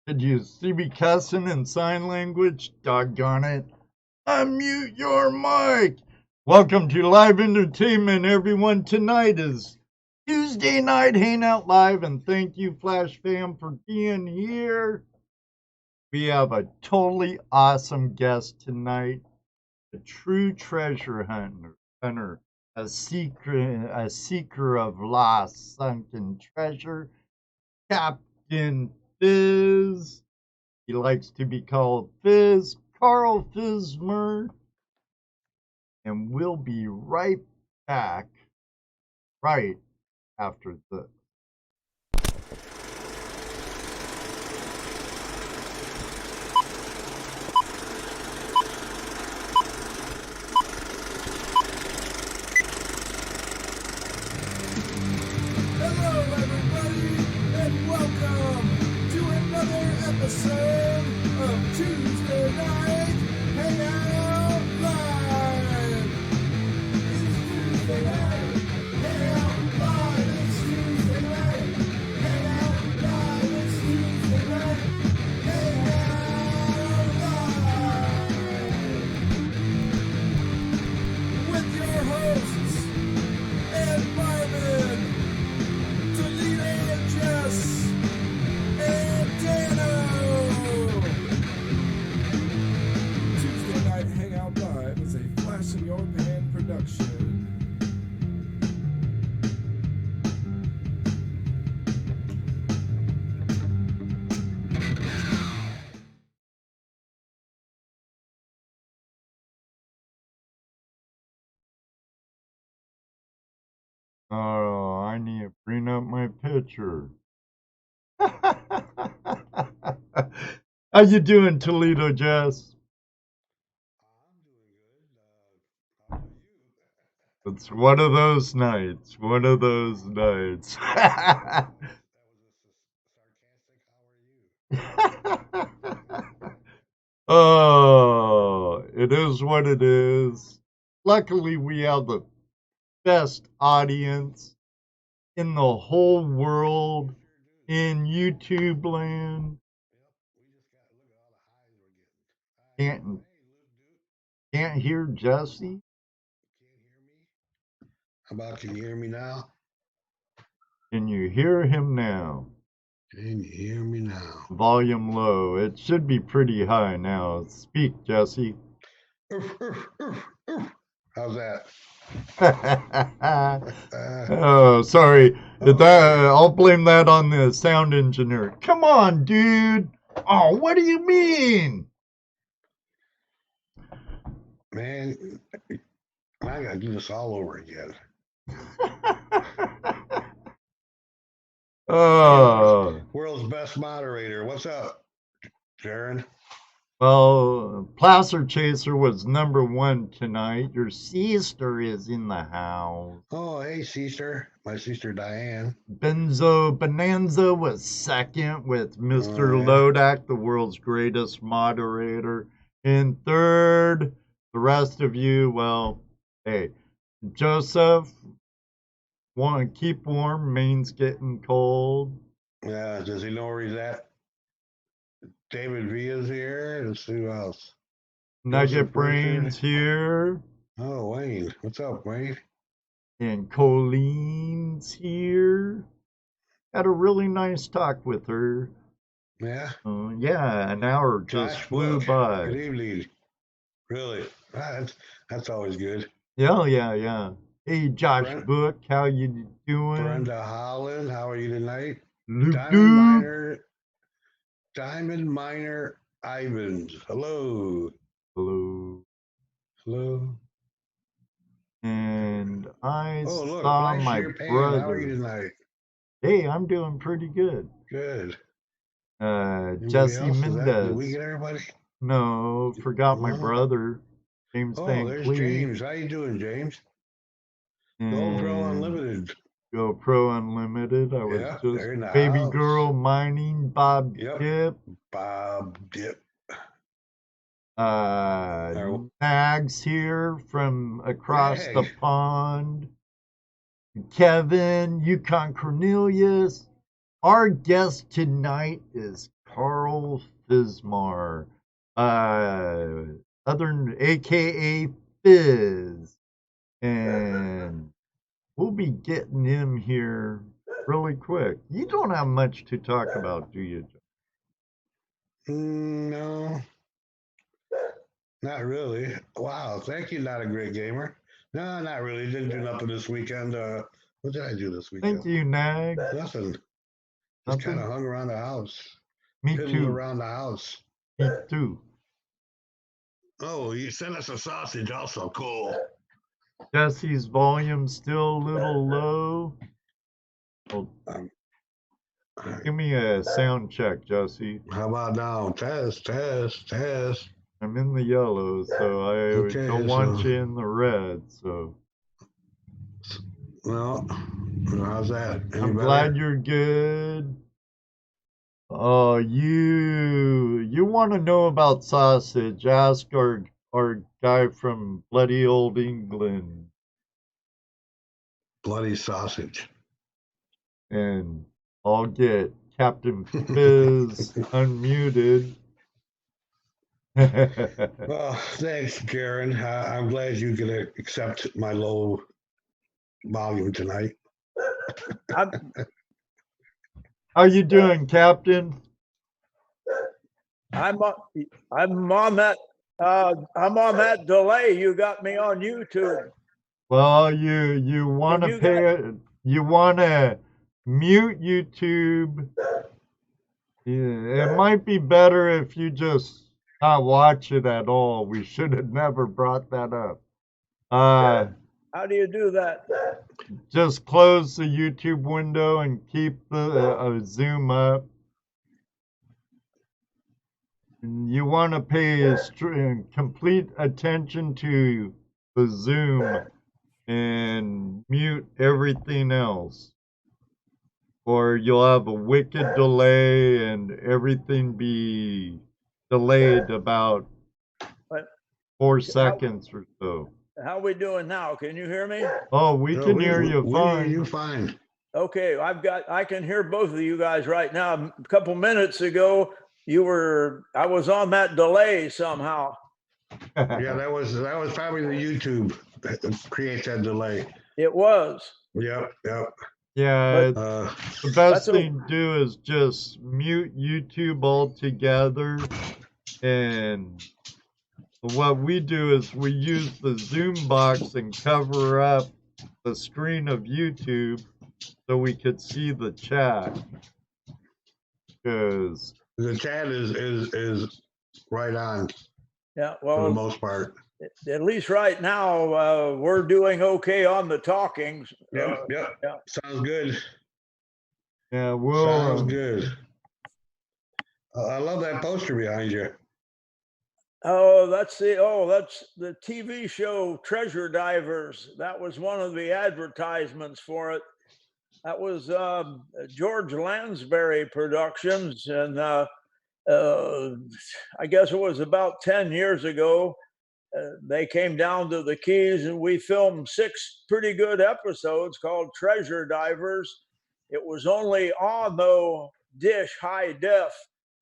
Did you see me cussing in sign language? Doggone it. Unmute your mic. Welcome to live entertainment, everyone. Tonight is Tuesday Night Hangout Live, and thank you, Flash Fam, for being here. We have a totally awesome guest tonight, a true treasure hunter, a seeker of lost, sunken treasure, Captain Fizz. He likes to be called Fizz, Carl Fismer. And we'll be right back right after this. Hello, everybody, and welcome to another episode of Tuesday Night Hangout Live. It's Tuesday Night Hangout Live. It's Tuesday Night Hangout Live. It's Tuesday Night Hangout Live. With your hosts, and Marvin, Toledo and Jess, and Dano. Tuesday Night Hangout Live is a Flash in Your Pan production. Oh, I need to bring up my picture. How you doing, Toledo Jess? I'm doing good. How about you? It's one of those nights. One of those nights. That was a sarcastic, how are you? Oh, it is what it is. Luckily, we have the best audience in the whole world in YouTube land. Yep, we just got, look at all the highs we're getting. Can't, Hey, dude, can't hear Jesse. can't hear me? How about, can you hear me now? Can you hear him now? Can you hear me now? Volume low. It should be pretty high now. Speak, Jesse. How's that? Oh, sorry. I'll blame that on the sound engineer. Come on, dude. Oh, what do you mean? Man, I gotta do this all over again. Oh. World's best moderator. What's up, Jaron? Well, Placer Chaser was number one tonight. Your sister is in the house. Oh, hey, sister. My sister Diane. Benzo Bonanza was second with Mr. Lodak, the world's greatest moderator. And third, the rest of you, well, hey, Joseph, want to keep warm, Maine's getting cold. Yeah, does he know where he's at? David Villa's here. Let's see who else. Nugget Brains here. Oh, Wayne. What's up, Wayne? And Colleen's here. Had a really nice talk with her. Yeah? Yeah, an hour just flew by. Good evening. Really? That's always good. Yeah. Hey, Josh Book, how you doing? Brenda Holland, how are you tonight? Diamond Miner Ivans. Hello. And I look, saw my brother. How are you tonight? Hey, I'm doing pretty good. Good. Jesse Mendez. Did we get everybody? No, forgot my brother, James Van there's Cleef. James. How you doing, James? GoPro Unlimited. GoPro Unlimited. I was just baby house. girl mining, Bob Dip. Bob Dip. Mags here from across the pond. Kevin, Yukon Cornelius. Our guest tonight is Carl Fismer, aka Fizz, and we'll be getting him here really quick. You don't have much to talk about, do you, Joe? No, not really. Wow, thank you, Not a Great Gamer. No, not really. Didn't do nothing this weekend. What did I do this weekend? Thank you, Nag. Nothing. Just kind of Nothing? hung around the house. Me Piddled too. around the house. Me too. Oh, you sent us a sausage also. Cool. Jesse's volume still a little low. Well, All right. give me a sound check, Jesse. How about now? Test. I'm in the yellow, so I Okay, don't want so- you in the red. So Well, how's that? Any I'm better? glad you're good. Oh, you want to know about sausage? Ask our guy from bloody old England, Bloody sausage. and I'll get Captain Fizz unmuted. Well, thanks, Karen. I'm glad you can accept my low volume tonight. How you doing, Captain? I'm on that delay. You got me on YouTube. Well, you want to you want to mute YouTube. Yeah, it might be better if you just not watch it at all. We should have never brought that up. How do you do that? Just close the YouTube window and keep the Zoom up. And you want to pay complete attention to the Zoom and mute everything else, or you'll have a wicked delay and everything be delayed about 4 seconds or so. How we doing now? Can you hear me? Oh, we can hear you We fine. hear you fine. Okay, I can hear both of you guys right now. A couple minutes ago, I was on that delay somehow. Yeah, that was probably the YouTube that creates that delay. It was. Yep. Yeah, Uh, the best thing to do is just mute YouTube altogether. And what we do is we use the Zoom box and cover up the screen of YouTube so we could see the chat. Because the chat is right on Yeah, for the well, most part. at least right now, we're doing okay on the talkings. Yep. Yeah. Sounds good. yeah, Sounds good. I love that poster behind you. That's the TV show Treasure Divers. That was one of the advertisements for it. That was George Lansbury Productions, and I guess it was about 10 years ago. They came down to the Keys, and we filmed 6 pretty good episodes called Treasure Divers. It was only on the dish high def.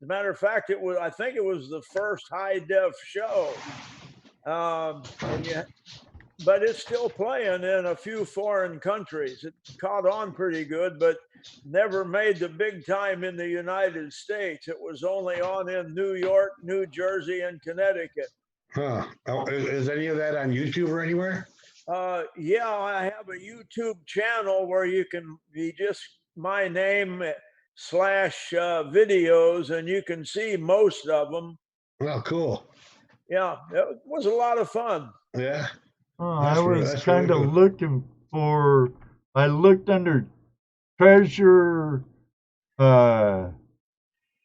As a matter of fact, I think it was the first high def show. But it's still playing in a few foreign countries. It caught on pretty good, but never made the big time in the United States. It was only on in New York, New Jersey, and Connecticut. Huh. Is any of that on YouTube or anywhere? Yeah, I have a YouTube channel where you can be just my name / videos, and you can see most of them. Oh, cool. Yeah, it was a lot of fun. Yeah. I was kind of looking for. I looked under treasure, the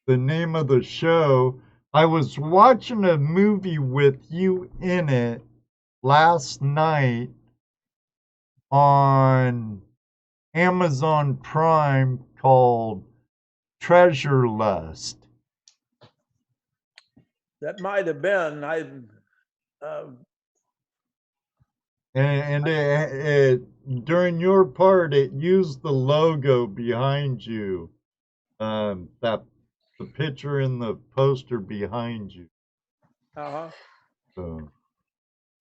name of the show. I was watching a movie with you in it last night on Amazon Prime called Treasure Lust. That might have been. And during your part, it used the logo behind you. That the picture in the poster behind you. Uh-huh. So,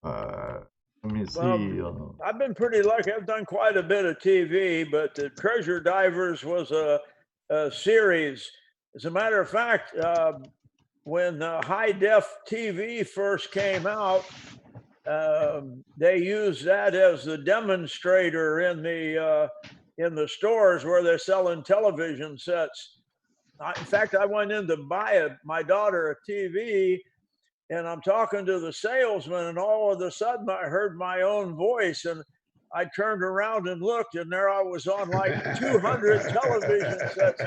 let me see. Well, I've been pretty lucky. I've done quite a bit of TV, but the Treasure Divers was a series. As a matter of fact, when high def TV first came out, they used that as the demonstrator in the stores where they're selling television sets. In fact, I went in to buy my daughter a TV, and I'm talking to the salesman, and all of a sudden I heard my own voice, and I turned around and looked, and there I was on like 200 television sets.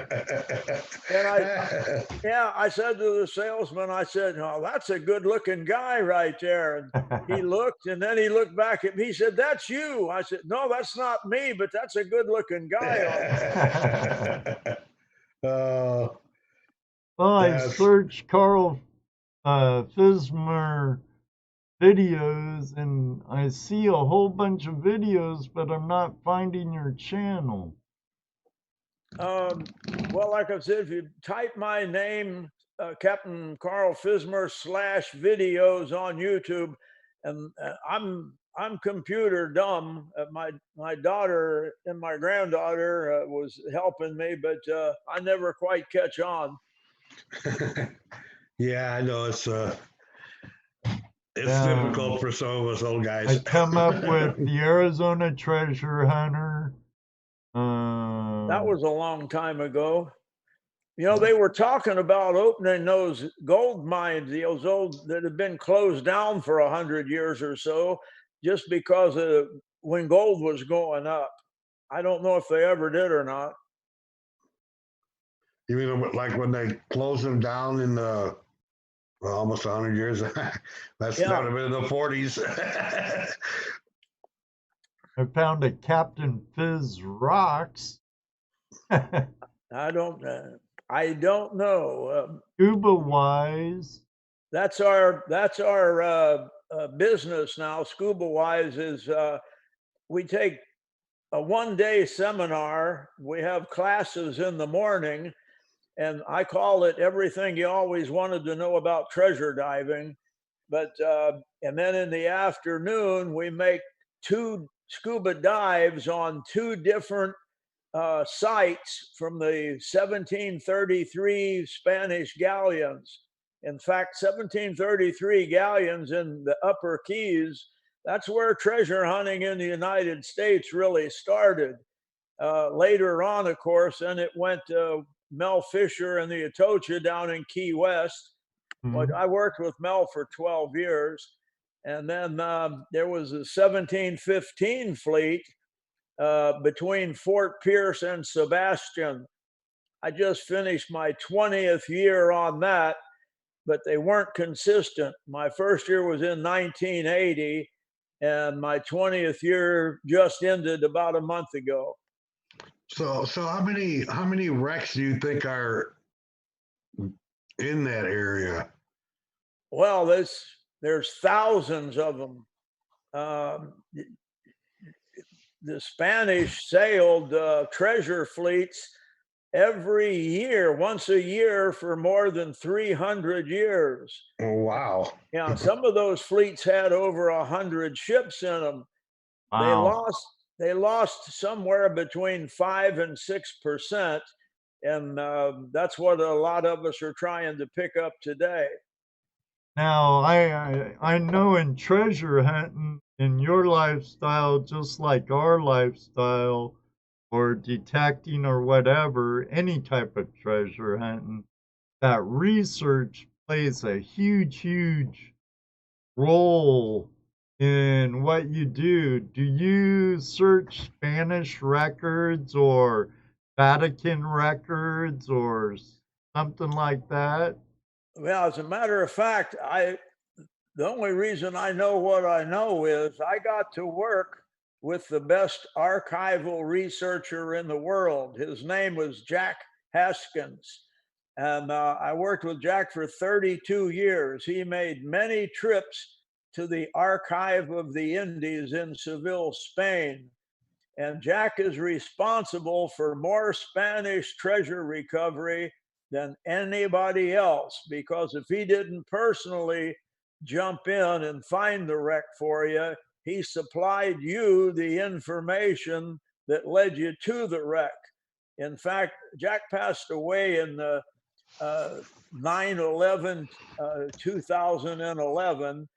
And I said to the salesman, I said, "Oh, that's a good-looking guy right there." And he looked, and then he looked back at me. He said, "That's you." I said, "No, that's not me, but that's a good-looking guy." Oh, Well, I that's searched Carl Fismer videos, and I see a whole bunch of videos, but I'm not finding your channel. Well, like I said, if you type my name, Captain Carl Fismer / videos on YouTube, and I'm computer dumb. My daughter and my granddaughter was helping me, but I never quite catch on. yeah, I know it's Yeah. difficult for some of us old guys. I come up with the Arizona Treasure Hunter. That was a long time ago. You know, they were talking about opening those gold mines, those old that had been closed down for 100 years or so, just because of when gold was going up. I don't know if they ever did or not. You mean like when they closed them down in the almost 100 years? That would have been in the 40s. I found a Captain Fizz Rocks. I don't know. Scuba Wise. That's our business now. Scuba Wise is we take a 1-day seminar. We have classes in the morning, and I call it everything you always wanted to know about treasure diving. But and then in the afternoon, we make 2 scuba dives on 2 different sites from the 1733 Spanish galleons. In fact, 1733 galleons in the Upper Keys, that's where treasure hunting in the United States really started. Later on, of course, then it went to Mel Fisher and the Atocha down in Key West. Mm-hmm. I worked with Mel for 12 years. And then there was a 1715 fleet between Fort Pierce and Sebastian. I just finished my 20th year on that, but they weren't consistent. My first year was in 1980, and my 20th year just ended about a month ago. So how many wrecks do you think are in that area? Well, there's thousands of them. The Spanish sailed treasure fleets every year, once a year, for more than 300 years. Oh, wow. Yeah, some of those fleets had over 100 ships in them. Wow. They lost somewhere between 5 and 6%, and that's what a lot of us are trying to pick up today. Now, I know in treasure hunting, in your lifestyle, just like our lifestyle, or detecting or whatever, any type of treasure hunting, that research plays a huge role in what you do. Do you search Spanish records or Vatican records or something like that? Well, as a matter of fact, the only reason I know what I know is I got to work with the best archival researcher in the world. His name was Jack Haskins. And I worked with Jack for 32 years. He made many trips to the Archive of the Indies in Seville, Spain. And Jack is responsible for more Spanish treasure recovery than anybody else, because if he didn't personally jump in and find the wreck for you, he supplied you the information that led you to the wreck. In fact, Jack passed away in 9/11, 2011.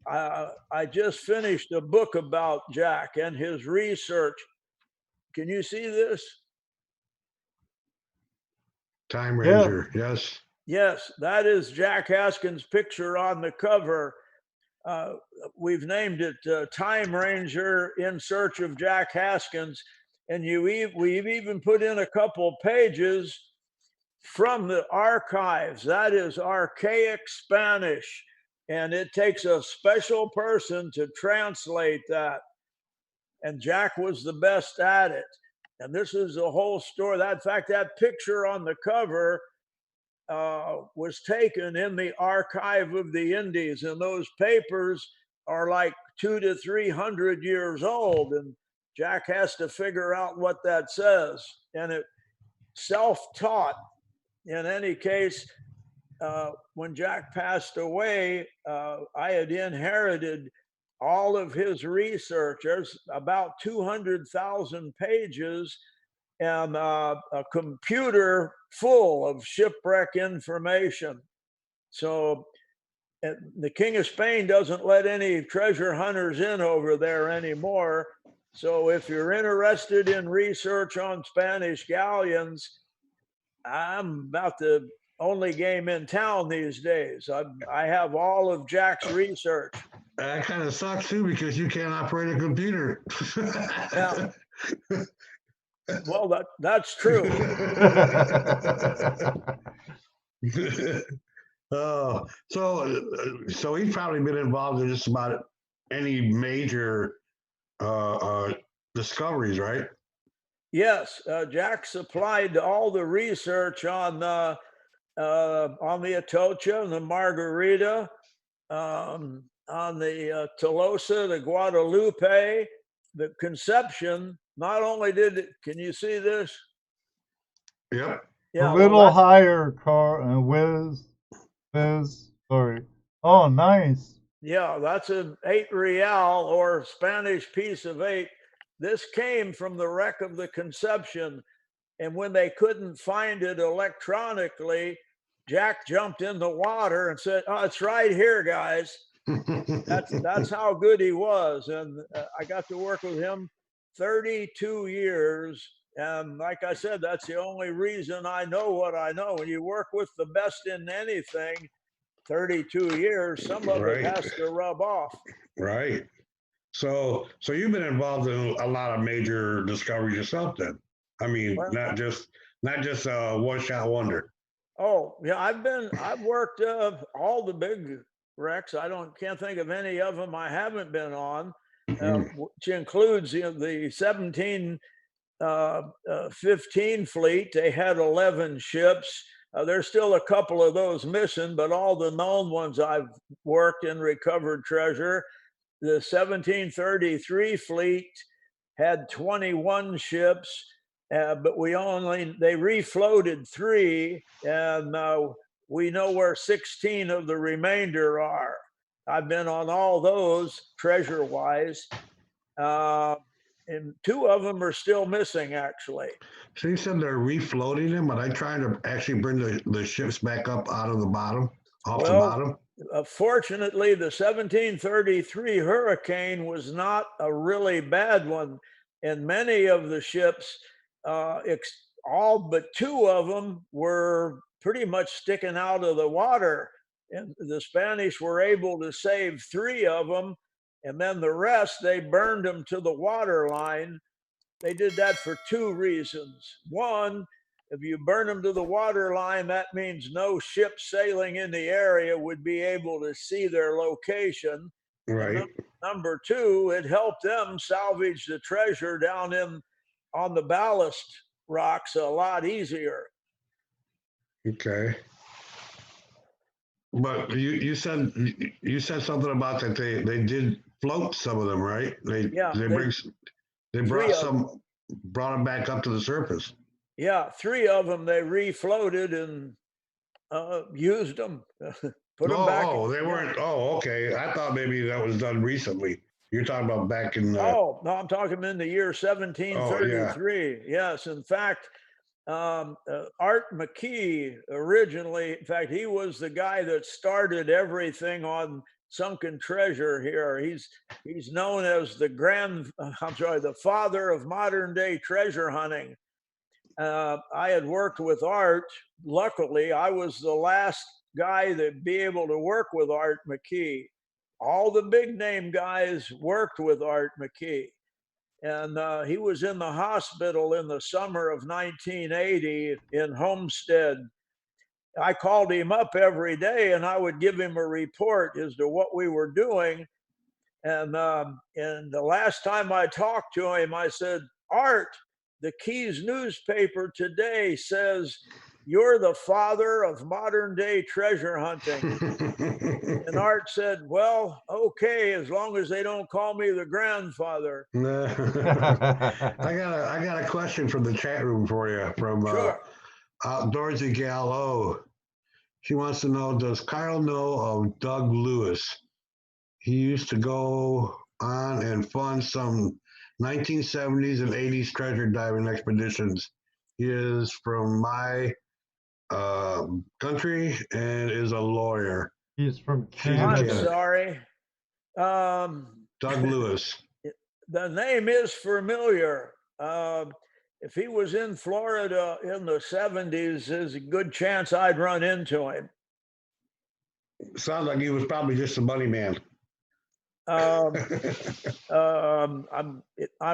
I just finished a book about Jack and his research. Can you see this? Time Ranger, yes. Yes, that is Jack Haskins' picture on the cover. We've named it Time Ranger in Search of Jack Haskins. And we've even put in a couple pages from the archives. That is archaic Spanish. And it takes a special person to translate that. And Jack was the best at it. And this is the whole story. In fact, that picture on the cover was taken in the Archive of the Indies, and those papers are like 200 to 300 years old, and Jack has to figure out what that says. And it self-taught. In any case, when Jack passed away, I had inherited all of his research. There's about 200,000 pages and a computer full of shipwreck information. So the King of Spain doesn't let any treasure hunters in over there anymore. So if you're interested in research on Spanish galleons, I'm about the only game in town these days. I have all of Jack's research. That kind of sucks too, because you can't operate a computer. Yeah. Well, that's true. Oh, so he's probably been involved in just about any major discoveries, right? Yes, Jack supplied all the research on the Atocha and the Margarita, on the Tolosa, the Guadalupe, the Conception. Not only did it, can you see this? Yep. Yeah, a little higher, Carl. Whiz. Sorry. Oh, nice. Yeah, that's an 8 real or Spanish piece of 8. This came from the wreck of the Conception. And when they couldn't find it electronically, Jack jumped in the water and said, "Oh, it's right here, guys." That's how good he was. And I got to work with him 32 years. And like I said, that's the only reason I know what I know. When you work with the best in anything 32 years, some of it has to rub off. Right. So you've been involved in a lot of major discoveries yourself then. I mean, well, not just a one-shot wonder. Oh, yeah, I've worked all the big wrecks. Can't think of any of them I haven't been on, which includes the 1715 fleet. They had 11 ships. There's still a couple of those missing, but all the known ones I've worked and recovered treasure. The 1733 fleet had 21 ships, but they refloated 3, and we know where 16 of the remainder are. I've been on all those treasure-wise, and 2 of them are still missing, actually. So you said they're refloating them, but I'm trying to actually bring the ships back up out of the bottom, off the bottom? Fortunately, the 1733 hurricane was not a really bad one, and many of the ships, all but 2 of them, were pretty much sticking out of the water. And the Spanish were able to save 3 of them, and then the rest, they burned them to the water line. They did that for 2 reasons. One, if you burn them to the water line, that means no ship sailing in the area would be able to see their location. Right. Number 2, it helped them salvage the treasure down on the ballast rocks a lot easier. Okay. But you said something about that they did float some of them, right? They brought them back up to the surface. Yeah, 3 of them they refloated, and used them, put them back. They weren't. Oh, okay. I thought maybe that was done recently. You're talking about back in. Oh, no, I'm talking in the year Oh, yeah. 1733. Yes, in fact, Art McKee originally, in fact, he was the guy that started everything on sunken treasure here. He's known as the father of modern day treasure hunting. I had worked with Art. Luckily, I was the last guy to be able to work with Art McKee. All the big name guys worked with Art McKee. And he was in the hospital in the summer of 1980 in Homestead. I called him up every day and I would give him a report as to what we were doing. And the last time I talked to him, I said, Art, the Keys newspaper today says you're the father of modern day treasure hunting. And Art said, well, okay, as long as they don't call me the grandfather. I got a question from the chat room for you from Sure. Outdoorsy Gal O. She wants to know, does Carl know of Doug Lewis? He used to go on and fund some 1970s and 80s treasure diving expeditions. He is from my country and is a lawyer. He's from She's in I'm Canada. Canada. sorry. Doug Lewis. The name is familiar. If he was in Florida in the 70s, there's a good chance I'd run into him. Sounds like he was probably just a money man. I'm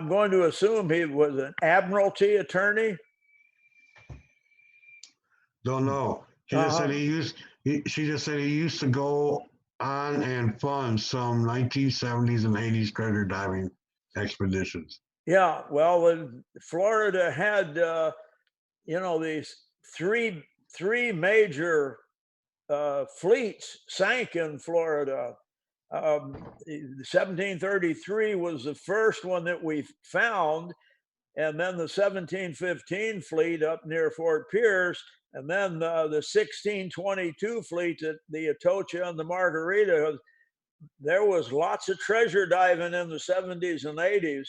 going to assume he was an admiralty attorney. Don't know. She just said she just said he used to go on and fund some 1970s and 80s treasure diving expeditions. Yeah, well, Florida had these three major fleets sank in Florida. 1733 was the first one that we found, and then the 1715 fleet up near Fort Pierce, and then the 1622 fleet at the Atocha and the Margarita. There was lots of treasure diving in the 70s and 80s.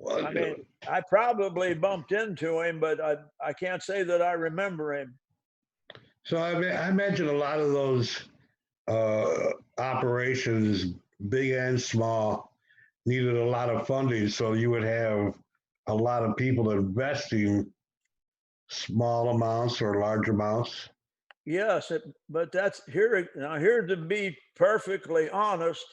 Well, I mean, I probably bumped into him, but I can't say that I remember him. so I imagine a lot of those operations, big and small, needed a lot of funding. So you would have a lot of people investing small amounts or large amounts. Yes, but that's here. Now, here to be perfectly honest,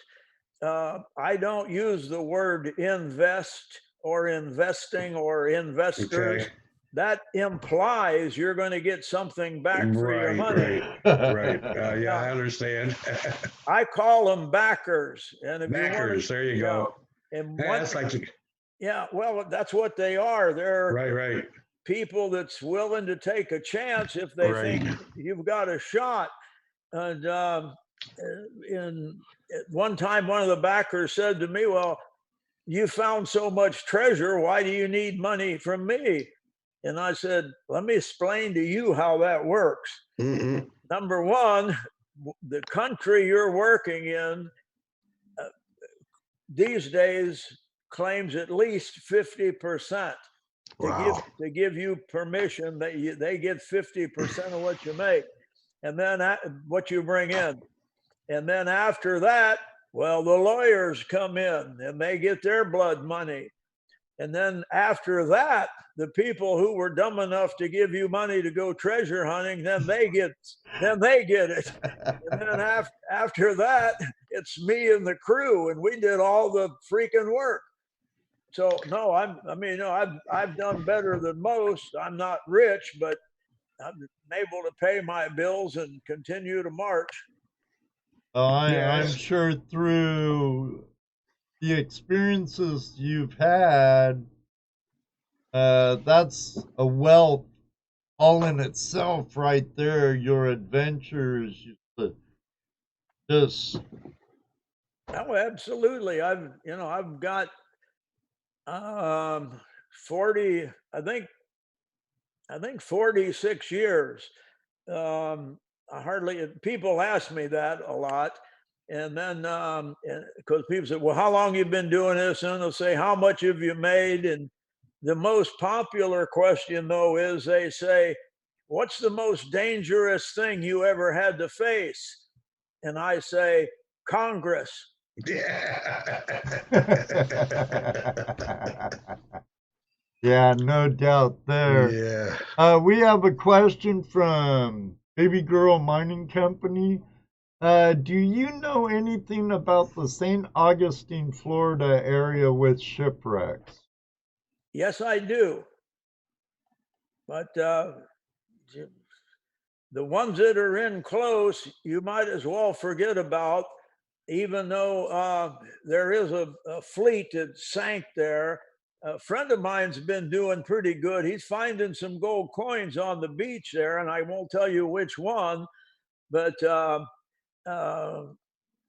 I don't use the word invest or investing or investors. Okay. That implies you're going to get something back for your money. Right. Yeah, I understand. I call them backers. And if Backers, there you go. And Yeah, that's like well, that's what they are. They're right. people that's willing to take a chance if they Right. think you've got a shot. And in at one time, one of the backers said to me, well, you found so much treasure, why do you need money from me? And I said, let me explain to you how that works. Mm-mm. Number one, the country you're working in these days claims at least 50% Wow. to give you permission that they get 50% of what you make, and then what you bring in. And then after that, well, the lawyers come in and they get their blood money. And then after that, the people who were dumb enough to give you money to go treasure hunting, then they get it. And then after that, it's me and the crew, and we did all the freaking work. So no, I've done better than most. I'm not rich, but I'm able to pay my bills and continue to march. I'm sure through the experiences you've had, that's a wealth all in itself right there. Your adventures, just Oh, absolutely. I've got 40, I think 46 years People ask me that a lot. And then, because people say, well, how long you been doing this? And they'll say, how much have you made? And the most popular question, though, is they say, what's the most dangerous thing you ever had to face? And I say, Congress. Yeah, no doubt there. Yeah. We have a question from Baby Girl Mining Company. Do you know anything about the St. Augustine, Florida area with shipwrecks? Yes, I do. But the ones that are in close, you might as well forget about, even though there is a fleet that sank there. A friend of mine's been doing pretty good. He's finding some gold coins on the beach there, and I won't tell you which one, but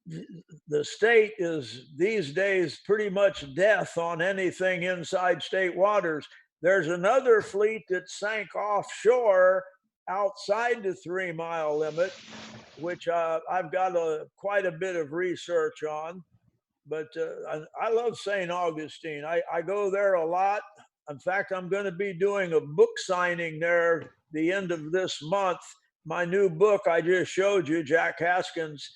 the state is these days pretty much death on anything inside state waters. There's another fleet that sank offshore outside the 3 mile limit, which I've got quite a bit of research on. But I love St. Augustine. I go there a lot. In fact, I'm going to be doing a book signing there the end of this month. My new book I just showed you, Jack Haskins,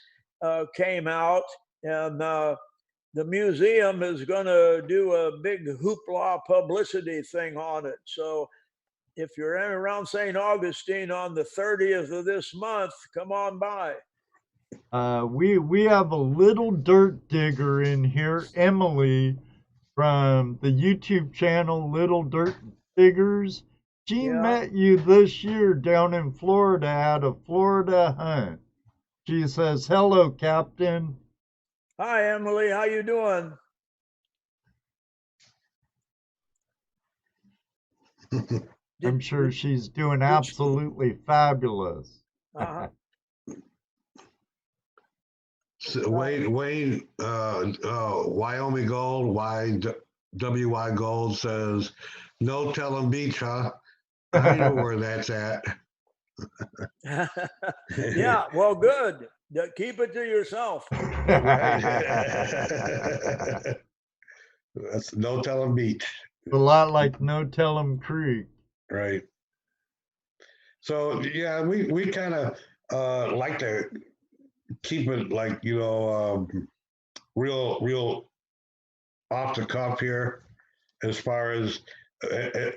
came out, and the museum is going to do a big hoopla publicity thing on it. So if you're around St. Augustine on the 30th of this month, come on by. We have a little dirt digger in here, Emily, from the YouTube channel Little Dirt Diggers. She met you this year down in Florida at a Florida hunt. She says, "Hello, Captain." Hi, Emily. How you doing? I'm sure she's doing absolutely fabulous. So Wayne, Wyoming Gold, WY Gold says, no telling beach, huh? I know where that's at. Yeah, well, good. Keep it to yourself. That's no telling beach. A lot like No Tell'em Creek. Right. So yeah, we kind of like to keep it like, you know, real off the cuff here, as far as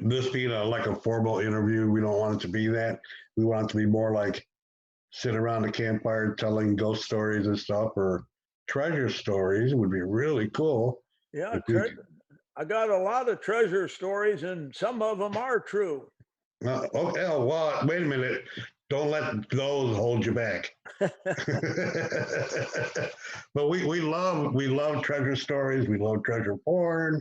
this being like a formal interview. We don't want it to be that. We want it to be more like sit around the campfire telling ghost stories and stuff, or treasure stories would be really cool. Yeah, I got a lot of treasure stories, and some of them are true. Okay, well, wait a minute. Don't let those hold you back. But we love treasure stories. We love treasure porn.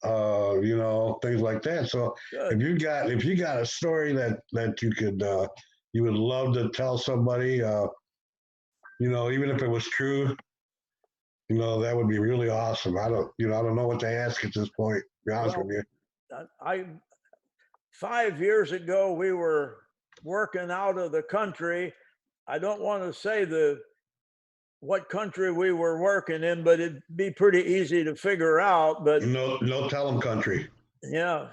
You know, things like that. So if you got a story that you could you would love to tell somebody, you know, even if it was true, you know, that would be really awesome. I don't know what to ask at this point, to be honest with you. 5 years ago, we were working out of the country. I don't want to say what country we were working in, but it'd be pretty easy to figure out. But no tell them country. Yeah,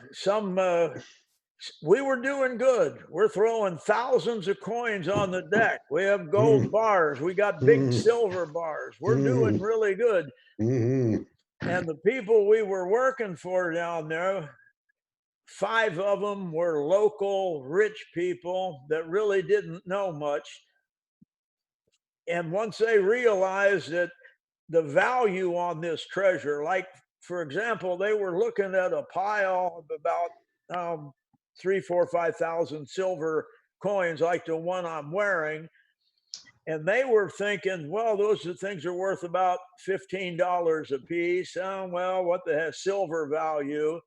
we were doing good. We're throwing thousands of coins on the deck. We have gold bars. We got big silver bars. We're doing really good. And the people we were working for down there, 5 of them were local rich people that really didn't know much. And once they realized that the value on this treasure, like, for example, they were looking at a pile of about 3, 4, 5,000 silver coins, like the one I'm wearing. And they were thinking, well, those things are worth about $15 a piece. Oh, well, what the heck, silver value.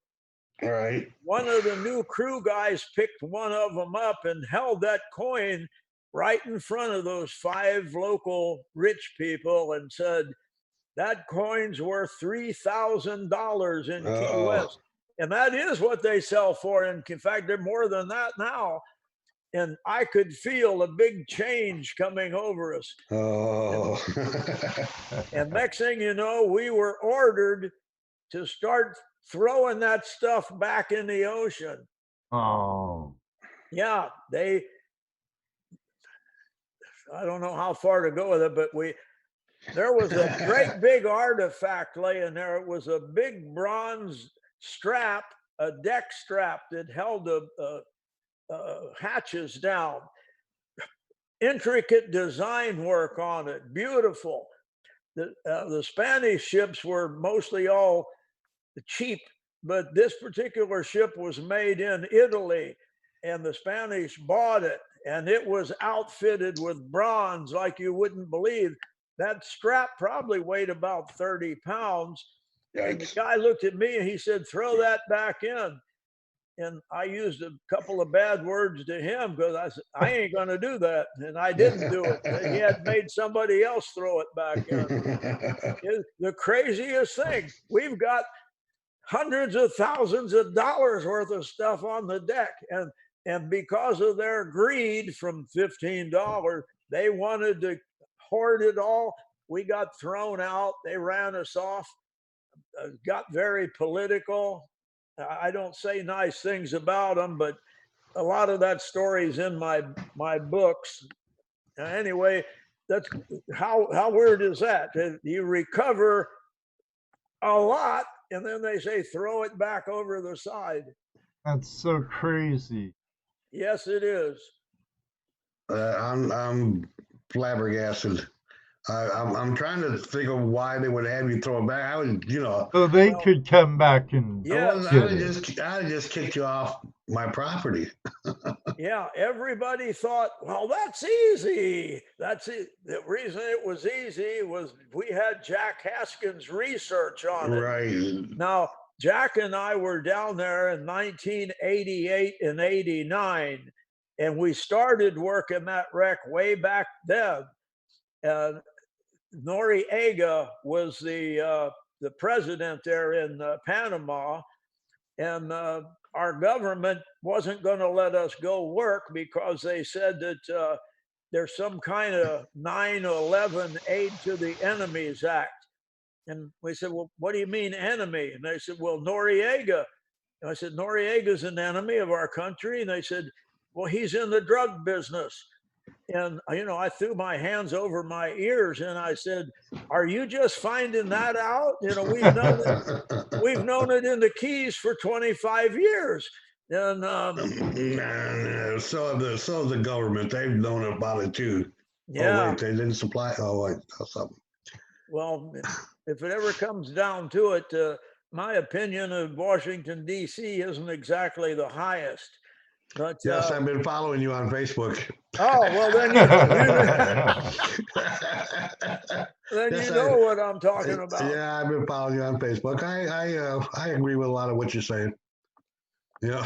All right. One of the new crew guys picked one of them up and held that coin right in front of those 5 local rich people and said, that coin's worth $3,000 in Key West. And that is what they sell for. And in fact, they're more than that now. and I could feel a big change coming over us. Oh. And next thing you know, we were ordered to start throwing that stuff back in the ocean. Oh. Yeah, I don't know how far to go with it, but there was a great big artifact laying there. It was a big bronze strap, a deck strap that held the hatches down. Intricate design work on it, beautiful. The Spanish ships were mostly all cheap, but this particular ship was made in Italy, and the Spanish bought it, and it was outfitted with bronze like you wouldn't believe. That strap probably weighed about 30 pounds. And the Yikes. guy looked at me and he said, throw that back in. And I used a couple of bad words to him because I said, I ain't going to do that. And I didn't do it. He had made somebody else throw it back in. It's the craziest thing. We've got hundreds of thousands of dollars worth of stuff on the deck. And because of their greed from $15, they wanted to hoard it all. We got thrown out. They ran us off, got very political. I don't say nice things about them, but a lot of that story's in my books. Anyway, that's how weird is that? You recover a lot, and then they say throw it back over the side. That's so crazy. Yes, it is. I'm flabbergasted. I'm trying to think of why they would have you throw it back. I would, So they could come back and Yes. get it. I'd have just kicked you off my property. Yeah, everybody thought, well, that's easy. That's it. The reason it was easy was we had Jack Haskins' research on it. Right. Now, Jack and I were down there in 1988 and 89, and we started working that wreck way back then. Noriega was the president there in Panama, and our government wasn't going to let us go work because they said that there's some kind of 9/11 Aid to the Enemies Act. And we said, well, what do you mean enemy? And they said, well, Noriega. And I said, Noriega's an enemy of our country. And they said, well, he's in the drug business. And, I threw my hands over my ears and I said, are you just finding that out? We've known it in the Keys for 25 years. And so the government, they've known about it too. Yeah. Oh, wait, they didn't supply. Oh, wait, that's something. Well, if it ever comes down to it, my opinion of Washington, D.C. isn't exactly the highest. But, yes, I've been following you on Facebook. Oh, well, then you know what I'm talking about. Yeah, I've been following you on Facebook. I agree with a lot of what you're saying. Yeah.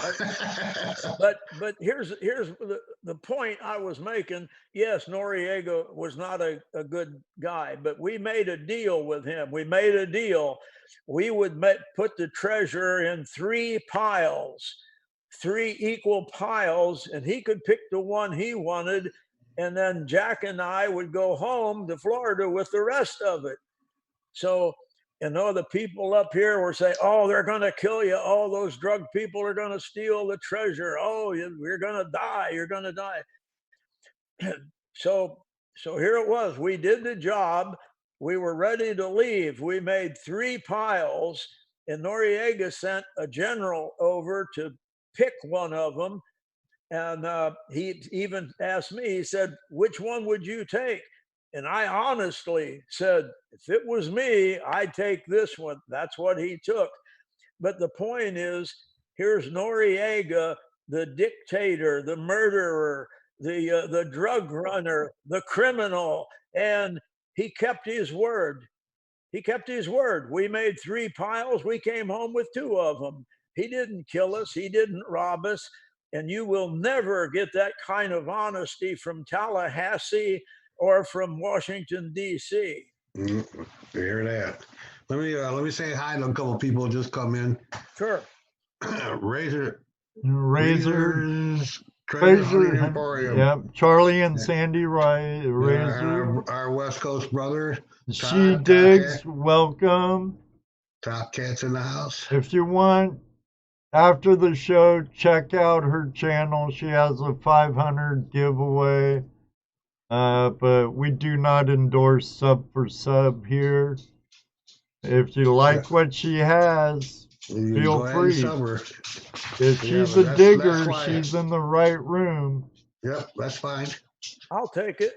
But here's the point I was making. Yes, Noriega was not a good guy, but we made a deal with him. We made a deal. We would put the treasure in 3 piles, 3 equal piles, and he could pick the one he wanted. And then Jack and I would go home to Florida with the rest of it. So, the people up here were saying, oh, they're going to kill you. Oh, those drug people are going to steal the treasure. Oh, you're going to die. You're going to die. So here it was. We did the job. We were ready to leave. We made 3 piles, and Noriega sent a general over to pick one of them. And he even asked me, he said, which one would you take? And I honestly said, if it was me, I'd take this one. That's what he took. But the point is, here's Noriega, the dictator, the murderer, the drug runner, the criminal, and he kept his word. He kept his word. We made 3 piles. We came home with 2 of them. He didn't kill us. He didn't rob us. And you will never get that kind of honesty from Tallahassee or from Washington, D.C. Hear that. Let me say hi to a couple of people who just come in. Sure. Razors Treasure Treasure Hunting Hunt. Emporium. Yep. Charlie and Yeah. Sandy Razor. Our West Coast brother, She Todd, Digs, welcome. Top Cat's in the house. If you want, after the show, check out her channel. She has a 500 giveaway. But we do not endorse sub for sub here. If you like what she has, You feel go ahead and free. sub her. If Yeah, she's but a digger, that's why. she's in the right room. Yep, that's fine. I'll take it.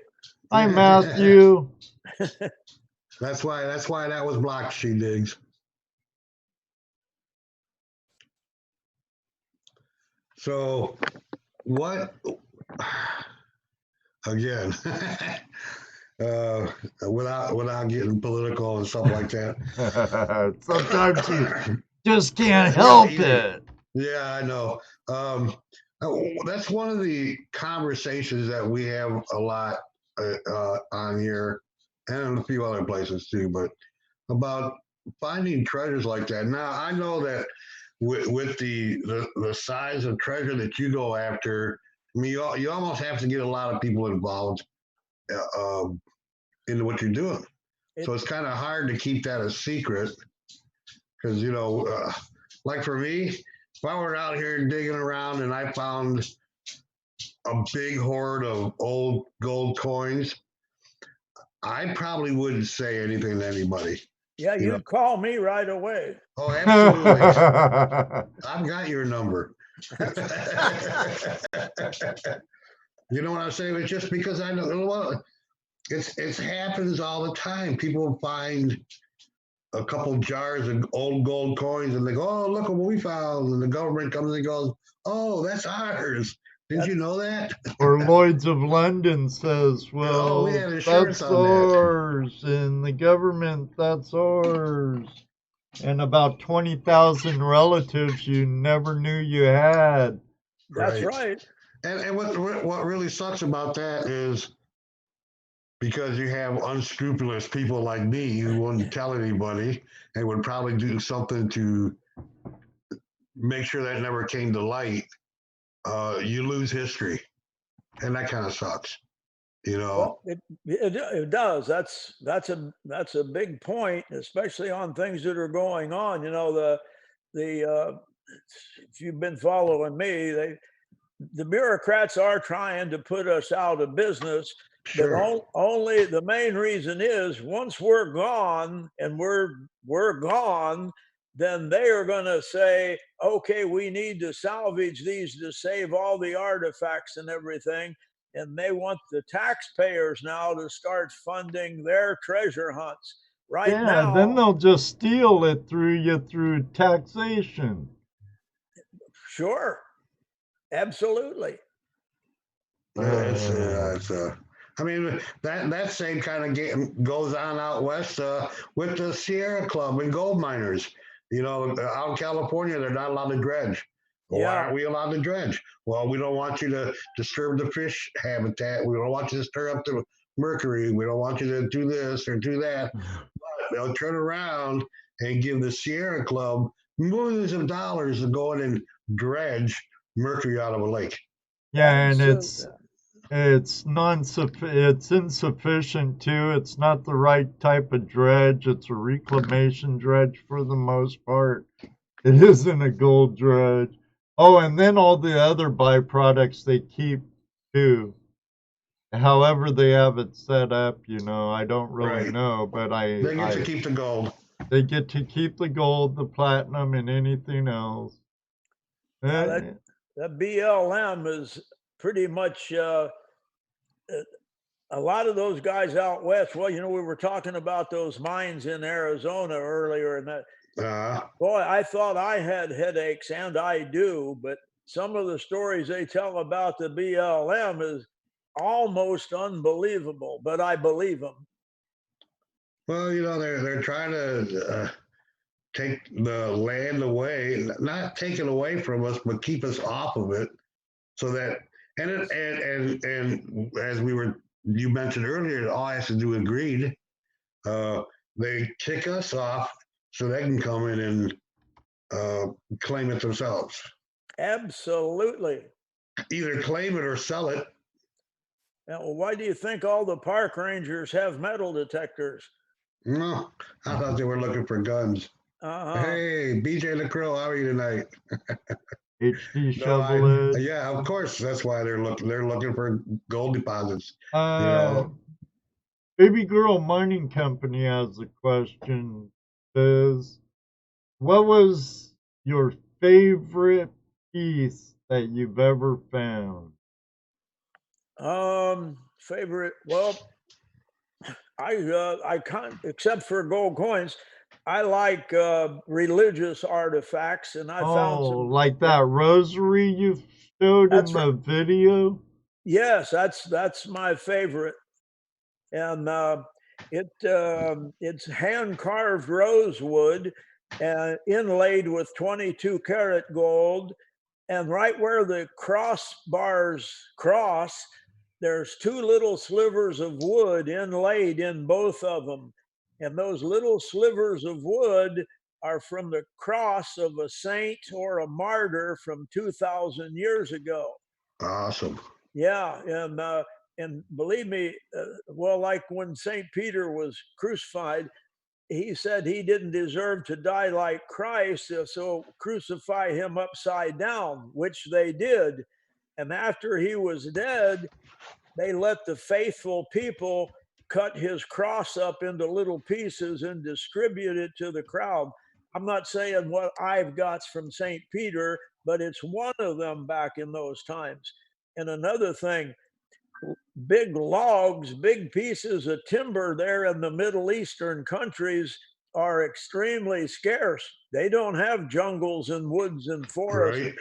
Hi, Matthew. That's why that was blocked, She Digs. So what again? Without getting political and stuff like that. Sometimes you just can't help it. Yeah, I know. That's one of the conversations that we have a lot on here and a few other places too, but about finding treasures like that. Now, I know that with the size of treasure that you go after, I mean, you almost have to get a lot of people involved into what you're doing. So it's kind of hard to keep that a secret because, like for me, if I were out here digging around and I found a big hoard of old gold coins, I probably wouldn't say anything to anybody. Yeah, you'd call me right away. Oh, absolutely. I've got your number. You know what I'm saying? It's just because I know it happens all the time. People find a couple jars of old gold coins and they go, "Oh, look what we found!" And the government comes and goes, "Oh, that's ours. Didn't you know that?" Or Lloyd's of London says, "Well, we had insurance that's on that." ours," and the government, "That's ours," and about 20,000 relatives you never knew you had. That's right. And what really sucks about that is because you have unscrupulous people like me who wouldn't tell anybody and would probably do something to make sure that never came to light. You lose history, and that kind of sucks. Well, it does. That's a big point, especially on things that are going on. If you've been following me, the bureaucrats are trying to put us out of business. Sure. But only the main reason is once we're gone and we're gone, then they are going to say, okay, we need to salvage these to save all the artifacts and everything. And they want the taxpayers now to start funding their treasure hunts. Right now, then they'll just steal it through taxation. Sure, absolutely. I mean, that same kind of game goes on out west with the Sierra Club and gold miners. Out in California, they're not allowed to dredge. Why aren't we allowed to dredge? Well, we don't want you to disturb the fish habitat. We don't want you to stir up the mercury. We don't want you to do this or do that. But they'll turn around and give the Sierra Club millions of dollars to go in and dredge mercury out of a lake. Yeah, and it's insufficient too. It's not the right type of dredge. It's a reclamation dredge for the most part. It isn't a gold dredge. Oh, and then all the other byproducts they keep too. However they have it set up, I don't really know, but they get to keep the gold. They get to keep the gold, the platinum, and anything else. That BLM is pretty much a lot of those guys out west. Well, we were talking about those mines in Arizona earlier, and that boy, I thought I had headaches, and I do. But some of the stories they tell about the BLM is almost unbelievable. But I believe them. Well, they're trying to take the land away, not take it away from us, but keep us off of it, so that and as you mentioned earlier, it all has to do with greed. They kick us off so they can come in and claim it themselves. Absolutely. either claim it or sell it. Yeah, well, why do you think all the park rangers have metal detectors? No, I thought they were looking for guns. Hey, BJ LaCroix, how are you tonight? HD No, Shovelhead. yeah, of course. That's why they're looking for gold deposits. Baby Girl Mining Company has a question. Says, what was your favorite piece that you've ever found? Favorite? Well, I can't, except for gold coins. I like religious artifacts, and I found some. Like that rosary you showed in That's the video? Yes, that's my favorite, and it's hand carved rosewood, inlaid with 22 karat gold, and right where the crossbars cross, there's two little slivers of wood inlaid in both of them. And those little slivers of wood are from the cross of a saint or a martyr from 2,000 years ago. Awesome. Yeah, and believe me, well, like when Saint Peter was crucified, he said he didn't deserve to die like Christ, so crucify him upside down, which they did. And after he was dead, they let the faithful people cut his cross up into little pieces and distribute it to the crowd. I'm not saying what I've got from St. Peter, but it's one of them back in those times. And another thing, big logs, big pieces of timber there in the Middle Eastern countries are extremely scarce. They don't have jungles and woods and forests. Right.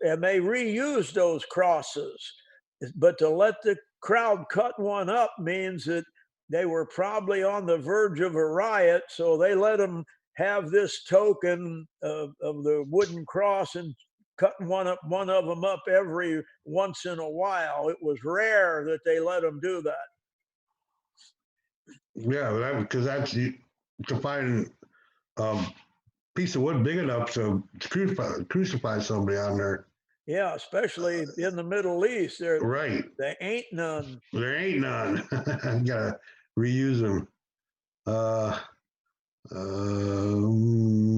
And they reuse those crosses. But to let the crowd cut one up means that they were probably on the verge of a riot. So they let them have this token of the wooden cross and cutting one of them up every once in a while. It was rare that they let them do that. Yeah, because that's to find a piece of wood big enough to crucify somebody on there. Yeah, especially in the Middle East. Right. There ain't none. There ain't none. You gotta reuse them.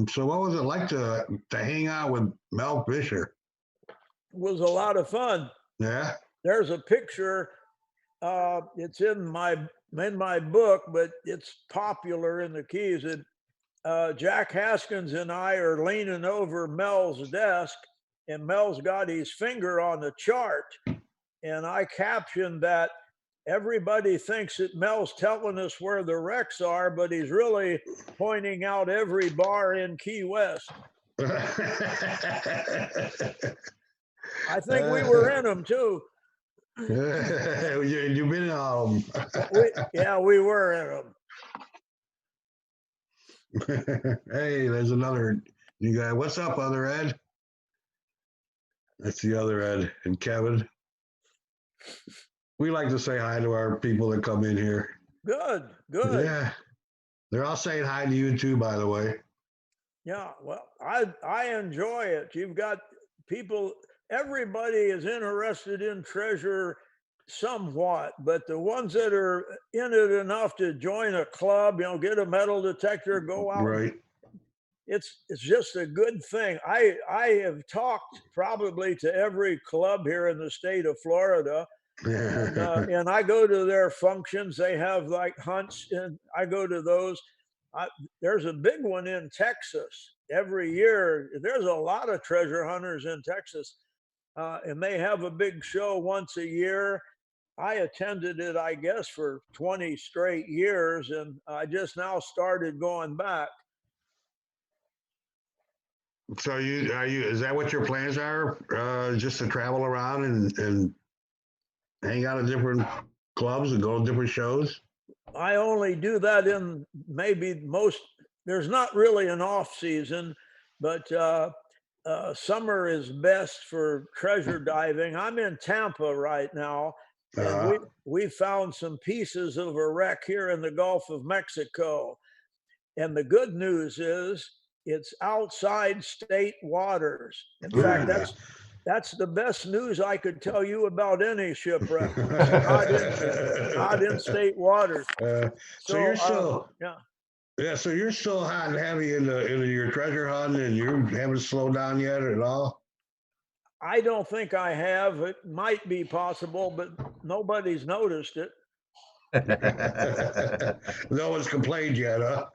So what was it like to hang out with Mel Fisher? It was a lot of fun. Yeah. There's a picture. It's in my book, but it's popular in the Keys. Jack Haskins and I are leaning over Mel's desk, and Mel's got his finger on the chart. And I captioned that everybody thinks that Mel's telling us where the wrecks are, but he's really pointing out every bar in Key West. I think we were in them too. You've been Yeah, we were in them. Hey, there's another new guy. What's up, other Ed? That's the other Ed and Kevin. We like to say hi to our people that come in here. Good. Yeah. They're all saying hi to you too, by the way. Yeah, well, I enjoy it. You've got people, everybody is interested in treasure somewhat, but the ones that are in it enough to join a club, get a metal detector, go out. Right. It's just a good thing. I have talked probably to every club here in the state of Florida. And I go to their functions. They have like hunts, and I go to those. There's a big one in Texas every year. There's a lot of treasure hunters in Texas, and they have a big show once a year. I attended it, I guess, for 20 straight years, and I just now started going back. So is that what your plans are? Just to travel around and hang out at different clubs and go to different shows? I only do that in there's not really an off season, but summer is best for treasure diving. I'm in Tampa right now, and we found some pieces of a wreck here in the Gulf of Mexico. And the good news is it's outside state waters. In fact, That's the best news I could tell you about any shipwreck. Not in state waters. So you're still yeah. Yeah, so you're still hot and heavy into your treasure hunting, and you haven't slowed down yet at all. I don't think I have. It might be possible, but nobody's noticed it. No one's complained yet, huh?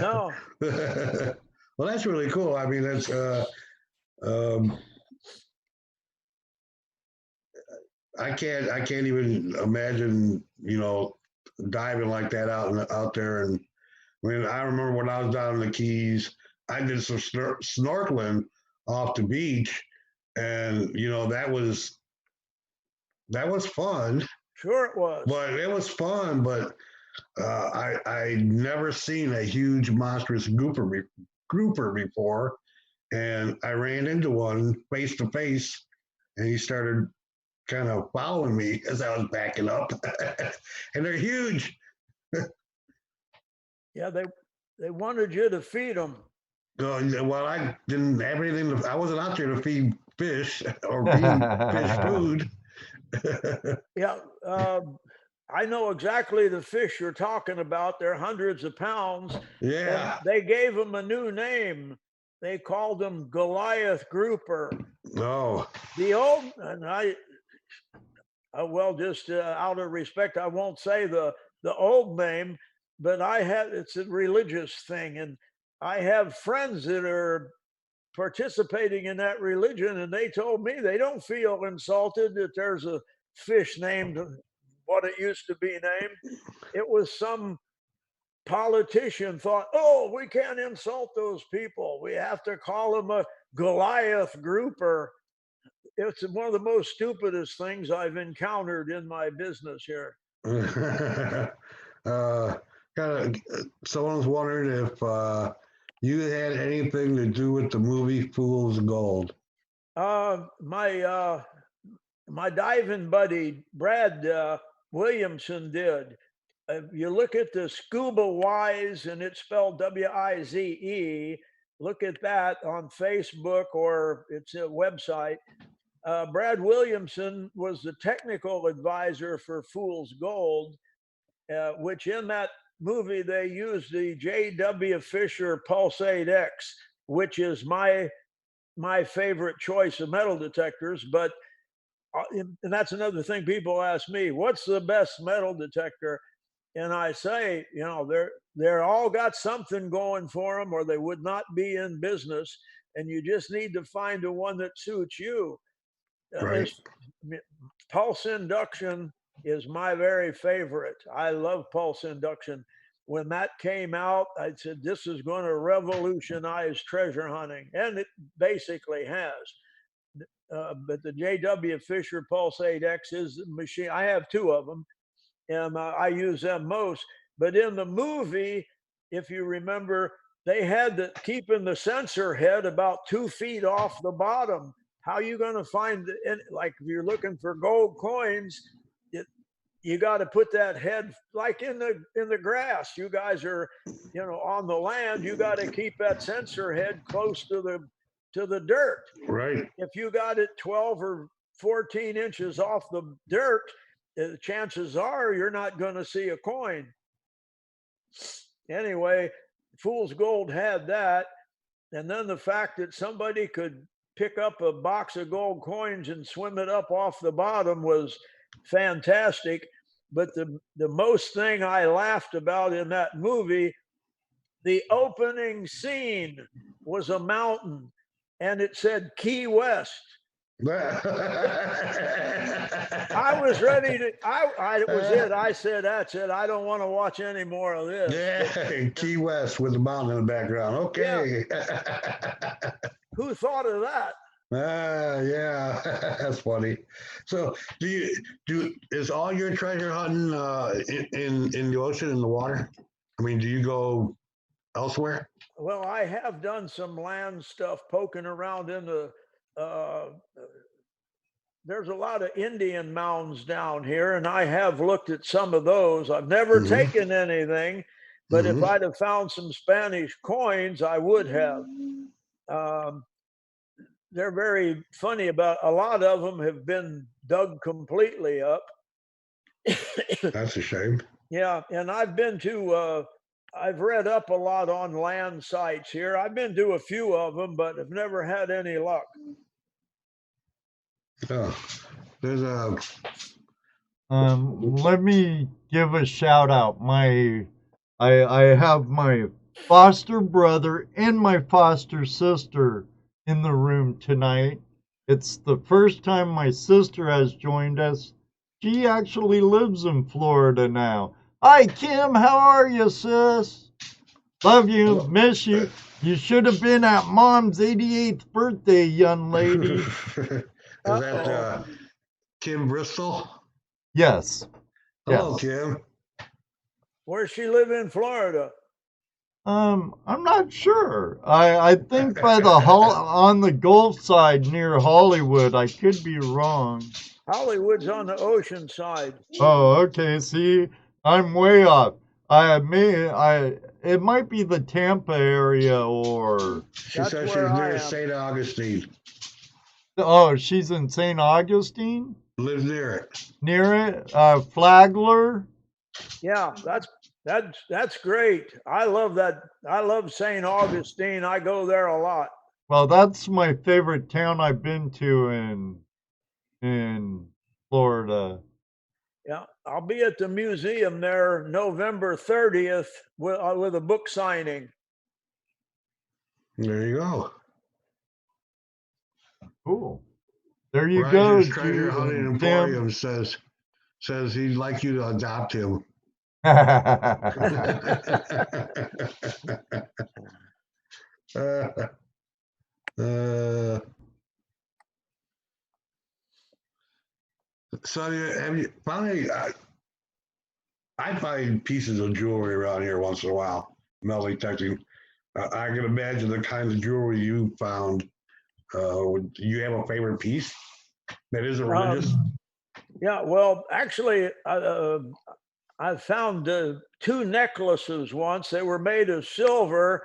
No. Well, that's really cool. I mean, that's um, I can't even imagine, diving like that out there. And I mean, I remember when I was down in the Keys, I did some snorkeling off the beach, and that was fun. Sure, it was. But it was fun. But I never seen a huge monstrous grouper before, and I ran into one face to face, and he started kind of following me as I was backing up, and they're huge. Yeah, they wanted you to feed them. Well, I didn't have anything. I wasn't out there to feed fish or feed fish food. Yeah, I know exactly the fish you're talking about. They're hundreds of pounds. Yeah. And they gave them a new name. They called them Goliath grouper. No. The old, and well, just out of respect, I won't say the old name, but it's a religious thing, and I have friends that are participating in that religion, and they told me they don't feel insulted that there's a fish named what it used to be named. It was some politician thought, oh, we can't insult those people. We have to call them a Goliath grouper. It's one of the most stupidest things I've encountered in my business here. Someone's wondering if you had anything to do with the movie Fool's Gold. My diving buddy Brad Williamson did. If you look at the Scuba Wise, and it's spelled Wize. Look at that on Facebook, or it's a website. Brad Williamson was the technical advisor for Fool's Gold, which in that movie they used the J.W. Fisher Pulsate X, which is my favorite choice of metal detectors. But and that's another thing people ask me, what's the best metal detector? And I say, they're all got something going for them, or they would not be in business. And you just need to find the one that suits you. Right. Pulse induction is my very favorite. I love pulse induction. When that came out, I said, this is going to revolutionize treasure hunting. And it basically has. But the J.W. Fisher Pulsate X is the machine. I have two of them, and I use them most. But in the movie, if you remember, they had keeping the sensor head about 2 feet off the bottom. How are you going to find like if you're looking for gold coins, you got to put that head like in the grass. You guys are, on the land. You got to keep that sensor head close to the dirt. Right. If you got it 12 or 14 inches off the dirt, the chances are you're not going to see a coin. Anyway, Fool's Gold had that, and then the fact that somebody could pick up a box of gold coins and swim it up off the bottom was fantastic. But the most thing I laughed about in that movie, the opening scene was a mountain, and it said Key West. I was ready to. It was it. I said, "That's it. I don't want to watch any more of this." Yeah, Key West with the mountain in the background. Okay. Yeah. Who thought of that? Yeah, that's funny. So, is all your treasure hunting in the ocean, in the water? I mean, do you go elsewhere? Well, I have done some land stuff, poking around in the. There's a lot of Indian mounds down here, and I have looked at some of those. I've never taken anything, but if I'd have found some Spanish coins, I would have. they're very funny about. A lot of them have been dug completely up. That's a shame. Yeah, and I've been to. I've read up a lot on land sites here. I've been to a few of them, but have never had any luck. Oh, there's a. Let me give a shout out. I have my foster brother and my foster sister in the room tonight. It's the first time my sister has joined us. She actually lives in Florida now. Hi, Kim. How are you, sis? Love you. Miss you. You should have been at Mom's 88th birthday, young lady. Is that Kim Bristol? Yes. Hello, Yes. Kim. Where's she live in Florida? I'm not sure. I think by the on the Gulf side near Hollywood. I could be wrong. Hollywood's on the ocean side. Oh, okay. See, I'm way off. It might be the Tampa area or. She says she's near St. Augustine. Oh, she's in St. Augustine? Lives near it. Near it? Flagler? Yeah, that's great. I love that. I love St. Augustine. I go there a lot. Well, that's my favorite town I've been to in Florida. Yeah, I'll be at the museum there November 30th with a book signing. There you go. Cool. There you go. Rogers Treasure Hunting Emporium says he'd like you to adopt him. Sonia, have you finally? I find pieces of jewelry around here once in a while. Metal detecting. I can imagine the kinds of jewelry you found. Do you have a favorite piece that isn't religious? Yeah, well, actually, I found two necklaces once. They were made of silver,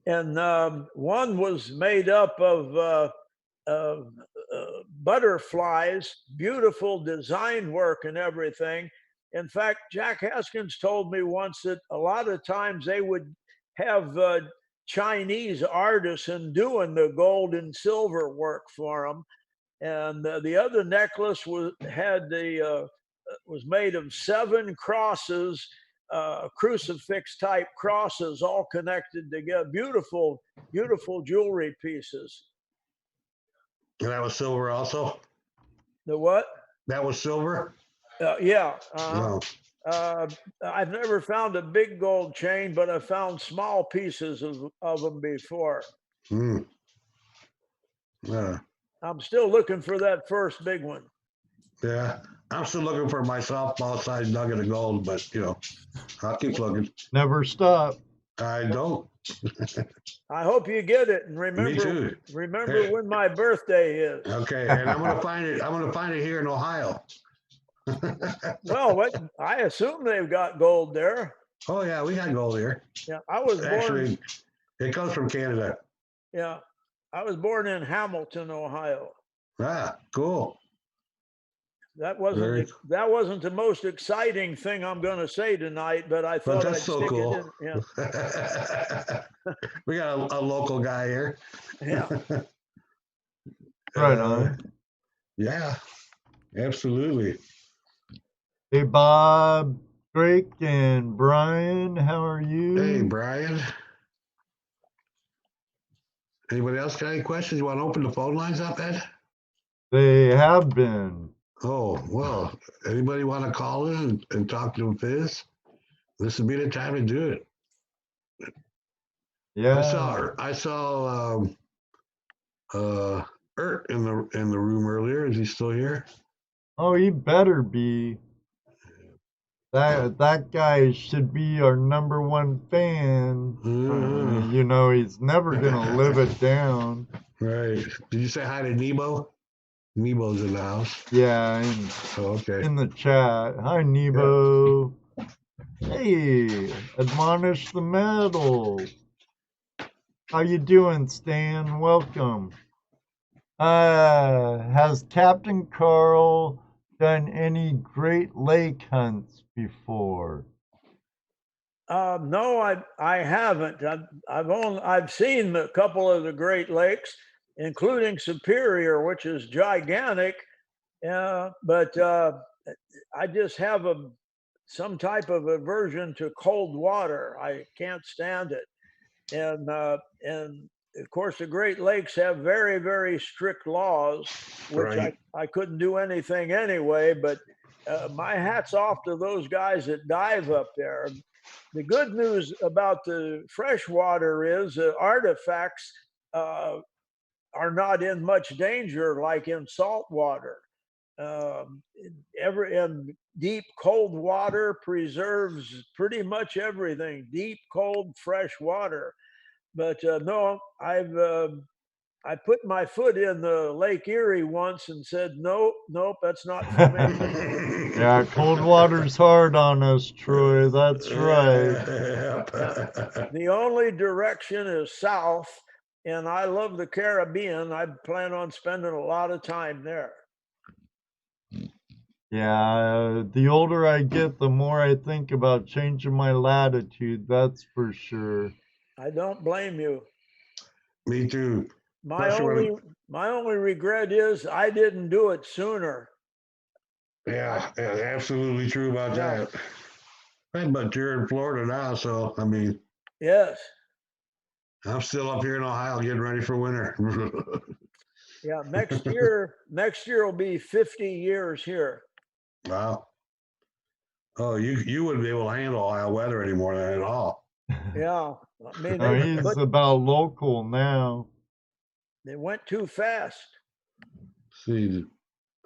and one was made up of butterflies, beautiful design work and everything. In fact, Jack Haskins told me once that a lot of times they would have Chinese artists and doing the gold and silver work for them. And the other necklace was made of 7 crosses, crucifix type crosses, all connected together. Beautiful, beautiful jewelry pieces. And that was silver also? The what? That was silver? Yeah. No. I've never found a big gold chain, but I found small pieces of them before. I'm still looking for that first big one. Yeah. I'm still looking for my softball sized nugget of gold, but I'll keep looking. Never stop. I don't. I hope you get it, and remember. Me too. Remember when my birthday is. Okay, and I'm gonna find it. I'm gonna find it here in Ohio. Well, I assume they've got gold there. Oh yeah, we got gold here. Yeah, I was Actually, it comes from Canada. Yeah, I was born in Hamilton, Ohio. Ah, cool. That wasn't the most exciting thing I'm going to say tonight, but I thought that's I'd so stick cool. it in. Yeah. We got a local guy here. Yeah. Right on. Yeah, absolutely. Hey, Bob, Drake, and Brian, how are you? Hey, Brian. Anybody else got any questions? You want to open the phone lines up, Ed? They have been. Oh, well, anybody want to call in and talk to Fizz? This would be the time to do it. Yeah. I saw Ert in the room earlier. Is he still here? Oh, he better be. That guy should be our #1 fan. He's never gonna live it down. Right. Did you say hi to Nebo? Nebo's in the house. Yeah, okay. In the chat. Hi, Nebo. Yeah. Hey, admonish the metal. How you doing, Stan? Welcome. Has Captain Carl done any Great Lake hunts before? No, I haven't. I've seen a couple of the Great Lakes, including Superior, which is gigantic. But I just have some type of aversion to cold water. I can't stand it, and of course the Great Lakes have very, very strict laws, which Right. I couldn't do anything anyway. But my hat's off to those guys that dive up there. The good news about the freshwater is artifacts uh, are not in much danger like in salt water. Um, every and deep cold water preserves pretty much everything. Deep cold fresh water, but no, I put my foot in the Lake Erie once and said, nope, nope, that's not for me. Yeah, cold water's hard on us, Troy. That's right. Yeah. The only direction is south, and I love the Caribbean. I plan on spending a lot of time there. Yeah, the older I get, the more I think about changing my latitude. That's for sure. I don't blame you. Me too. My Especially only when, my only regret is I didn't do it sooner. yeah, absolutely true about Yeah. that. But you're in Florida now, so I mean, Yes. I'm still up here in Ohio getting ready for winter. Yeah. Next year will be 50 years here. Wow. Oh, you wouldn't be able to handle Ohio weather anymore than at all. Yeah. I mean Oh, he's about local now. they went too fast. See,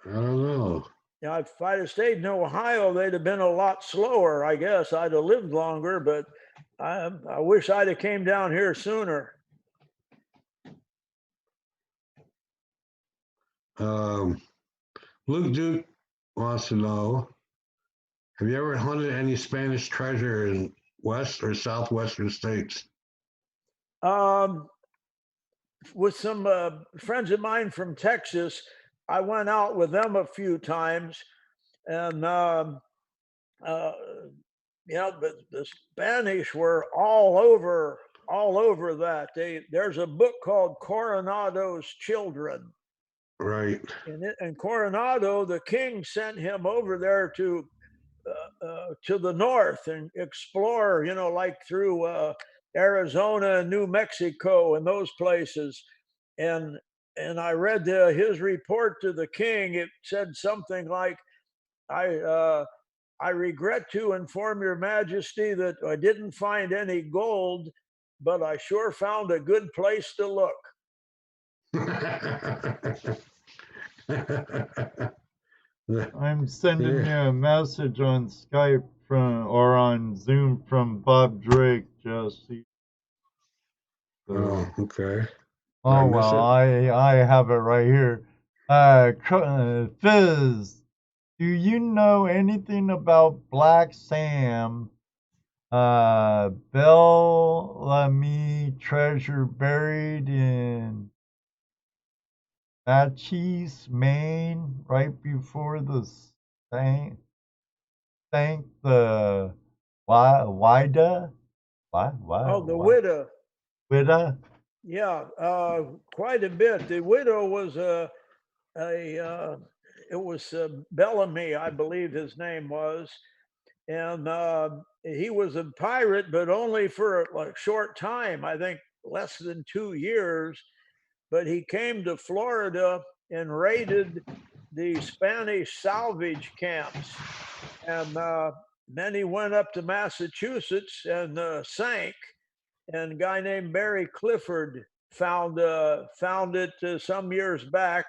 I don't know. Yeah, if I'd have stayed in Ohio, they'd have been a lot slower. I guess I'd have lived longer, but I wish I'd have came down here sooner. Um, Luke Duke wants to know: have you ever hunted any Spanish treasure in West or Southwestern states? Um, with some friends of mine from Texas, I went out with them a few times, and uh, but the Spanish were all over that. There's a book called Coronado's Children. Right. And Coronado, the king sent him over there to the north and explore, like through Arizona and New Mexico and those places. And I read his report to the king. It said something like, "I I regret to inform your Majesty that I didn't find any gold, but I sure found a good place to look." I'm sending you a message on Skype or on Zoom from Bob Drake, Jesse. Oh, okay. Oh well, I have it right here. Fizz, do you know anything about Black Sam? Bellamy treasure buried in Natchez, Maine, right before the sank the Wida. Oh, the widow. Wida? Yeah, quite a bit. The widow was it was Bellamy, I believe his name was, and he was a pirate, but only for a short time. I think less than 2 years. But he came to Florida and raided the Spanish salvage camps, and then he went up to Massachusetts and sank. And a guy named Barry Clifford found it some years back.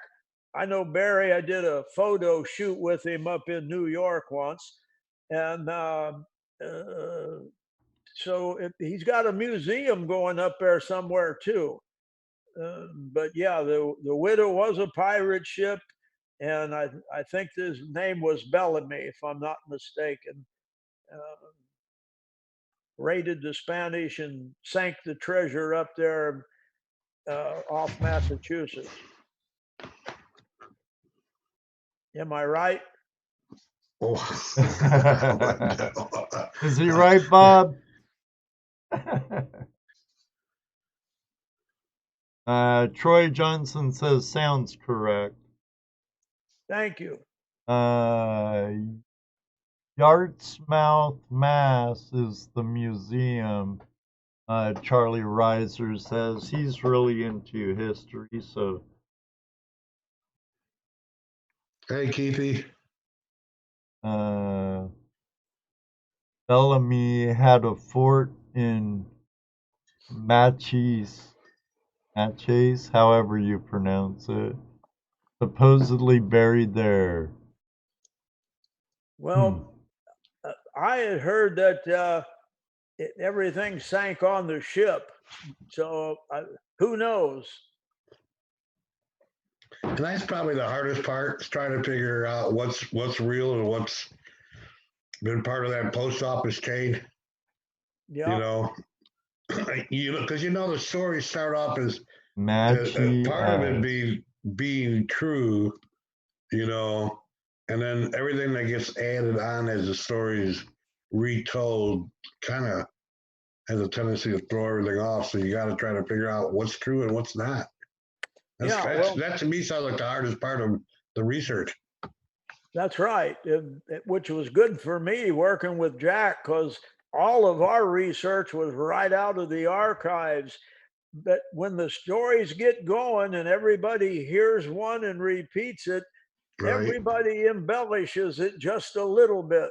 I know Barry. I did a photo shoot with him up in New York once, and uh, he's got a museum going up there somewhere too. But yeah, the widow was a pirate ship, and I think his name was Bellamy, if I'm not mistaken. Uh, Raided the Spanish and sank the treasure up there off Massachusetts. Am I right? Oh. Is he right, Bob? Troy Johnson says sounds correct. Thank you. Yartsmouth, Mass is the museum. Charlie Reiser says he's really into history, so. Hey, Keithy. Bellamy had a fort in Matches, however you pronounce it, supposedly buried there. Well, I had heard that everything sank on the ship. So who knows? And that's probably the hardest part, is trying to figure out what's real and what's been part of that post office chain. Yeah. You know, because the stories start off as part of it being true, and then everything that gets added on as the story is retold kind of has a tendency to throw everything off. So you got to try to figure out what's true and what's not. That to me sounds like the hardest part of the research. That's right, which was good for me working with Jack, because all of our research was right out of the archives. But when the stories get going and everybody hears one and repeats it, right, everybody embellishes it just a little bit.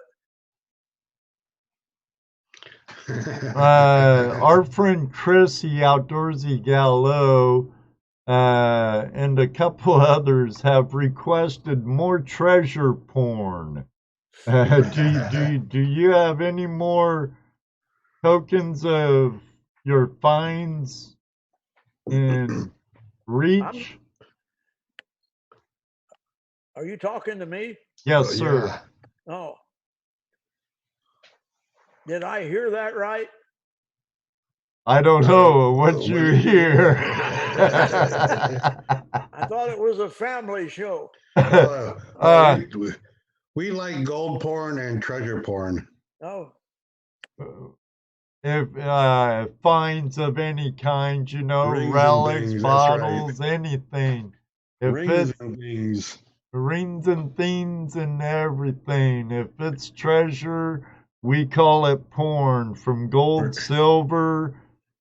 Our friend Chrissy Outdoorsy Gallo and a couple others have requested more treasure porn. Do you have any more tokens of your finds in reach? Are you talking to me? Yes, sir. Yeah. Oh. Did I hear that right? I don't know what you hear. I thought it was a family show. We like gold porn and treasure porn. Oh. If finds of any kind, Rings relics, things, bottles, right. anything. If rings and things. Rings and things and everything. If it's treasure, we call it porn. From gold, silver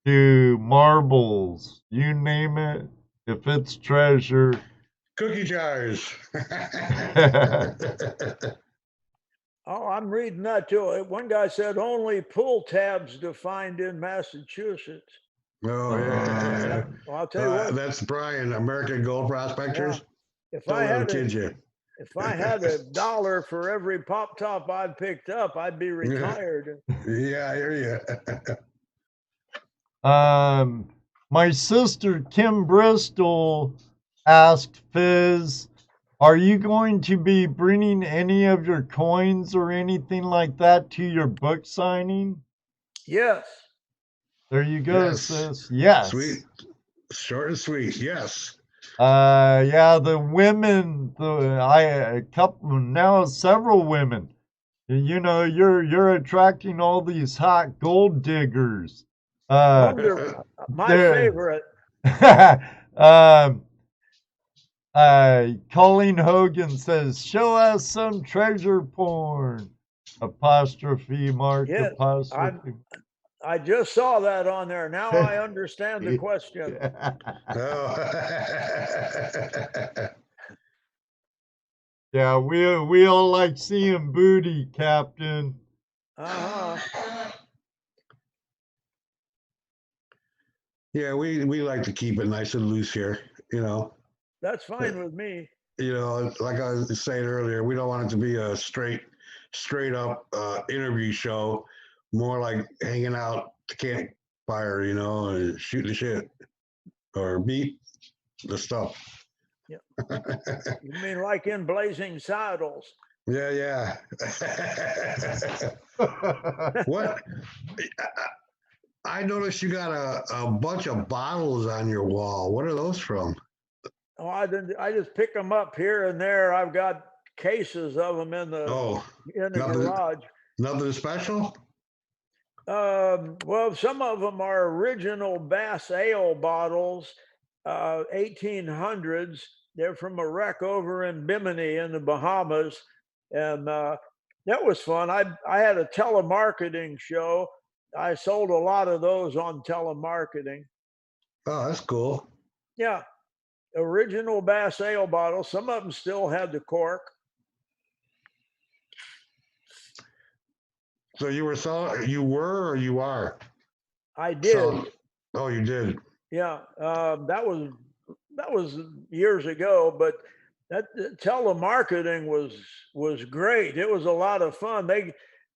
to marbles, you name it. If it's treasure. Cookie jars. Oh, I'm reading that too. One guy said only pull tabs defined in Massachusetts. Oh, yeah. Well, I'll tell you what. That's Brian, American Gold Prospectors. Yeah. If I had $1 for every pop top I picked up, I'd be retired. Yeah, I hear you. My sister Kim Bristol asked Fizz, are you going to be bringing any of your coins or anything like that to your book signing? Yes. There you go, sis. Yes. Sweet. Short and sweet. Yes. Yeah, the women, a couple, now several women. You're attracting all these hot gold diggers. Wonderful. My favorite. Colleen Hogan says, show us some treasure porn. Apostrophe mark, yes, apostrophe. I just saw that on there. Now I understand the question. Yeah, we all like seeing booty, Captain. Yeah, we like to keep it nice and loose here, That's fine with me. Like I was saying earlier, we don't want it to be a straight up interview show, more like hanging out the campfire, and shoot the shit or beat the stuff. Yeah. You mean like in Blazing Saddles? Yeah. What? I noticed you got a bunch of bottles on your wall. What are those from? Oh, I just pick them up here and there. I've got cases of them in the nothing, garage. Nothing special? Well, some of them are original Bass ale bottles, 1800s. They're from a wreck over in Bimini in the Bahamas. And that was fun. I had a telemarketing show. I sold a lot of those on telemarketing. Oh, that's cool. Yeah. Original Bass ale bottles. Some of them still had the cork. So you were or you are? I did. Oh, you did. Yeah. That was years ago, but that telemarketing was great. It was a lot of fun.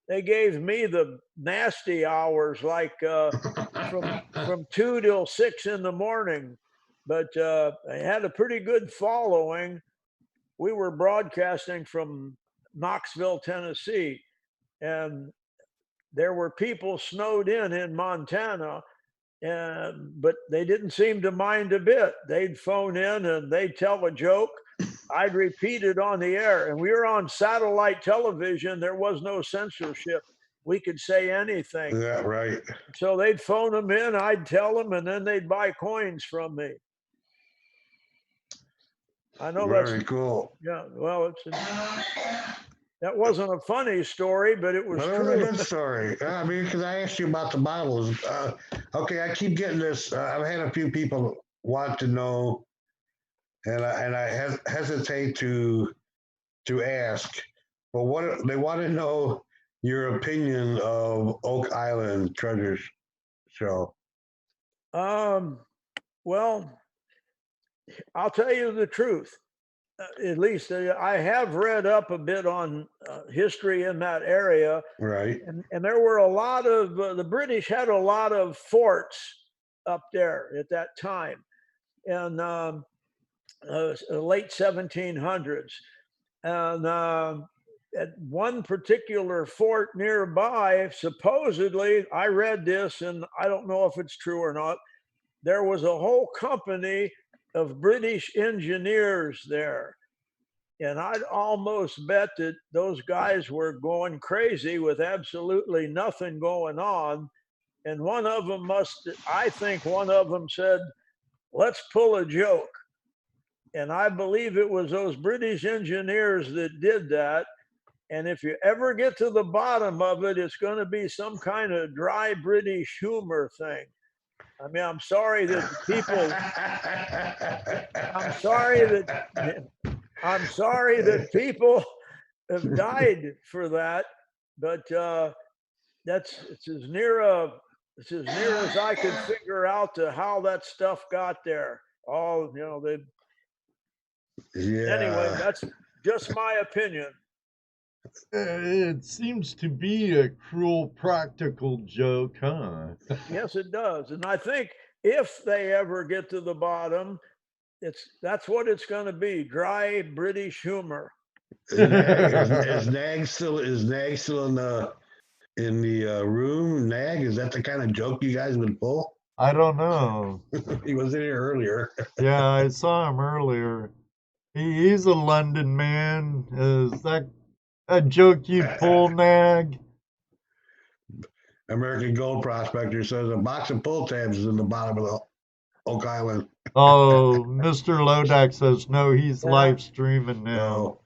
They gave me the nasty hours, like from 2 till 6 in the morning, but they had a pretty good following. We were broadcasting from Knoxville, Tennessee, and there were people snowed in Montana, but they didn't seem to mind a bit. They'd phone in and they'd tell a joke. I'd repeat it on the air, and we were on satellite television. There was no censorship. We could say anything. Yeah, right. So they'd phone them in, I'd tell them, and then they'd buy coins from me. I know very cool. Yeah, well, that wasn't a funny story, but it was true. It was a good story. I mean, because I asked you about the bottles. Okay, I keep getting this. I've had a few people want to know, and I hesitate to ask, but what they want to know your opinion of Oak Island Treasure Show. Well, I'll tell you the truth. At least I have read up a bit on history in that area. Right. And there were a lot of, the British had a lot of forts up there at that time in late 1700s. And at one particular fort nearby, supposedly, I read this and I don't know if it's true or not, there was a whole company of British engineers there. And I'd almost bet that those guys were going crazy with absolutely nothing going on. And one of them I think one of them said, let's pull a joke. And I believe it was those British engineers that did that. And if you ever get to the bottom of it, it's going to be some kind of dry British humor thing. I mean, I'm sorry that people have died for that, but it's as near as I could figure out to how that stuff got there. Anyway, that's just my opinion. It seems to be a cruel practical joke, huh? Yes, it does. And I think if they ever get to the bottom, that's what it's going to be, dry British humor. Is Nag still in the room? Nag, is that the kind of joke you guys would pull? I don't know. He was in here earlier. Yeah, I saw him earlier. He's a London man. Is that a joke you pull, Nag? American Gold Prospector says a box of pull tabs is in the bottom of the Oak Island. Oh, Mr. Lodak says no, he's live streaming now. Oh.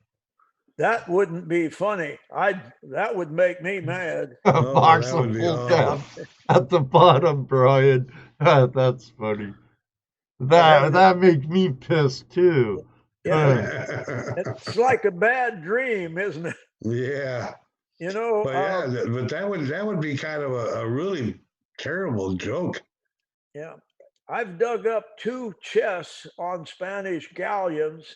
That wouldn't be funny. That would make me mad. A box of pull tabs at the bottom, Brian. That's funny. That makes me pissed too. Yeah. It's like a bad dream, isn't it? Yeah. You know. But that would be kind of a really terrible joke. Yeah. I've dug up 2 chests on Spanish galleons,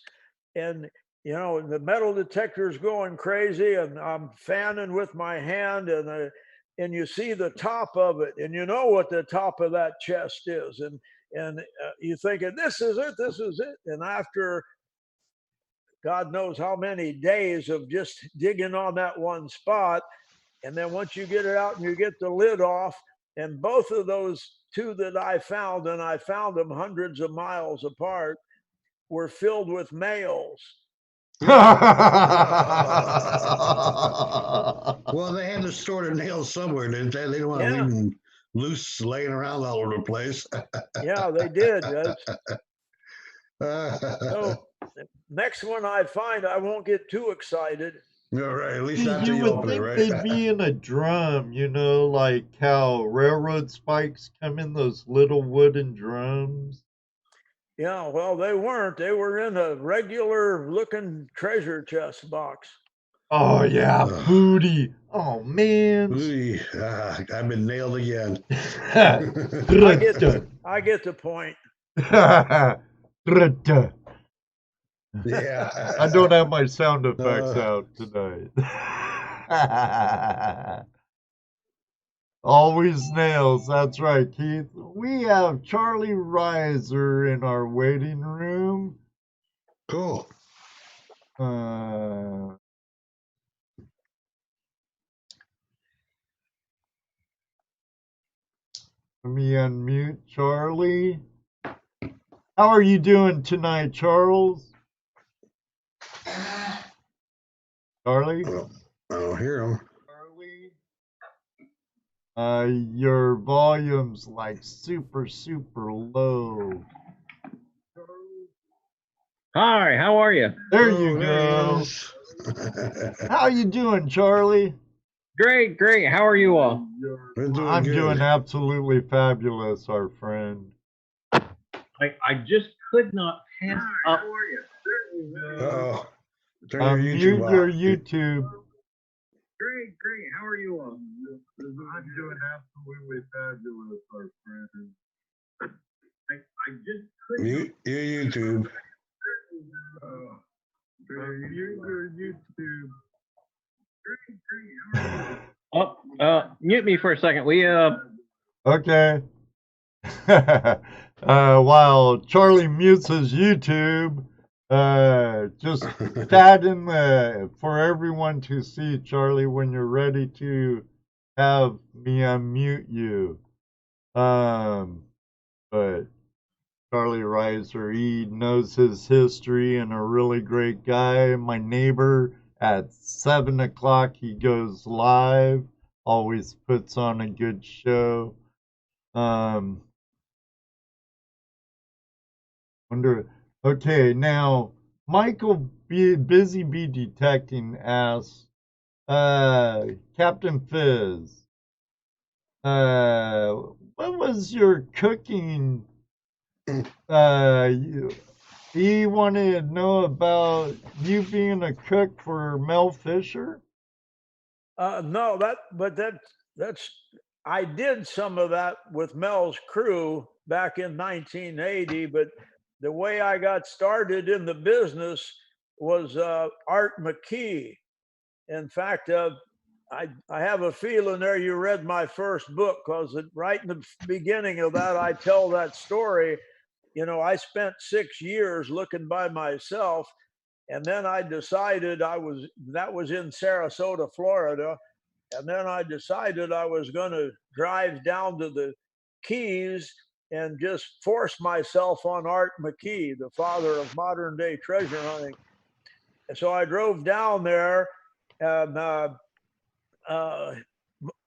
and the metal detector's going crazy, and I'm fanning with my hand, and you see the top of it, and you know what the top of that chest is, and you thinking, this is it, and after God knows how many days of just digging on that one spot, and then once you get it out and you get the lid off, and both of those 2 that I found, and I found them hundreds of miles apart, were filled with males. Well, they had to store the nails somewhere, didn't they? They don't want to leave them loose, laying around all over the place. Yeah, they did. So next one I find, I won't get too excited. All right, at least See, after you you would open it, think right? they'd be in a drum, like how railroad spikes come in those little wooden drums. Yeah, well, they weren't. They were in a regular looking treasure chest box. Oh yeah, booty. Oh man. Ooh, I've been nailed again. I get the point. Yeah. I don't have my sound effects out tonight. Always nails. That's right, Keith. We have Charlie Reiser in our waiting room. Cool. Let me unmute Charlie. How are you doing tonight, Charles? Charlie? I don't hear him. Charlie? Your volume's like super, super low. Hi, how are you? There you go. How you doing, Charlie? Great, great. How are you all? I'm doing absolutely fabulous, our friend. I just could not pass up. How are you? Unmute your YouTube. Great, great. How are you all? I'm doing absolutely fabulous, our friend. I just couldn't. Mute your YouTube. Mute your YouTube. Mute me for a second. Okay. While Charlie mutes his YouTube, just chat in for everyone to see, Charlie, when you're ready to have me unmute you. But Charlie Reiser, he knows his history and a really great guy. My neighbor, at 7 o'clock, he goes live, always puts on a good show. Okay, now, Michael Busy Bee Detecting asks, Captain Fizz, what was your cooking? He wanted to know about you being a cook for Mel Fisher. No, that's I did some of that with Mel's crew back in 1980, but the way I got started in the business was Art McKee. In fact, I have a feeling there you read my first book, because right in the beginning of that, I tell that story. I spent 6 years looking by myself, and then I decided that was in Sarasota, Florida. And then I decided I was going to drive down to the Keys and just force myself on Art McKee, the father of modern day treasure hunting. And so I drove down there, and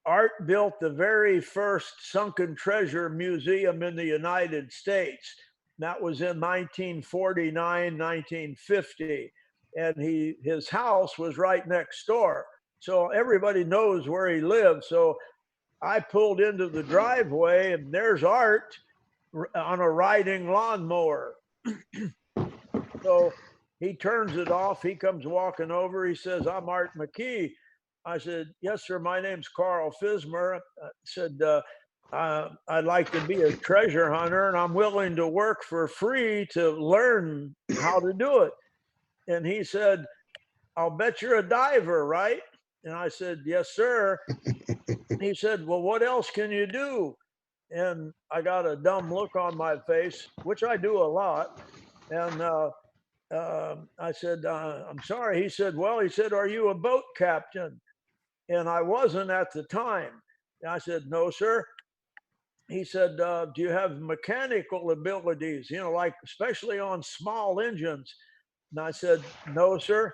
Art built the very first sunken treasure museum in the United States. That was in 1949, 1950. And his house was right next door. So everybody knows where he lived. So I pulled into the driveway, and there's Art on a riding lawnmower. So he turns it off. He comes walking over. He says, "I'm Art McKee." I said, "Yes, sir. My name's Carl Fismer." I said, "I'd like to be a treasure hunter, and I'm willing to work for free to learn how to do it." And he said, "I'll bet you're a diver, right?" And I said, "Yes, sir." He said, "Well, what else can you do?" And I got a dumb look on my face, which I do a lot. And I said, "I'm sorry." He said, "Are you a boat captain?" And I wasn't at the time. And I said, "No, sir." He said, "Do you have mechanical abilities, like especially on small engines?" And I said, no, sir.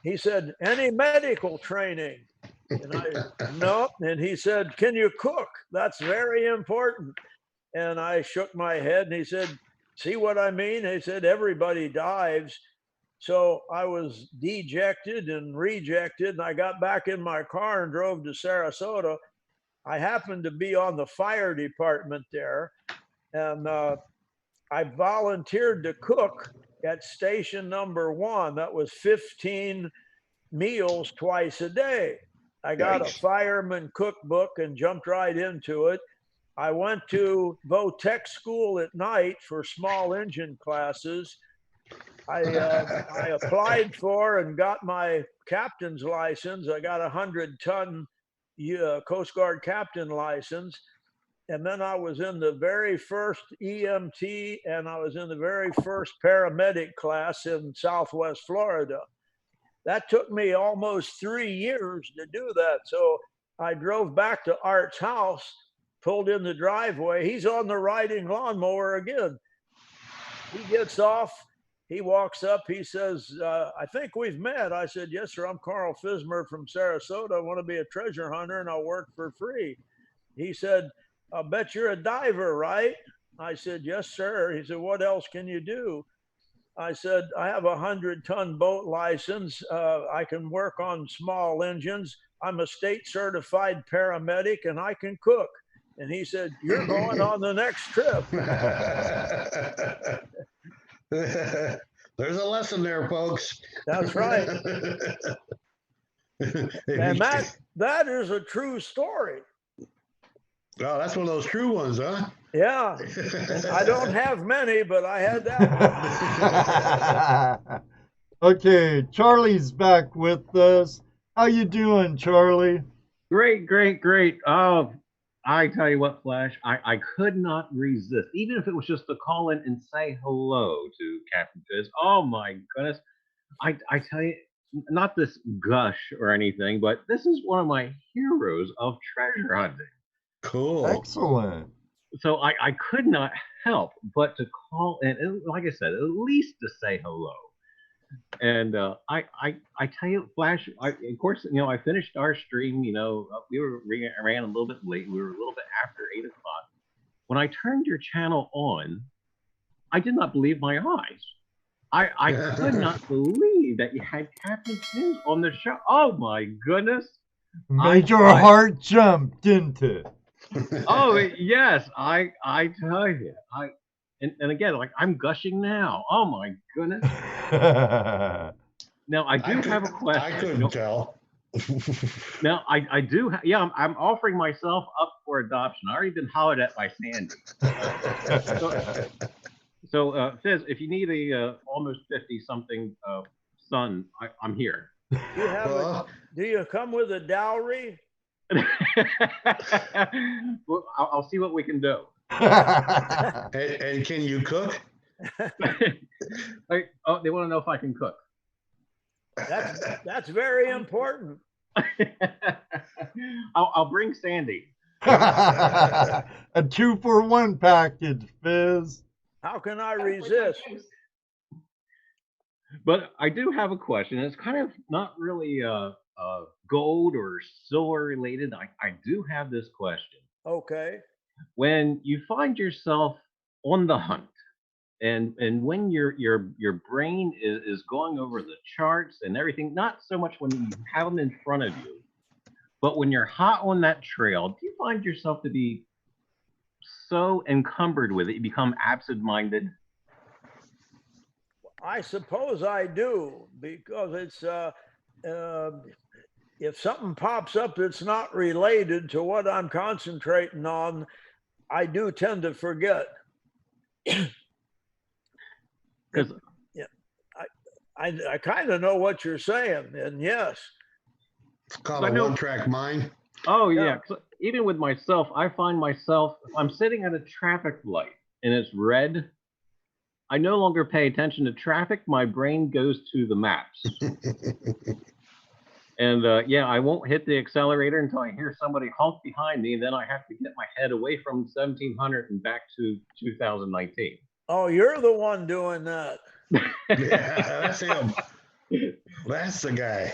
He said, any medical training? And I, no. And he said, can you cook? That's very important. And I shook my head and he said, see what I mean? He said, everybody dives. So I was dejected and rejected. And I got back in my car and drove to Sarasota. I happened to be on the fire department there. And I volunteered to cook at station number 1. That was 15 meals twice a day. I got a fireman cookbook and jumped right into it. I went to VOTEC school at night for small engine classes. I applied for and got my captain's license. I got a 100-ton Coast Guard captain license. And then I was in the very first EMT and I was in the very first paramedic class in Southwest Florida. That took me almost 3 years to do that. So I drove back to Art's house, pulled in the driveway. He's on the riding lawnmower again. He gets off. He walks up. He says, I think we've met. I said, yes, sir. I'm Carl Fismer from Sarasota. I want to be a treasure hunter and I'll work for free. He said, I bet you're a diver, right? I said, yes, sir. He said, what else can you do? I said, I have a 100-ton boat license. I can work on small engines. I'm a state certified paramedic and I can cook. And he said, you're going on the next trip. There's a lesson there, folks. That's right. And that is a true story. Oh, that's one of those true ones, huh? Yeah. I don't have many, but I had that one. Okay, Charlie's back with us. How you doing, Charlie? Great, great, great. Oh, I tell you what, Flash, I could not resist, even if it was just to call in and say hello to Captain Fizz. Oh my goodness. I tell you, not this gush or anything, but this is one of my heroes of treasure hunting. Cool. Excellent. So I could not help but to call in, and like I said, at least to say hello. And I tell you, Flash, of course, I finished our stream. We ran a little bit late. We were a little bit after 8 o'clock. When I turned your channel on, I did not believe my eyes. I could not believe that you had Captain Fizz on the show. Oh my goodness! Made your heart jump, didn't it? Oh yes, I tell you, and again, like I'm gushing now. Oh my goodness! Now I do have a question. I couldn't tell. Now I do. I'm offering myself up for adoption. I already been hollered at by Sandy. So Fizz, if you need a almost 50-something son, I'm here. Do you come with a dowry? Well, I'll see what we can do. And can you cook? They want to know if I can cook. That's very important. I'll bring Sandy. A 2-for-1 package, Fizz. How can I resist? But I do have a question. It's kind of not really gold or silver related. I do have this question. Okay. When you find yourself on the hunt, and when your brain is going over the charts and everything, not so much when you have them in front of you, but when you're hot on that trail, do you find yourself to be so encumbered with it you become absent-minded? I suppose I do, because it's if something pops up that's not related to what I'm concentrating on, I do tend to forget. Because I kind of know what you're saying, and yes. It's called a one-track mind. Oh yeah. Even with myself, I find myself, if I'm sitting at a traffic light and it's red, I no longer pay attention to traffic. My brain goes to the maps. And I won't hit the accelerator until I hear somebody honk behind me, and then I have to get my head away from 1700 and back to 2019. Oh, you're the one doing that. Yeah, that's him. That's the guy.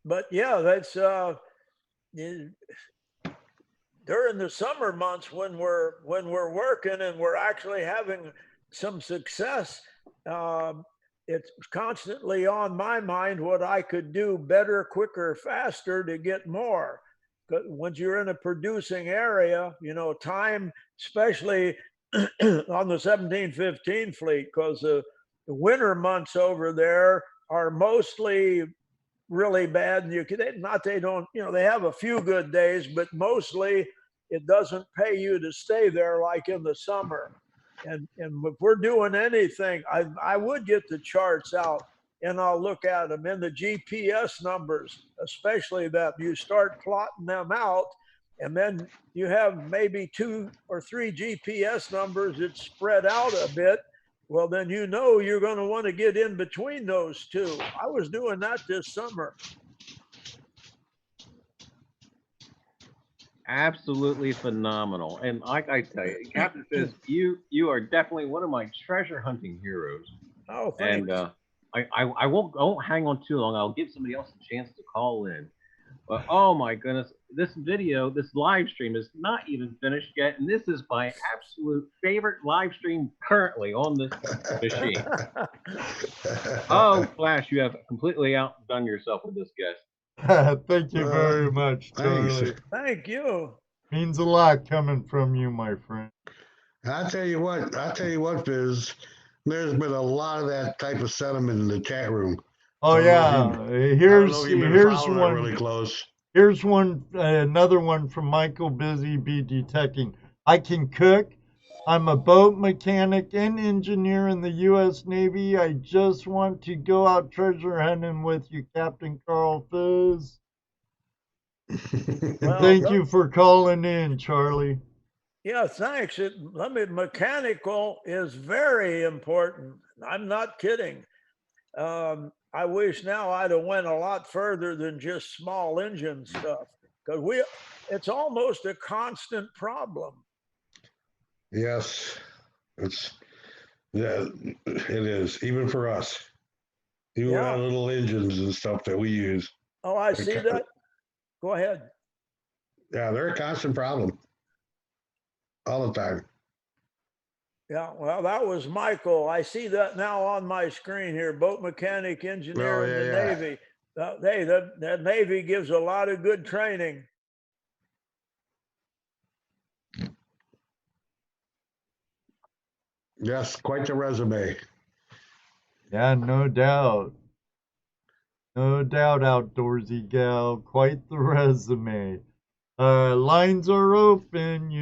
But yeah, that's during the summer months when we're working and we're actually having some success. Um, it's constantly on my mind what I could do better, quicker, faster to get more. But once you're in a producing area, time, especially on the 1715 fleet, because the winter months over there are mostly really bad. And not they don't, they have a few good days, but mostly it doesn't pay you to stay there like in the summer. And if we're doing anything, I would get the charts out and I'll look at them in the GPS numbers, especially that you start plotting them out, and then you have maybe 2 or 3 GPS numbers that spread out a bit. Well, then you're going to want to get in between those two. I was doing that this summer. Absolutely phenomenal. And like I tell you, Captain Fisk, you are definitely one of my treasure hunting heroes. Oh, thanks. And I won't hang on too long. I'll give somebody else a chance to call in. But oh my goodness, this live stream is not even finished yet, and this is my absolute favorite live stream currently on this machine. Oh, Flash, you have completely outdone yourself with this guest. Thank you very much, Charlie. Thank you. Means a lot coming from you, my friend. I'll tell you what, Fizz, there's been a lot of that type of sentiment in the chat room. Oh yeah, here's one really close. Here's one, another one from Michael Busy Bee Detecting. I can cook. I'm a boat mechanic and engineer in the U.S. Navy. I just want to go out treasure hunting with you, Captain Carl Fizz. Well, thank you for calling in, Charlie. Yeah, thanks. Mechanical is very important. I'm not kidding. I wish now I'd have went a lot further than just small engine stuff, because it's almost a constant problem. Yes, it is, even for us. Even our little engines and stuff that we use. Oh, I see that. Go ahead. Yeah, they're a constant problem all the time. Yeah, well, that was Michael. I see that now on my screen here. Boat mechanic, engineer in the Navy. Hey, that Navy gives a lot of good training. Yes, quite the resume. Yeah, no doubt. No doubt, outdoorsy gal. Quite the resume. Lines are open,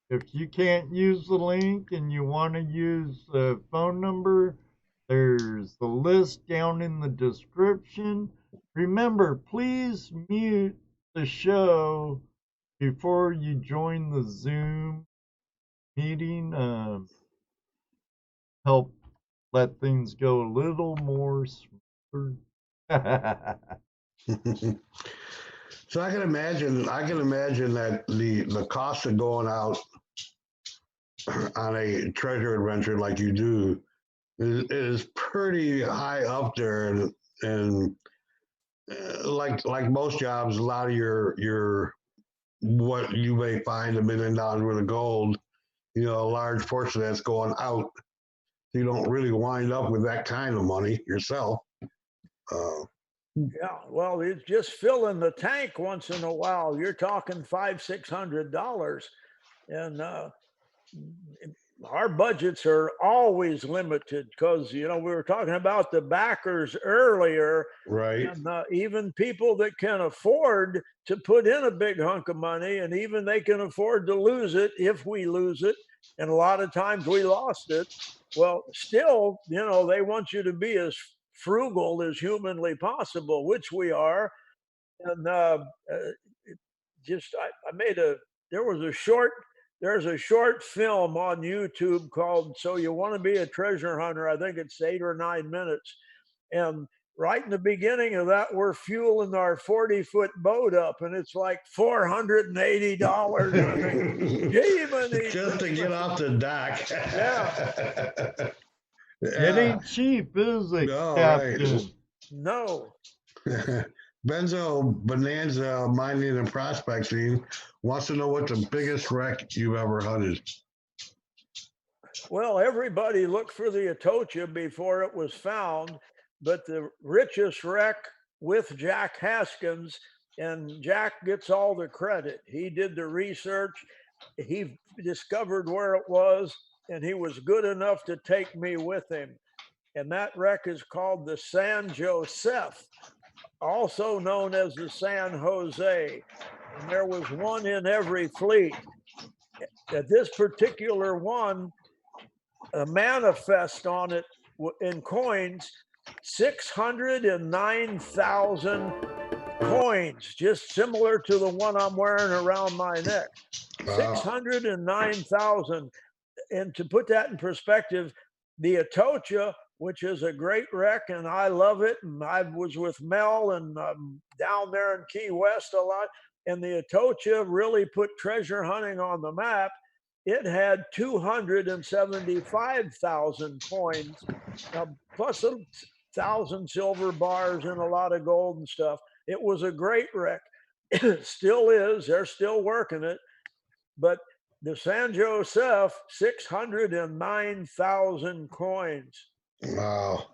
if you can't use the link and you want to use a phone number, there's the list down in the description. Remember, please mute the show before you join the Zoom meeting. Help let things go a little more smoother. So I can imagine that the cost of going out on a treasure adventure like you do is pretty high up there, and like most jobs, a lot of your what you may find $1 million worth of gold, a large portion that's going out. You don't really wind up with that kind of money yourself. Yeah, well, it's just filling the tank once in a while. You're talking $500-600, and our budgets are always limited because we were talking about the backers earlier, right? And even people that can afford to put in a big hunk of money, and even they can afford to lose it if we lose it, and a lot of times we lost it. Well, still, they want you to be as frugal as humanly possible, which we are. And I made there's a short film on YouTube called "So You Want to Be a Treasure Hunter." I think it's 8 or 9 minutes, and right in the beginning of that, we're fueling our 40-foot boat up, and it's like $480. I think, Just to get off the dock. Yeah. It ain't cheap, is it, No, Captain? right. No. Benzo Bonanza Mining and Prospecting wants to know what the biggest wreck you've ever hunted. Well, everybody looked for the Atocha before it was found, but the richest wreck with Jack Haskins, and Jack gets all the credit. He did the research, he discovered where it was, and he was good enough to take me with him. And that wreck is called the San Josef, also known as the San Jose. And there was one in every fleet. At this particular one, a manifest on it in coins, 609,000 coins, just similar to the one I'm wearing around my neck. Wow. 609,000. And to put that in perspective, the Atocha, which is a great wreck, and I love it. And I was with Mel and down there in Key West a lot. And the Atocha really put treasure hunting on the map. It had 275,000 coins, plus 1,000 silver bars and a lot of gold and stuff. It was a great wreck. It still is. They're still working it. But the San Josef, 609,000 coins. Wow.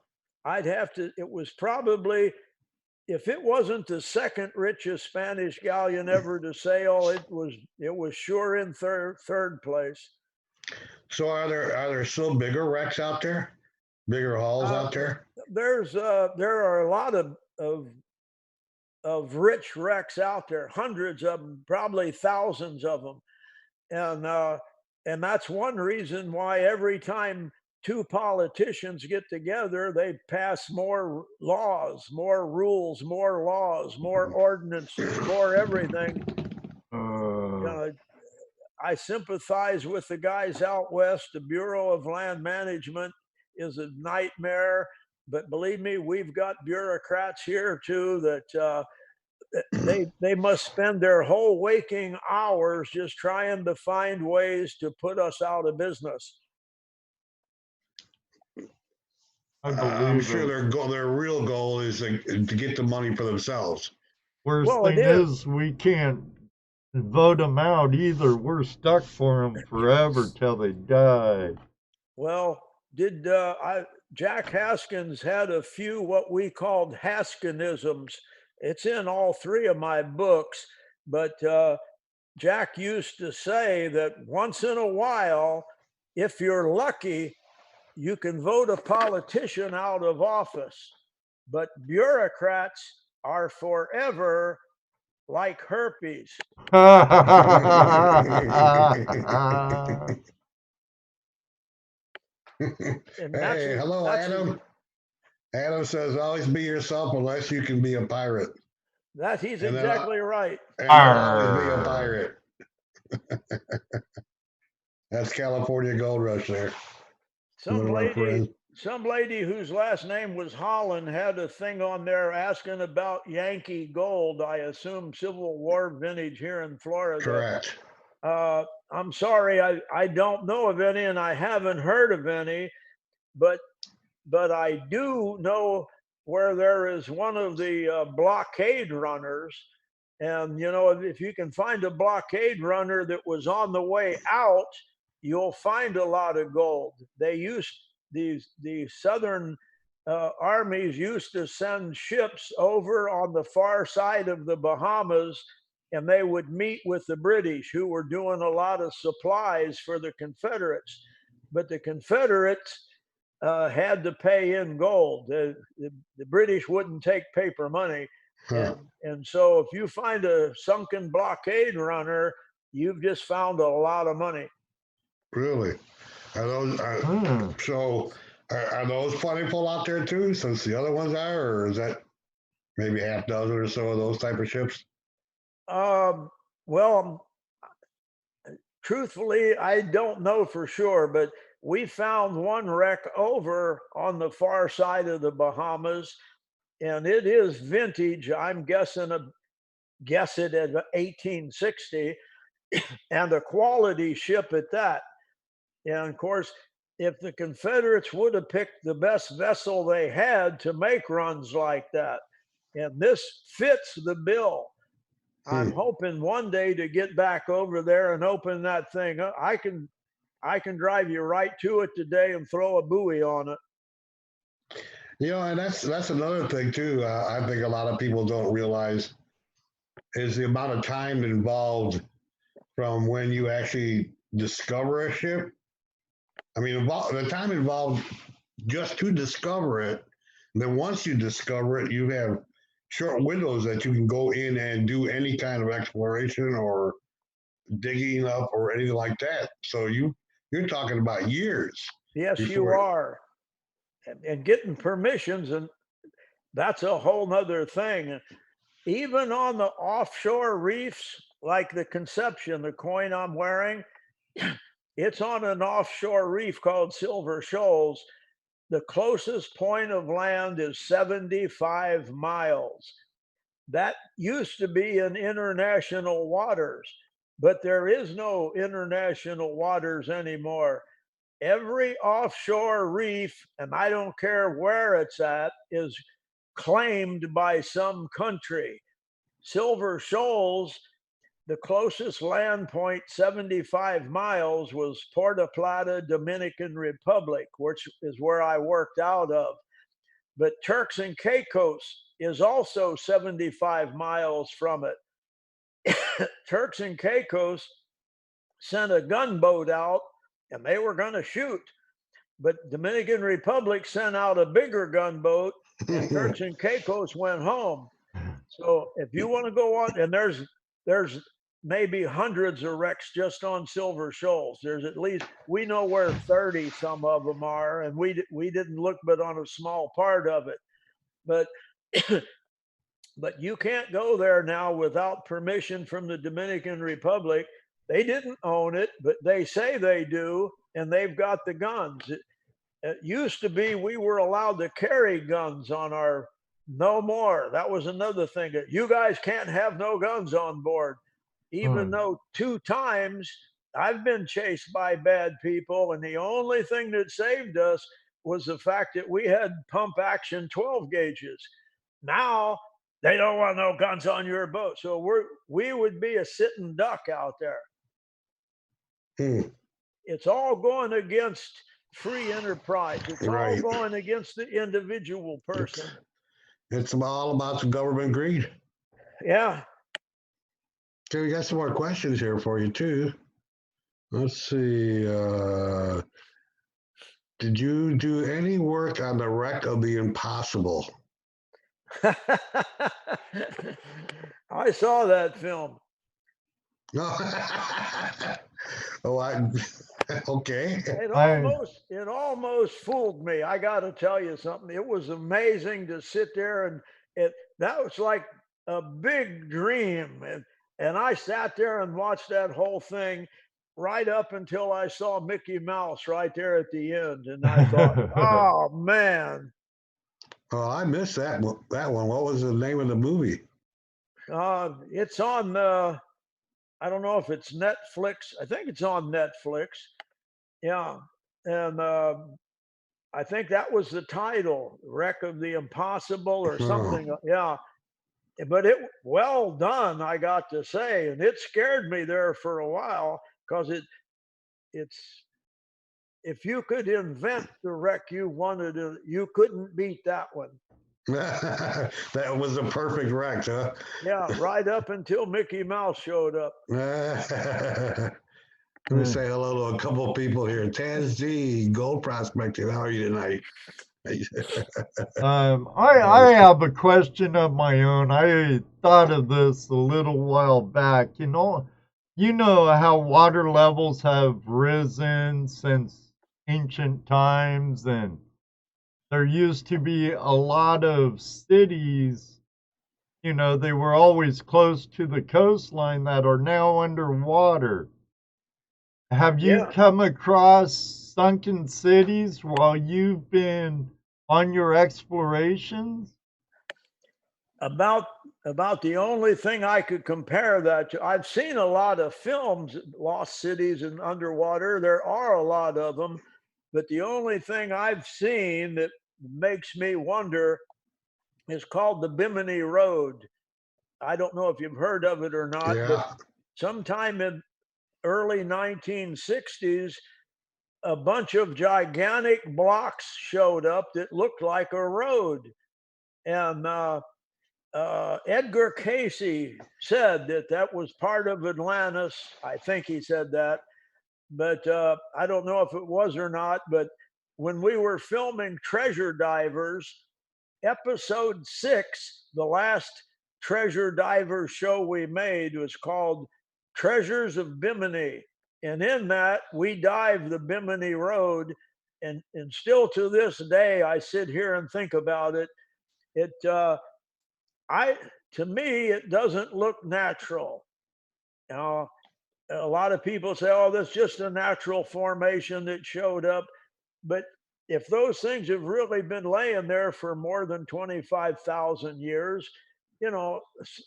I'd have to, it was probably, if it wasn't the second richest Spanish galleon ever to sail, it was sure in third place. So are there still bigger wrecks out there? Bigger hulls out there? There are a lot of rich wrecks out there, hundreds of them, probably thousands of them. And that's one reason why every time two politicians get together, they pass more laws, more rules, more laws, more ordinances, more everything. I sympathize with the guys out west. The Bureau of Land Management is a nightmare, but believe me, we've got bureaucrats here too that they must spend their whole waking hours just trying to find ways to put us out of business. I'm sure their real goal is to get the money for themselves. Worst thing is we can't vote them out either. We're stuck for them forever till they die. Well, Jack Haskins had a few what we called Haskinisms. It's in all three of my books, but Jack used to say that once in a while, if you're lucky, you can vote a politician out of office, but bureaucrats are forever like herpes. Hey, hello, Adam. Adam says, always be yourself unless you can be a pirate. He's exactly right. And always be a pirate. That's California Gold Rush there. Some lady whose last name was Holland had a thing on there asking about Yankee gold. I assume Civil War vintage here in Florida. Correct. I'm sorry, I don't know of any, and I haven't heard of any, but I do know where there is one of the blockade runners. And, you know, if you can find a blockade runner that was on the way out, you'll find a lot of gold. They used the Southern armies used to send ships over on the far side of the Bahamas, and they would meet with the British, who were doing a lot of supplies for the Confederates. But the Confederates had to pay in gold. The British wouldn't take paper money. And so if you find a sunken blockade runner, you've just found a lot of money. Really? Are those are those plentiful out there too, since the other ones are, or is that maybe half dozen or so of those type of ships? Well, truthfully, I don't know for sure, but we found one wreck over on the far side of the Bahamas. and it is vintage. I'm guessing guess it at 1860, and a quality ship at that. And of course, if the Confederates would have picked the best vessel they had to make runs like that, and this fits the bill. I'm hoping one day to get back over there and open that thing up. I can drive you right to it today and throw a buoy on it. And that's another thing too. I think a lot of people don't realize is the amount of time involved from when you actually discover a ship. I mean, the time involved just to discover it. And then once you discover it, you have short windows that you can go in and do any kind of exploration or digging up or anything like that. So you're talking about years. Yes, you are. And getting permissions, and that's a whole nother thing. Even on the offshore reefs, like the Conception, the coin I'm wearing, it's on an offshore reef called Silver Shoals. The closest point of land is 75 miles. That used to be in international waters, but there is no international waters anymore. Every offshore reef, and I don't care where it's at, is claimed by some country. Silver Shoals, the closest land point, 75 miles, was Puerto Plata, Dominican Republic, which is where I worked out of. But Turks and Caicos is also 75 miles from it. Turks and Caicos sent a gunboat out and they were going to shoot. But Dominican Republic sent out a bigger gunboat and Turks and Caicos went home. So if you want to go on, and there's maybe hundreds of wrecks just on Silver Shoals. There's at least, we know where 30 some of them are, and we didn't look but on a small part of it. But but you can't go there now without permission from the Dominican Republic. They didn't own it, but they say they do, and they've got the guns. It used to be we were allowed to carry guns on our, no more. That was another thing. You guys can't have no guns on board. Even though 2 times I've been chased by bad people, and the only thing that saved us was the fact that we had pump action 12 gauges. Now they don't want no guns on your boat. So we would be a sitting duck out there. It's all going against free enterprise. It's all going against the individual person. It's all about the government greed. Yeah. Okay, we got some more questions here for you too. Let's see. Did you do any work on the wreck of the Impossible? I saw that film. Okay. It almost fooled me. I got to tell you something. It was amazing to sit there, and that was like a big dream. And I sat there and watched that whole thing right up until I saw Mickey Mouse right there at the end. And I thought, oh, man. Oh, I missed that one. What was the name of the movie? It's on, I don't know if it's Netflix. I think it's on Netflix. Yeah. And I think that was the title, Wreck of the Impossible or something. Yeah. But it well done, I got to say, and it scared me there for a while because it's if you could invent the wreck you wanted, you couldn't beat that one. That was a perfect wreck, huh? Yeah, right up until Mickey Mouse showed up. Let me say hello to a couple of people here. Taz G, Gold Prospecting. How are you tonight? I have a question of my own. I thought of this a little while back. You know how water levels have risen since ancient times, and there used to be a lot of cities, they were always close to the coastline that are now underwater. Have you come across sunken cities while you've been on your explorations? About the only thing I could compare that to. I've seen a lot of films, lost cities and underwater. There are a lot of them, but the only thing I've seen that makes me wonder is called the Bimini Road. I don't know if you've heard of it or not, but Yeah. sometime in early 1960s, a bunch of gigantic blocks showed up that looked like a road. And Edgar Casey said that was part of Atlantis. I think he said that, but I don't know if it was or not. But when we were filming Treasure Divers, episode 6, the last Treasure Diver show we made was called Treasures of Bimini. And in that, we dive the Bimini Road. And still to this day, I sit here and think about it. To me, it doesn't look natural. A lot of people say, "Oh, that's just a natural formation that showed up." But if those things have really been laying there for more than 25,000 years,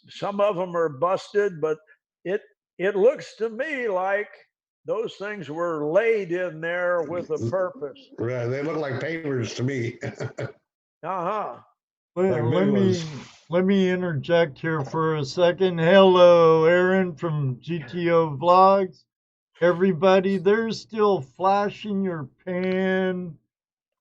some of them are busted, but it it looks to me like those things were laid in there with a purpose. Right. They look like pavers to me. Uh-huh. Let me interject here for a second. Hello, Aaron from GTO Vlogs. Everybody, there's still Flash in Your Pan,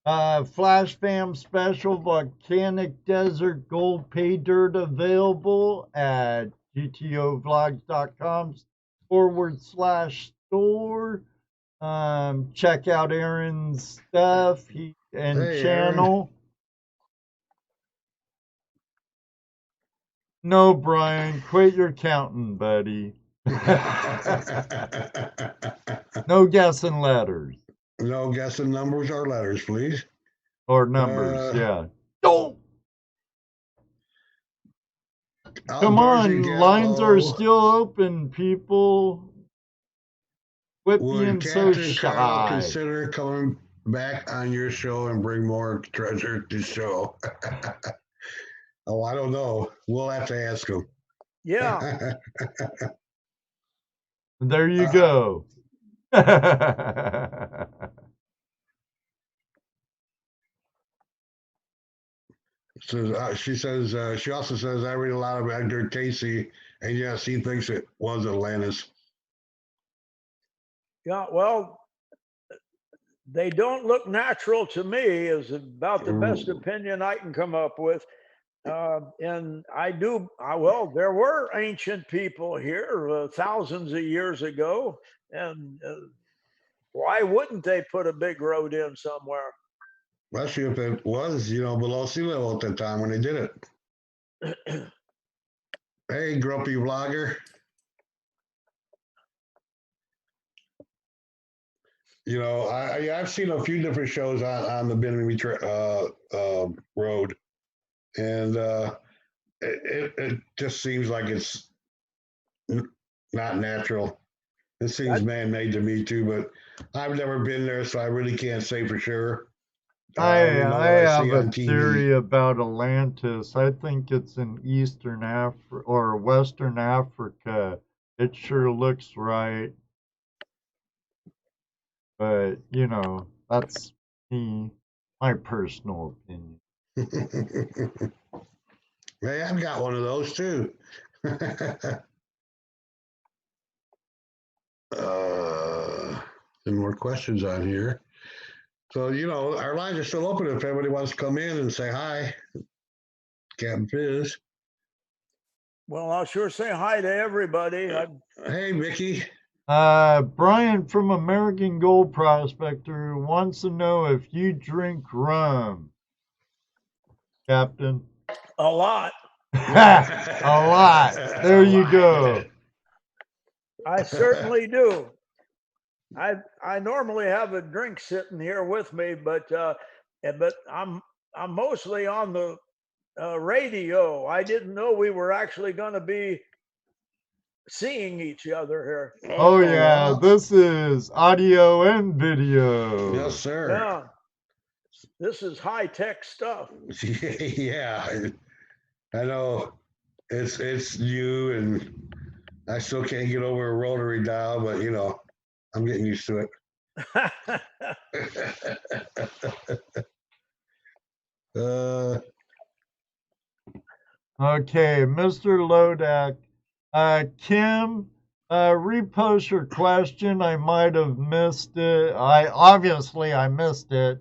Flash Fam Special Volcanic Desert Gold Pay Dirt available at gtovlogs.com/store. Check out Aaron's stuff and Hey, channel. No, Brian, quit your counting, buddy. No guessing letters. No guessing numbers or letters, please. Or numbers, yeah. Don't! Come on, lines are still open, people. Quit being so Carl shy. consider coming back on your show and bring more treasure to show? Oh, I don't know. We'll have to ask him. Yeah. There you go. So she also says, I read a lot of Edgar Casey, and yes, he thinks it was Atlantis. Yeah, well, they don't look natural to me, is about the best opinion I can come up with. And there were ancient people here thousands of years ago. And why wouldn't they put a big road in somewhere? Especially if it was, below sea level at that time when they did it. Hey, grumpy vlogger. I've seen a few different shows on the Bimini Road, and it just seems like it's not natural. It seems man-made to me too, but I've never been there, so I really can't say for sure. I have a theory about Atlantis. I think it's in Eastern Africa or Western Africa. It sure looks right. But, that's me, my personal opinion. Hey, I've got one of those too. Some more questions on here. So, our lines are still open if everybody wants to come in and say hi. Captain Fizz. Well, I'll sure say hi to everybody. Hey, Mickey. Brian from American Gold Prospector wants to know if you drink rum, Captain. A lot. A lot. There you go. I certainly do. I normally have a drink sitting here with me, but I'm mostly on the radio. I didn't know we were actually going to be seeing each other here. Oh yeah, this is audio and video. Yes, sir. Yeah, this is high tech stuff. Yeah. I know it's you, and I still can't get over a rotary dial, but I'm getting used to it. Okay, Mr. Lodak. Kim, repost your question. I might have missed it. I missed it.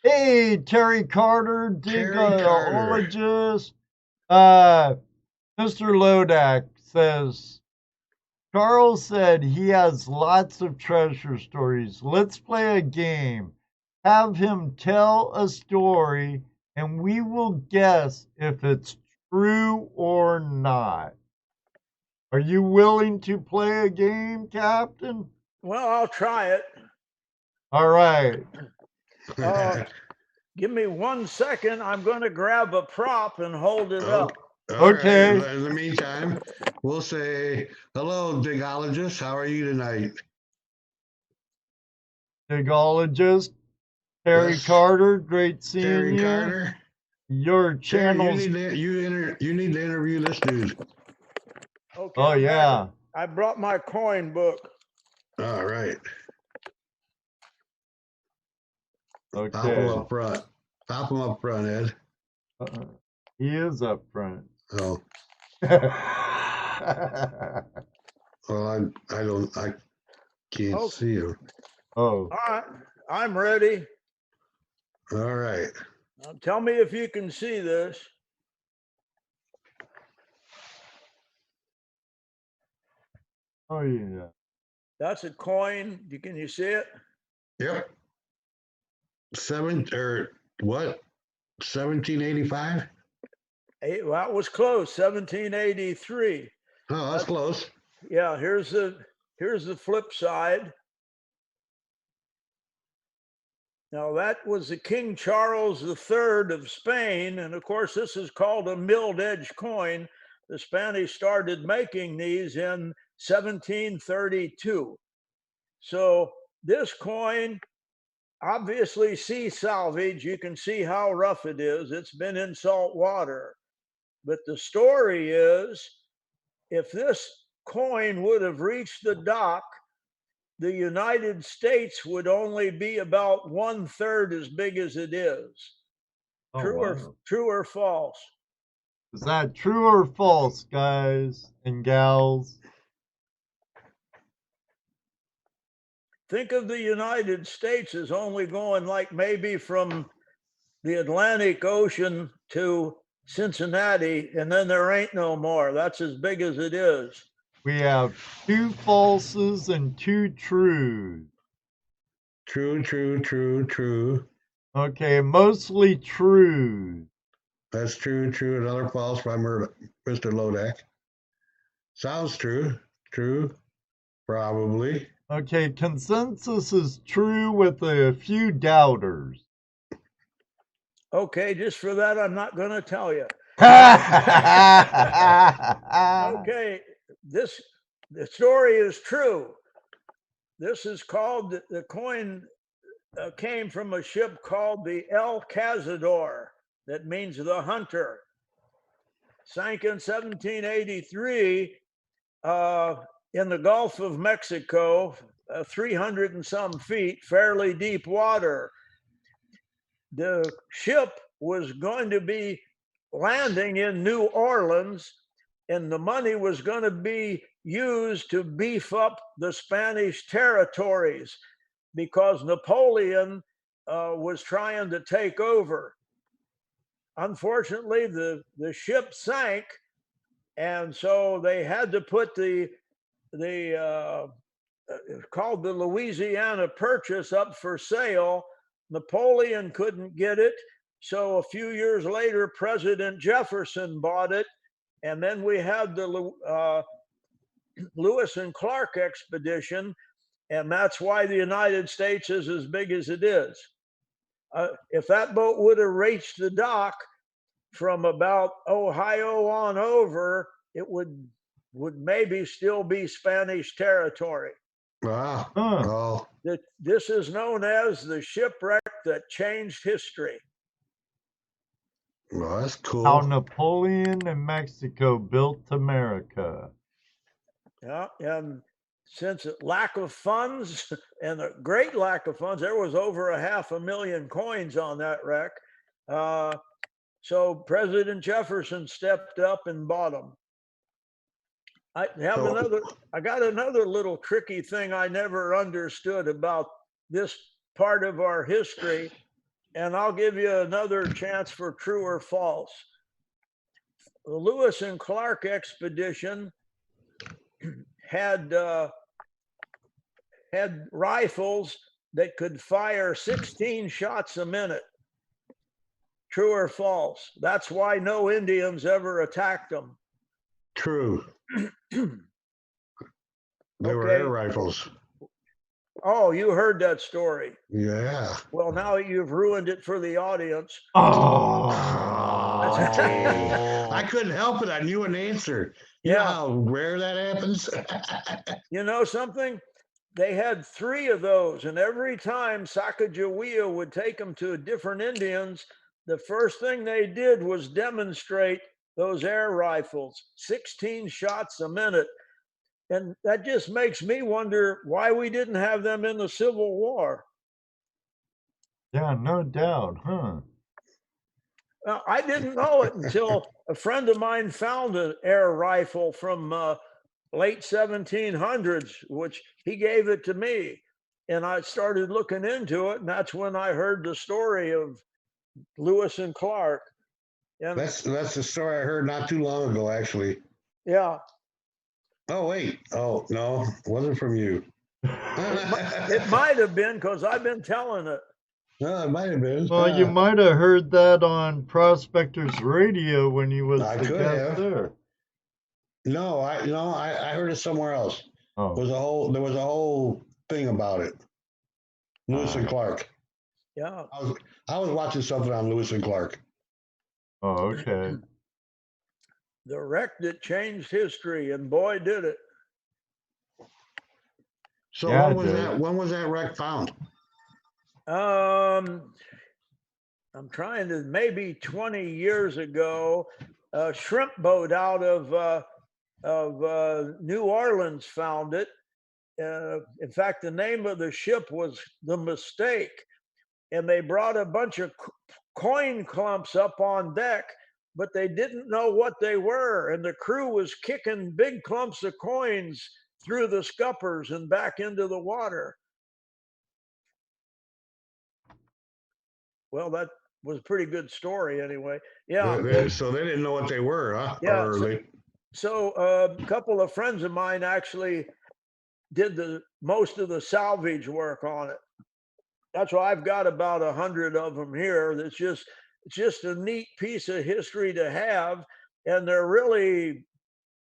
Hey, Terry Carter, Terry Carter. digologist. Mr. Lodak says, Carl said he has lots of treasure stories. Let's play a game. Have him tell a story, and we will guess if it's true or not. Are you willing to play a game, Captain? Well, I'll try it. All right. Give me 1 second. I'm going to grab a prop and hold it up. Okay. Right. In the meantime, we'll say hello, digologist. How are you tonight? Digologist, Terry Yes. Carter, great seeing Terry you. Carter. Your Terry, channel's... you need to interview this dude. Okay. Oh, yeah. I brought my coin book. All right. Okay. Pop him up front. Pop him up front, Ed. He is up front. Oh, well, I can't see him. Oh. All right. I'm ready. All right. Tell me if you can see this. Oh, yeah. That's a coin. Can you see it? Yep. 1785? That was close. 1783. Oh, that's close. Yeah. Here's the flip side. Now that was the King Charles III of Spain, and of course this is called a milled edge coin. The Spanish started making these in 1732. So this coin, obviously sea salvage, you can see how rough it is. It's been in salt water. But the story is, if this coin would have reached the dock, the United States would only be about 1/3 as big as it is. Oh, True or false? Is that true or false, guys and gals? Think of the United States as only going like maybe from the Atlantic Ocean to Cincinnati, and then there ain't no more. That's as big as it is. We have 2 falses and 2 trues. True. Okay, mostly true. That's true. Another false by Mr. Lodak. Sounds true. True. Probably. Okay, consensus is true with a few doubters. Okay, just for that, I'm not going to tell you. Okay, the story is true. This is called, the coin came from a ship called the El Cazador, that means the hunter. Sank in 1783 in the Gulf of Mexico, 300 and some feet, fairly deep water. The ship was going to be landing in New Orleans, and the money was going to be used to beef up the Spanish territories because Napoleon was trying to take over. Unfortunately, the ship sank, and so they had to put called the Louisiana Purchase up for sale. Napoleon couldn't get it, so a few years later, President Jefferson bought it, and then we had the Lewis and Clark expedition, and that's why the United States is as big as it is. If that boat would have reached the dock from about Ohio on over, it would maybe still be Spanish territory. Wow. Oh. This is known as the shipwreck that changed history. Well, that's How cool. Napoleon and Mexico built America. Yeah, and since lack of funds and a great lack of funds, there was over 500,000 coins on that wreck. So President Jefferson stepped up and bought them. I got another little tricky thing I never understood about this part of our history, and I'll give you another chance for true or false. The Lewis and Clark expedition had rifles that could fire 16 shots a minute. True or false? That's why no Indians ever attacked them. True. They were Okay. air rifles. Oh, you heard that story. Yeah. Well, now you've ruined it for the audience. Oh. I couldn't help it. I knew an answer. You know how rare that happens? You know something? They had 3 of those, and every time Sacagawea would take them to different Indians, the first thing they did was demonstrate those air rifles, 16 shots a minute. And that just makes me wonder why we didn't have them in the Civil War. Yeah, no doubt, huh? I didn't know it until a friend of mine found an air rifle from late 1700s, which he gave it to me. And I started looking into it, and that's when I heard the story of Lewis and Clark. And That's the story I heard not too long ago, actually. yeah. Oh, wait. Oh, no, it wasn't from you. It might have been, because I've been telling it. No, it might have been. Well, you might have heard that on Prospectors Radio when you was I the could guest have. there. No, I heard it somewhere else. Oh. There was a whole thing about it. Lewis and Clark. Yeah. I was watching something on Lewis and Clark. Oh, okay. The wreck that changed history, and boy, did it. So Yeah, when was that wreck found? I'm trying to, maybe 20 years ago, a shrimp boat out of New Orleans found it. In fact, the name of the ship was The Mistake, and they brought a bunch of coin clumps up on deck, but they didn't know what they were, and the crew was kicking big clumps of coins through the scuppers and back into the water. Well, that was a pretty good story anyway. Yeah. So they didn't know what they were, huh? Yeah. So a couple of friends of mine actually did most of the salvage work on it. That's why I've got about 100 of them here. It's just a neat piece of history to have, and they're really,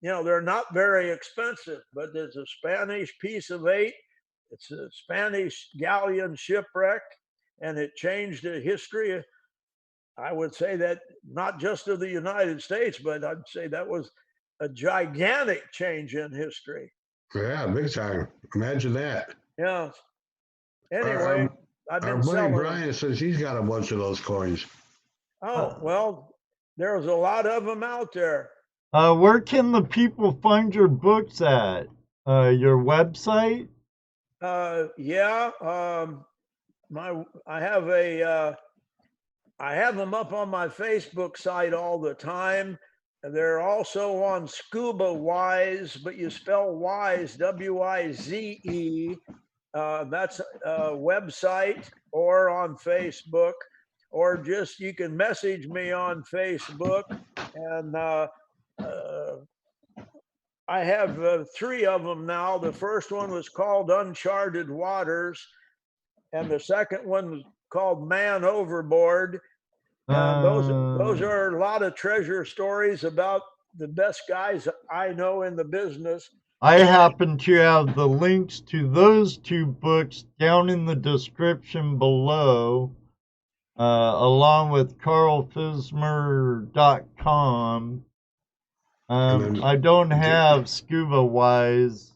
they're not very expensive. But there's a Spanish piece of 8. It's a Spanish galleon shipwreck, and it changed the history. I would say that not just of the United States, but I'd say that was a gigantic change in history. Yeah, big time. Imagine that. Yeah. Anyway, I've been selling. Our buddy Brian says he's got a bunch of those coins. Oh, well, there's a lot of them out there. Where can the people find your books at? Your website? Yeah. I have them up on my Facebook site all the time. They're also on Scuba Wise, but you spell Wise, W-I-Z-E. That's a website, or on Facebook, or just you can message me on Facebook. And I have 3 of them now. The first one was called Uncharted Waters, and the second one was called Man Overboard. And those are a lot of treasure stories about the best guys I know in the business. I happen to have the links to those 2 books down in the description below, along with carlfismer.com. I don't have Scuba Wise.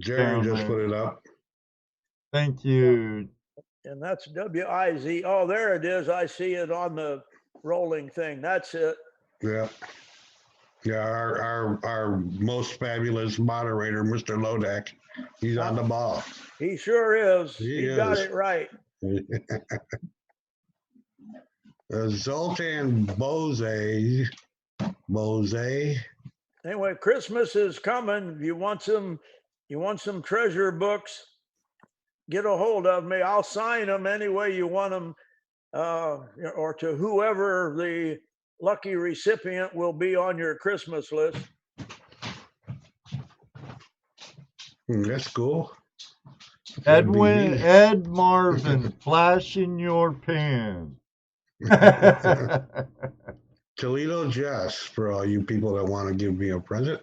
Jerry just put it up. Thank you. And that's W-I-Z. Oh, there it is. I see it on the rolling thing. That's it. Yeah. Yeah, our most fabulous moderator, Mr. Lodak, he's on the ball. He sure is. He He got is. it right. Zoltan Bose. Anyway, Christmas is coming. You want some treasure books? Get a hold of me. I'll sign them any way you want them, or to whoever the lucky recipient will be on your Christmas list. That's cool. Ed Marvin, flash in your pan. Toledo Jess, for all you people that want to give me a present.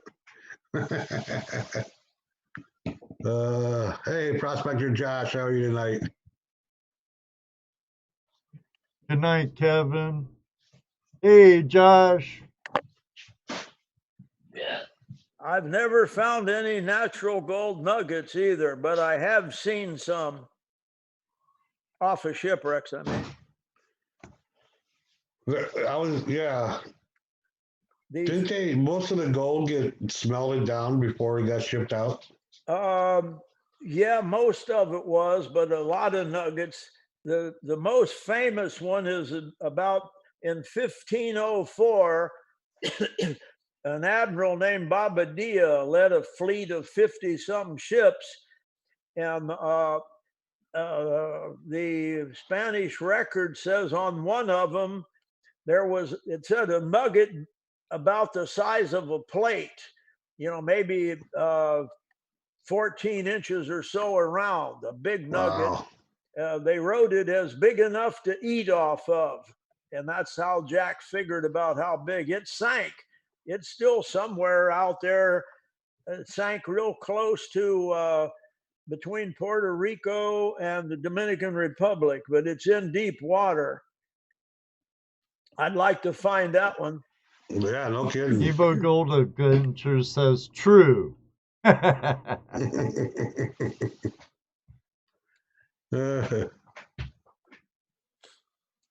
Hey, Prospector Josh, how are you tonight? Good night, Kevin. Hey, Josh. I've never found any natural gold nuggets either, but I have seen some off of shipwrecks, I mean. Didn't they, most of the gold get smelted down before it got shipped out? Yeah, most of it was, but a lot of nuggets. The most famous one is about in 1504, an admiral named Bobadilla led a fleet of 50-something ships, and the Spanish record says on one of them, it said a nugget about the size of a plate, maybe 14 inches or so around, a big nugget. Wow. They wrote it as big enough to eat off of. And that's how Jack figured about how big it sank. It's still somewhere out there. It sank real close to between Puerto Rico and the Dominican Republic, but it's in deep water. I'd like to find that one. Yeah, no kidding. Evo Gold Adventure says true. As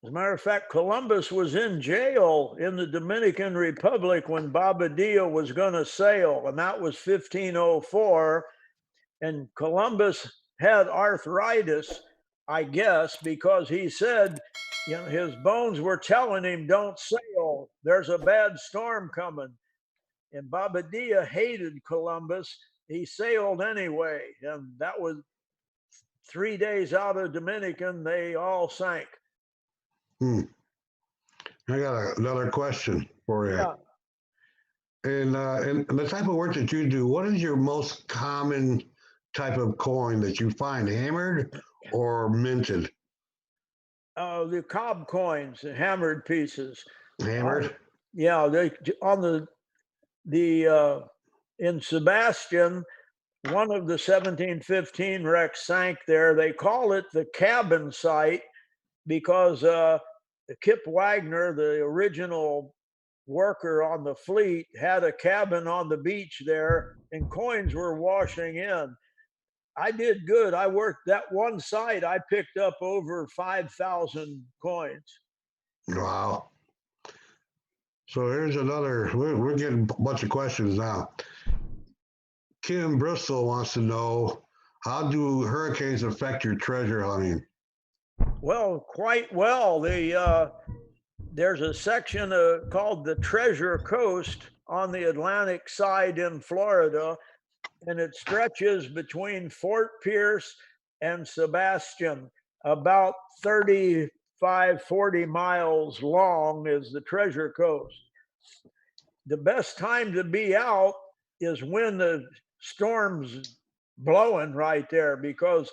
a matter of fact, Columbus was in jail in the Dominican Republic when Bobadilla was going to sail, and that was 1504. And Columbus had arthritis, I guess, because he said, his bones were telling him, don't sail. There's a bad storm coming. And Bobadilla hated Columbus. He sailed anyway. And that was 3 days out of Dominican, they all sank. I got another question for you. Yeah. And the type of work that you do, what is your most common type of coin that you find, hammered or minted? The cob coins, the hammered pieces. Hammered? Yeah, they on in Sebastian, one of the 1715 wrecks sank there. They call it the cabin site because Kip Wagner, the original worker on the fleet, had a cabin on the beach there, and coins were washing in. I did good. I worked that one site. I picked up over 5,000 coins. Wow. So here's another, we're getting a bunch of questions now. Kim Bristol wants to know, how do hurricanes affect your treasure hunting? Well, quite well. There's a section called the Treasure Coast on the Atlantic side in Florida, and it stretches between Fort Pierce and Sebastian. About 35, 40 miles long is the Treasure Coast. The best time to be out is when the storm's blowing right there, because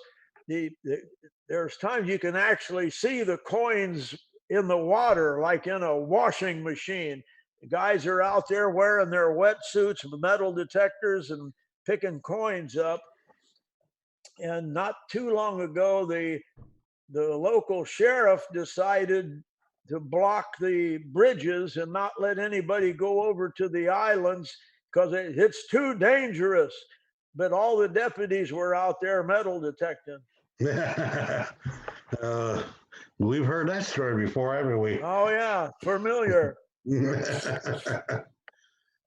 there's times you can actually see the coins in the water, like in a washing machine. The guys are out there wearing their wetsuits, metal detectors, and picking coins up. And not too long ago, the local sheriff decided to block the bridges and not let anybody go over to the islands because it's too dangerous. But all the deputies were out there metal detecting. We've heard that story before, haven't we? Oh yeah, familiar.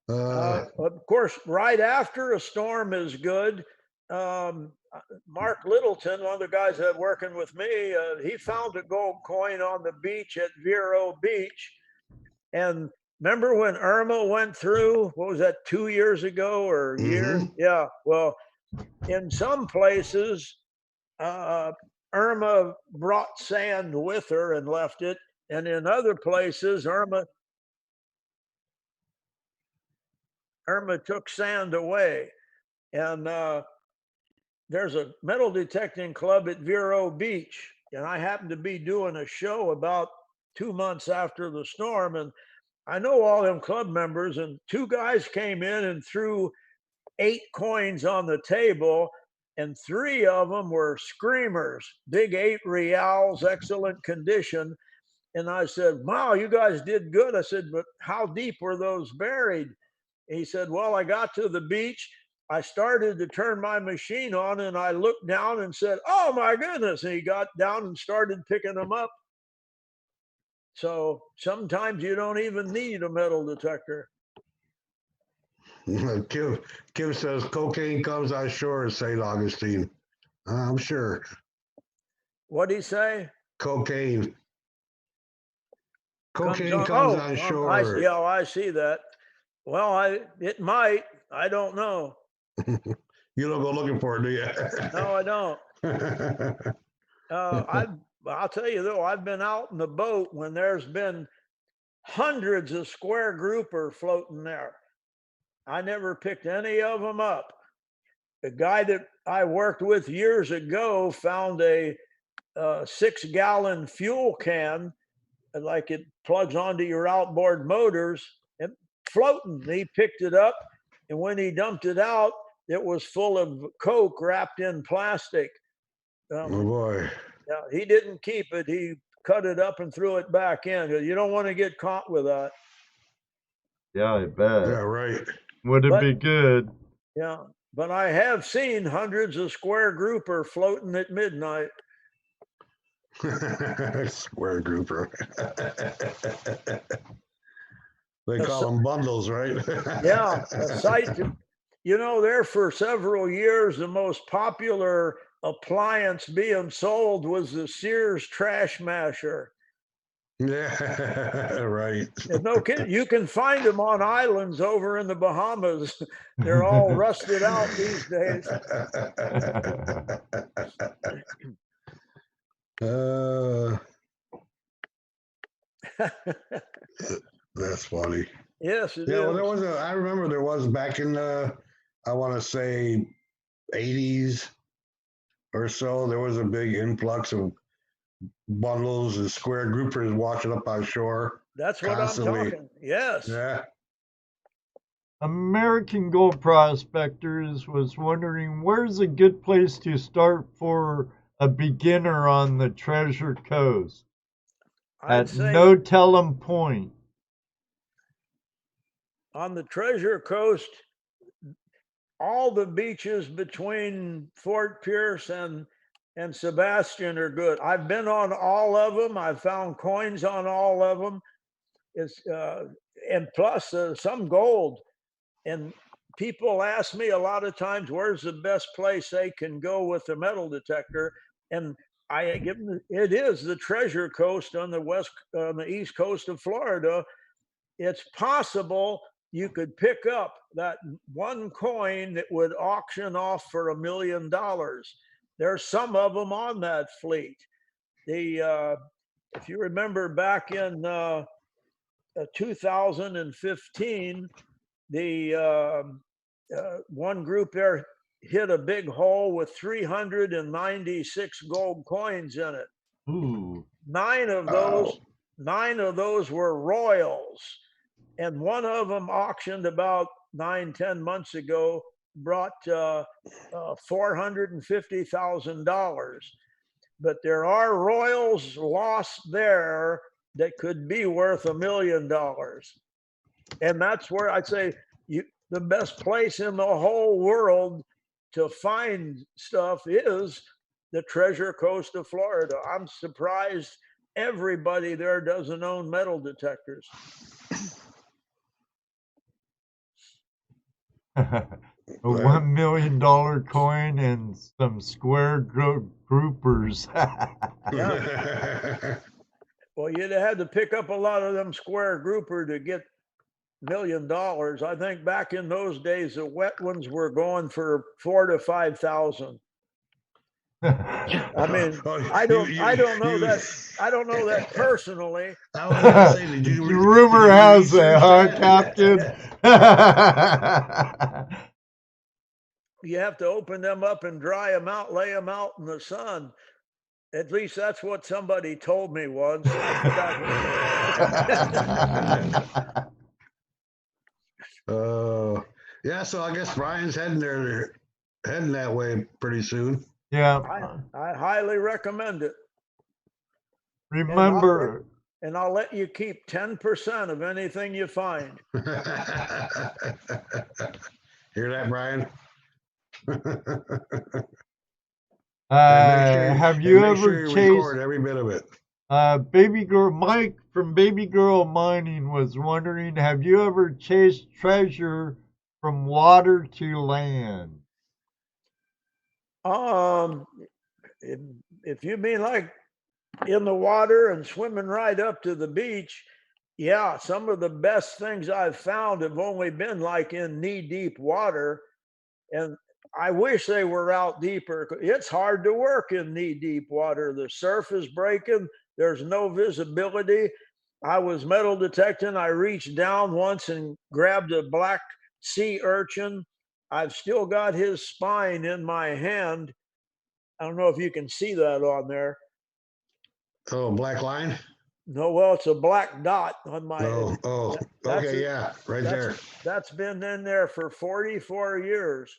uh, Of course, right after a storm is good. Mark Littleton, one of the guys that working with me, he found a gold coin on the beach at Vero Beach. And remember when Irma went through? What was that, 2 years ago or a year? Yeah. Well, in some places, Irma brought sand with her and left it, and in other places, Irma took sand away. And there's a metal detecting club at Vero Beach, and I happened to be doing a show about 2 months after the storm, and I know all them club members, and two guys came in and threw 8 coins on the table, and 3 of them were screamers, big 8 reals, excellent condition. And I said, wow, you guys did good. I said, but how deep were those buried? And he said, well, I got to the beach. I started to turn my machine on and I looked down and said, oh my goodness. And he got down and started picking them up. So sometimes you don't even need a metal detector. Kim says cocaine comes on shore in St. Augustine. I'm sure. What'd he say? Cocaine. Cocaine comes on shore. I see that. Well, it might. I don't know. You don't go looking for it, do you? No, I don't. I'll tell you though, I've been out in the boat when there's been hundreds of square grouper floating there. I never picked any of them up. The guy that I worked with years ago found a 6-gallon fuel can, like it plugs onto your outboard motors, and floating. He picked it up, and when he dumped it out, it was full of coke wrapped in plastic. Oh boy. Yeah, he didn't keep it. He cut it up and threw it back in. You don't want to get caught with that. Yeah, I bet. Yeah, right. Would it be good? Yeah, but I have seen hundreds of square grouper floating at midnight. Square grouper. They call them bundles, right? Yeah, a sight. There for several years, the most popular appliance being sold was the Sears trash masher. Yeah, right. And no kidding, you can find them on islands over in the Bahamas. They're all rusted out these days. That's funny. Yes, it is. Well, I remember there was back in the, I want to say 80s or so, there was a big influx of bundles and square groupers washing up on shore. That's what constantly. I'm talking. Yes. Yeah. American Gold Prospectors was wondering, where's a good place to start for a beginner on the Treasure Coast? At No Tell'em Point. On the Treasure Coast, all the beaches between Fort Pierce and Sebastian are good. I've been on all of them. I've found coins on all of them. It's and plus some gold. And people ask me a lot of times, where's the best place they can go with the metal detector? And I give them, it is the Treasure Coast on the east coast of Florida. It's possible you could pick up that one coin that would auction off for $1 million. There's some of them on that fleet. If you remember back in 2015, the one group there hit a big hole with 396 gold coins in it. Ooh. 9 of those were royals, and one of them auctioned about 9-10 months ago, brought $450,000. But there are royals lost there that could be worth $1 million. And that's where I'd say the best place in the whole world to find stuff is the Treasure Coast of Florida. I'm surprised everybody there doesn't own metal detectors. A $1 million coin and some square groupers. Well, you'd have had to pick up a lot of them square grouper to get $1 million. I think back in those days, the wet ones were going for 4,000 to 5,000. I mean, I don't know that personally. I was gonna say, did you Rumor has it, huh, Captain? You have to open them up and dry them out, lay them out in the sun. At least that's what somebody told me once. I forgot. Yeah, so I guess Brian's heading that way pretty soon. Yeah. I highly recommend it. Remember. And I'll let you keep 10% of anything you find. Hear that, Brian? Have you ever chased record every bit of it? Baby Girl Mike from Baby Girl Mining was wondering, have you ever chased treasure from water to land? If you mean like in the water and swimming right up to the beach, yeah, some of the best things I've found have only been like in knee-deep water, and I wish they were out deeper. It's hard to work in knee-deep water. The surf is breaking. There's no visibility. I was metal detecting. I reached down once and grabbed a black sea urchin. I've still got his spine in my hand. I don't know if you can see that on there. Oh, black line? No, well, it's a black dot on my. Okay, yeah, right there. That's been in there for 44 years.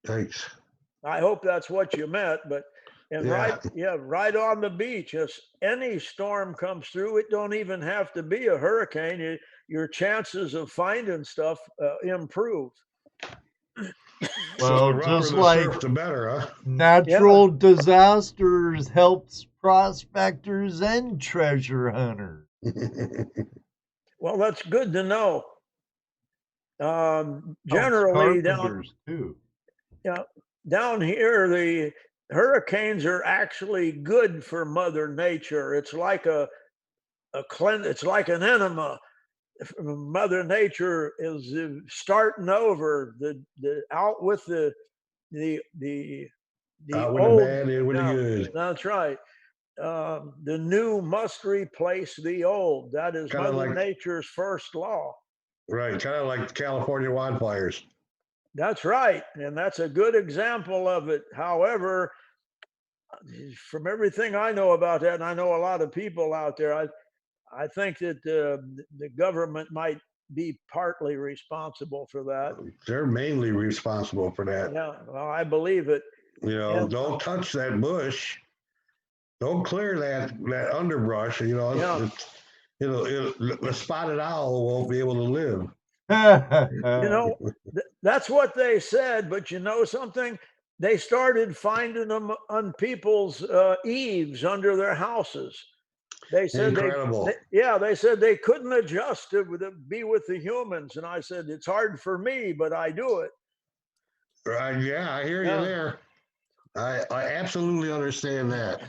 Thanks. I hope that's what you meant, but right on the beach. If any storm comes through, it don't even have to be a hurricane. Your chances of finding stuff improve. Well, just like surf, the better, huh? Natural disasters helps prospectors and treasure hunters. Well, that's good to know. Generally, down here, the hurricanes are actually good for Mother Nature. It's like it's like an enema. Mother Nature is starting over. The out with the out with old, the bad, in with the good. That's right. The new must replace the old. That is Mother Nature's first law. Right, kind of like California wildfires. That's right, and that's a good example of it. However, from everything I know about that, and I know a lot of people out there, I think that the government might be partly responsible for that. They're mainly responsible for that. Yeah, well, I believe it. You know, don't touch that bush. Don't clear that underbrush. You know, the spotted owl won't be able to live. You know, that's what they said. But you know something? They started finding them on people's eaves under their houses. They said they said they couldn't adjust to be with the humans, and I said it's hard for me, but I do it. Right? Yeah, I hear you there. I absolutely understand that.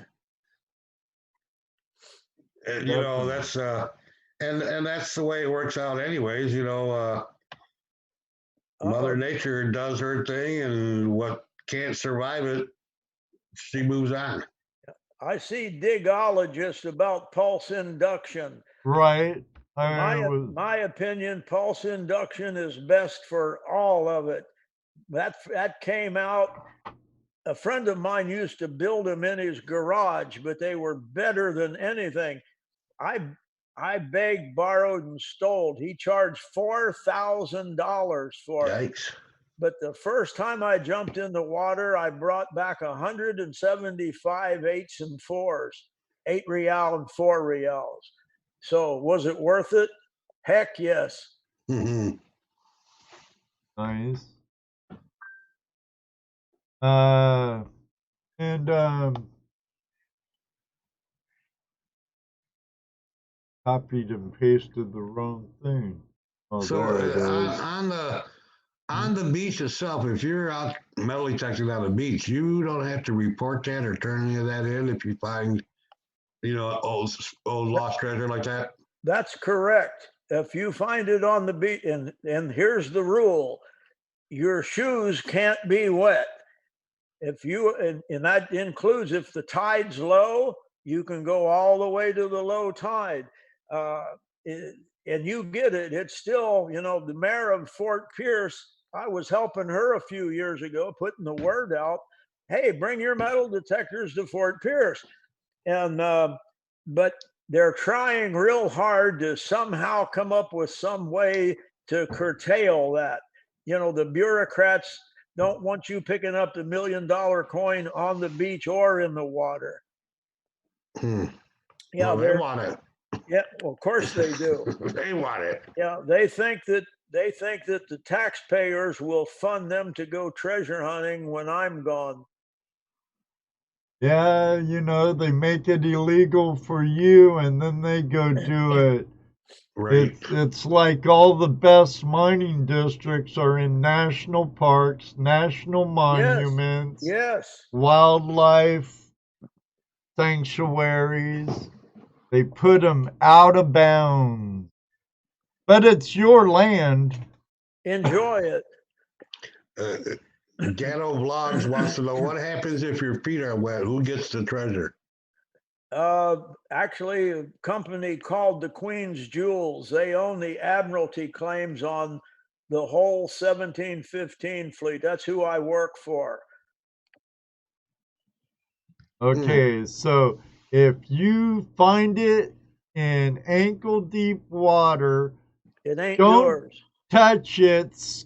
And, you know, that's and that's the way it works out, anyways. You know, Mother Nature does her thing, and what can't survive it, she moves on. I see digologists about pulse induction. Right. My opinion, pulse induction is best for all of it. That came out. A friend of mine used to build them in his garage, but they were better than anything. I begged, borrowed, and stole. He charged $4,000 for it. Yikes. But the first time I jumped in the water, I brought back 175 8s and 4s, 8 real and 4 reals. So was it worth it? Heck yes. Mm-hmm. Nice. And copied and pasted the wrong thing. Oh, So there it is. on the beach itself, if you're out metal detecting on the beach, you don't have to report that or turn any of that in if you find, old lost treasure like that. That's correct. If you find it on the beach, and here's the rule: your shoes can't be wet. If you and that includes if the tide's low, you can go all the way to the low tide. Uh, and you get it. It's still, the mayor of Fort Pierce. I was helping her a few years ago, putting the word out. Hey, bring your metal detectors to Fort Pierce. And but they're trying real hard to somehow come up with some way to curtail that. The bureaucrats don't want you picking up the $1 million coin on the beach or in the water. Yeah, Well, they want it. Yeah, well, of course they do. They want it. Yeah, they think that the taxpayers will fund them to go treasure hunting when I'm gone. Yeah, they make it illegal for you and then they go do it. Right. It's like all the best mining districts are in national parks, national monuments, Yes. wildlife sanctuaries. They put them out of bounds. But it's your land. Enjoy it. Gatto Vlogs wants to know what happens if your feet are wet. Who gets the treasure? Actually, a company called the Queen's Jewels. They own the admiralty claims on the whole 1715 fleet. That's who I work for. Okay, so if you find it in ankle deep water, It ain't don't yours. touch it.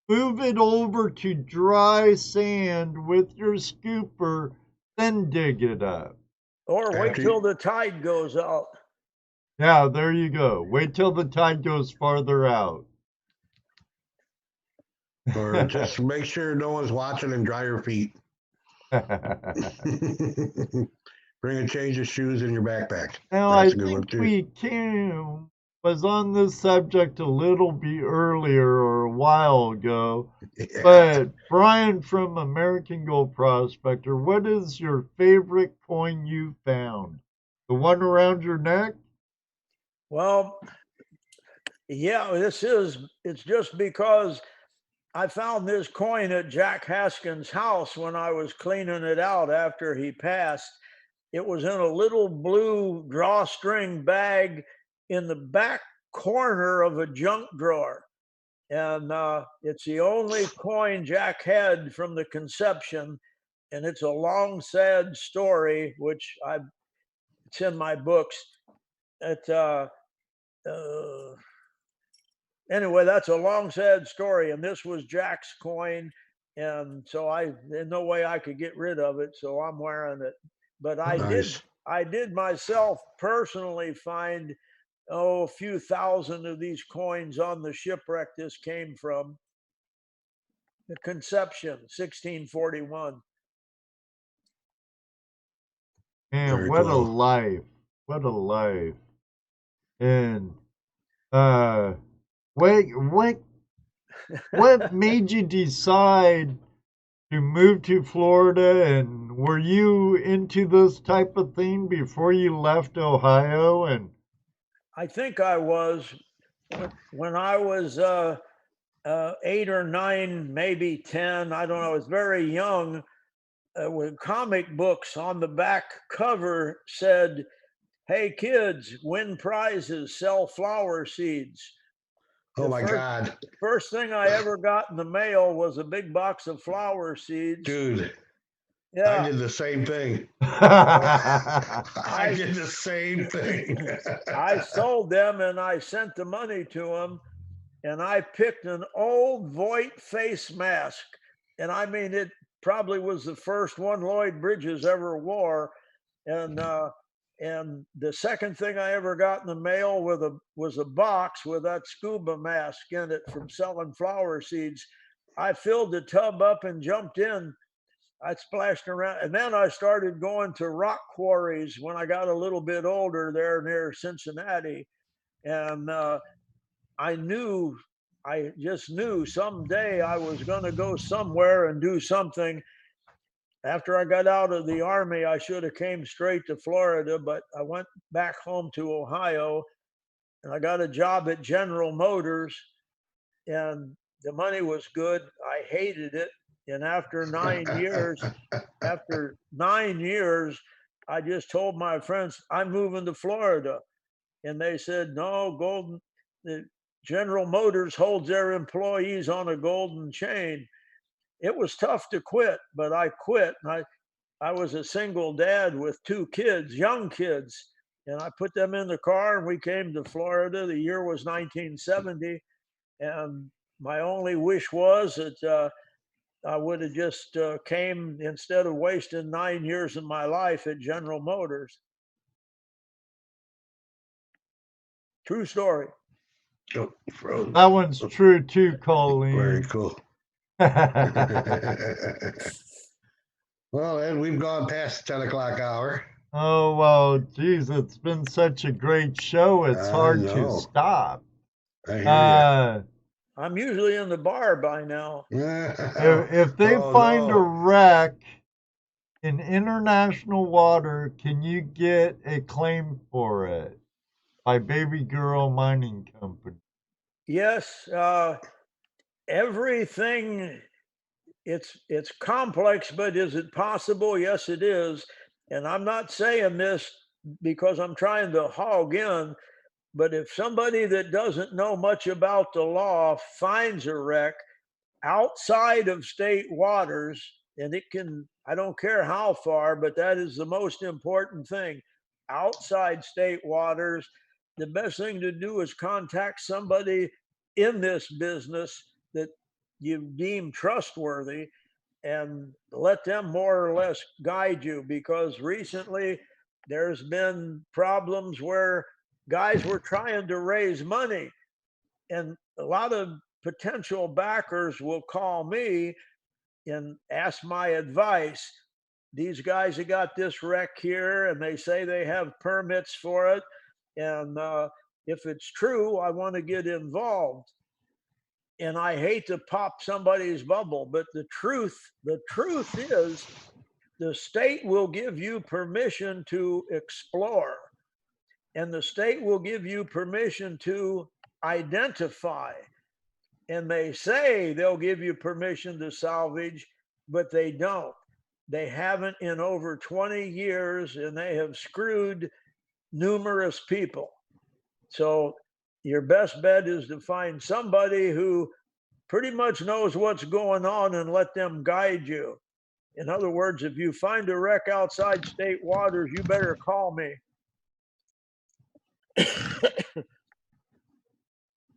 Move it over to dry sand with your scooper, then dig it up. Or wait till the tide goes out. Yeah, there you go. Wait till the tide goes farther out. Or just make sure no one's watching and dry your feet. Bring a change of shoes in your backpack. Now, I think we was on this subject a little bit earlier or a while ago. Yeah. But Brian from American Gold Prospector, what is your favorite coin you found? The one around your neck? Well, yeah, it's just because I found this coin at Jack Haskins' house when I was cleaning it out after he passed. It was in a little blue drawstring bag in the back corner of a junk drawer. And it's the only coin Jack had from the conception. And it's a long, sad story, which it's in my books. Anyway, that's a long, sad story. And this was Jack's coin. And so there's no way I could get rid of it. So I'm wearing it. But I did myself personally find, a few thousand of these coins on the shipwreck this came from. The Conception, 1641. Man, what a life. What a life. And what made you decide to move to Florida, and were you into this type of thing before you left Ohio? And I think I was when I was 8 or 9, maybe 10. I don't know. I was very young. With comic books on the back cover said, "Hey kids, win prizes, sell flower seeds." Oh my God. First thing I ever got in the mail was a big box of flower seeds. Dude. Yeah. I did the same thing. I did the same thing. I sold them and I sent the money to them, and I picked an old Voight face mask. And I mean, it probably was the first one Lloyd Bridges ever wore. And the second thing I ever got in the mail was a box with that scuba mask in it from selling flower seeds. I filled the tub up and jumped in I splashed around, and then I started going to rock quarries when I got a little bit older there near Cincinnati, and I just knew someday I was going to go somewhere and do something. After I got out of the Army, I should have came straight to Florida, but I went back home to Ohio, and I got a job at General Motors, and the money was good. I hated it. And after 9 years, I just told my friends, I'm moving to Florida. And they said, no, the General Motors holds their employees on a golden chain. It was tough to quit, but I quit. And I was a single dad with 2 kids, young kids, and I put them in the car and we came to Florida. The year was 1970. And my only wish was that I would have just came instead of wasting 9 years of my life at General Motors. True story. Oh, froze. That one's true too, Colleen. Very cool. Well, Ed, we've gone past the 10 o'clock hour. Oh, well, geez, it's been such a great show. It's I hard to know. stop. I hear I'm usually in the bar by now. you. If they Oh, find a no. wreck in international water, can you get a claim for it by Baby Girl Mining Company? Yes, everything. It's complex, but is it possible? Yes, it is. And I'm not saying this because I'm trying to hog in, but if somebody that doesn't know much about the law finds a wreck outside of state waters, and it can, I don't care how far, but that is the most important thing. Outside state waters, the best thing to do is contact somebody in this business that you deem trustworthy and let them more or less guide you, because recently there's been problems where guys were trying to raise money, and a lot of potential backers will call me and ask my advice. These guys have got this wreck here and they say they have permits for it, and if it's true, I want to get involved. And I hate to pop somebody's bubble, but the truth is the state will give you permission to explore, and the state will give you permission to identify. And they say they'll give you permission to salvage, but they don't. They haven't in over 20 years, and they have screwed numerous people. So your best bet is to find somebody who pretty much knows what's going on and let them guide you. In other words, if you find a wreck outside state waters, you better call me.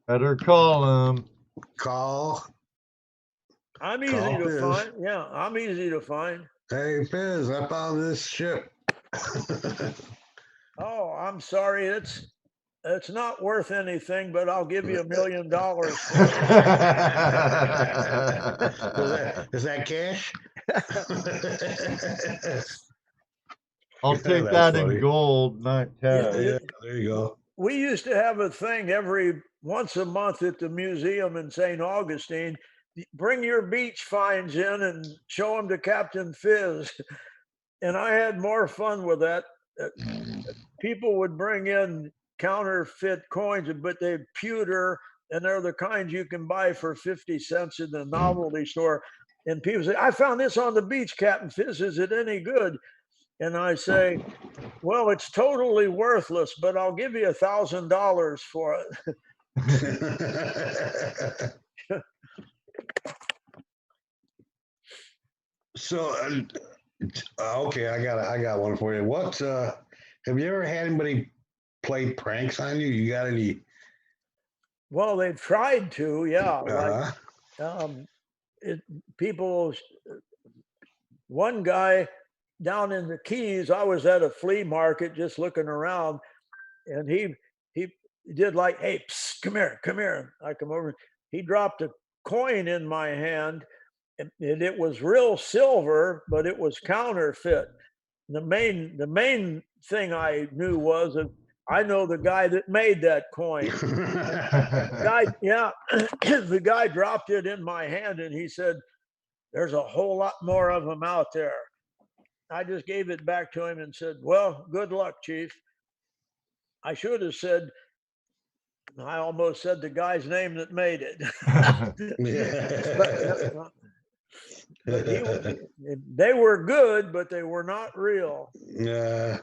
Better call him. Call. I'm easy Call to Fizz. find. Yeah, I'm easy to find. Hey, Fizz, I found this ship. Oh, I'm sorry. It's not worth anything, but I'll give you $1 million for it. Is that cash? I'll take That's that in funny. gold, not cash. Yeah, there you go. We used to have a thing every once a month at the museum in St. Augustine. Bring your beach finds in and show them to Captain Fizz. And I had more fun with that. People would bring in counterfeit coins, but they're pewter, and they're the kinds you can buy for 50 cents in the novelty store. And people say, I found this on the beach, Captain Fizz. Is it any good? And I say, well, it's totally worthless, but I'll give you $1,000 for it. So, okay, I got one for you. What have you ever had anybody play pranks on you? You got any? Well, they've tried to, yeah. Uh-huh. People. One guy down in the Keys, I was at a flea market just looking around, and he did like, hey, psst, come here. I come over. He dropped a coin in my hand, it was real silver, but it was counterfeit. The main thing I knew was that I know the guy that made that coin. The guy dropped it in my hand and he said, "There's a whole lot more of them out there." I just gave it back to him and said, "Well, good luck, Chief." I should have said, I almost said the guy's name that made it. but they were good, but they were not real. Yeah.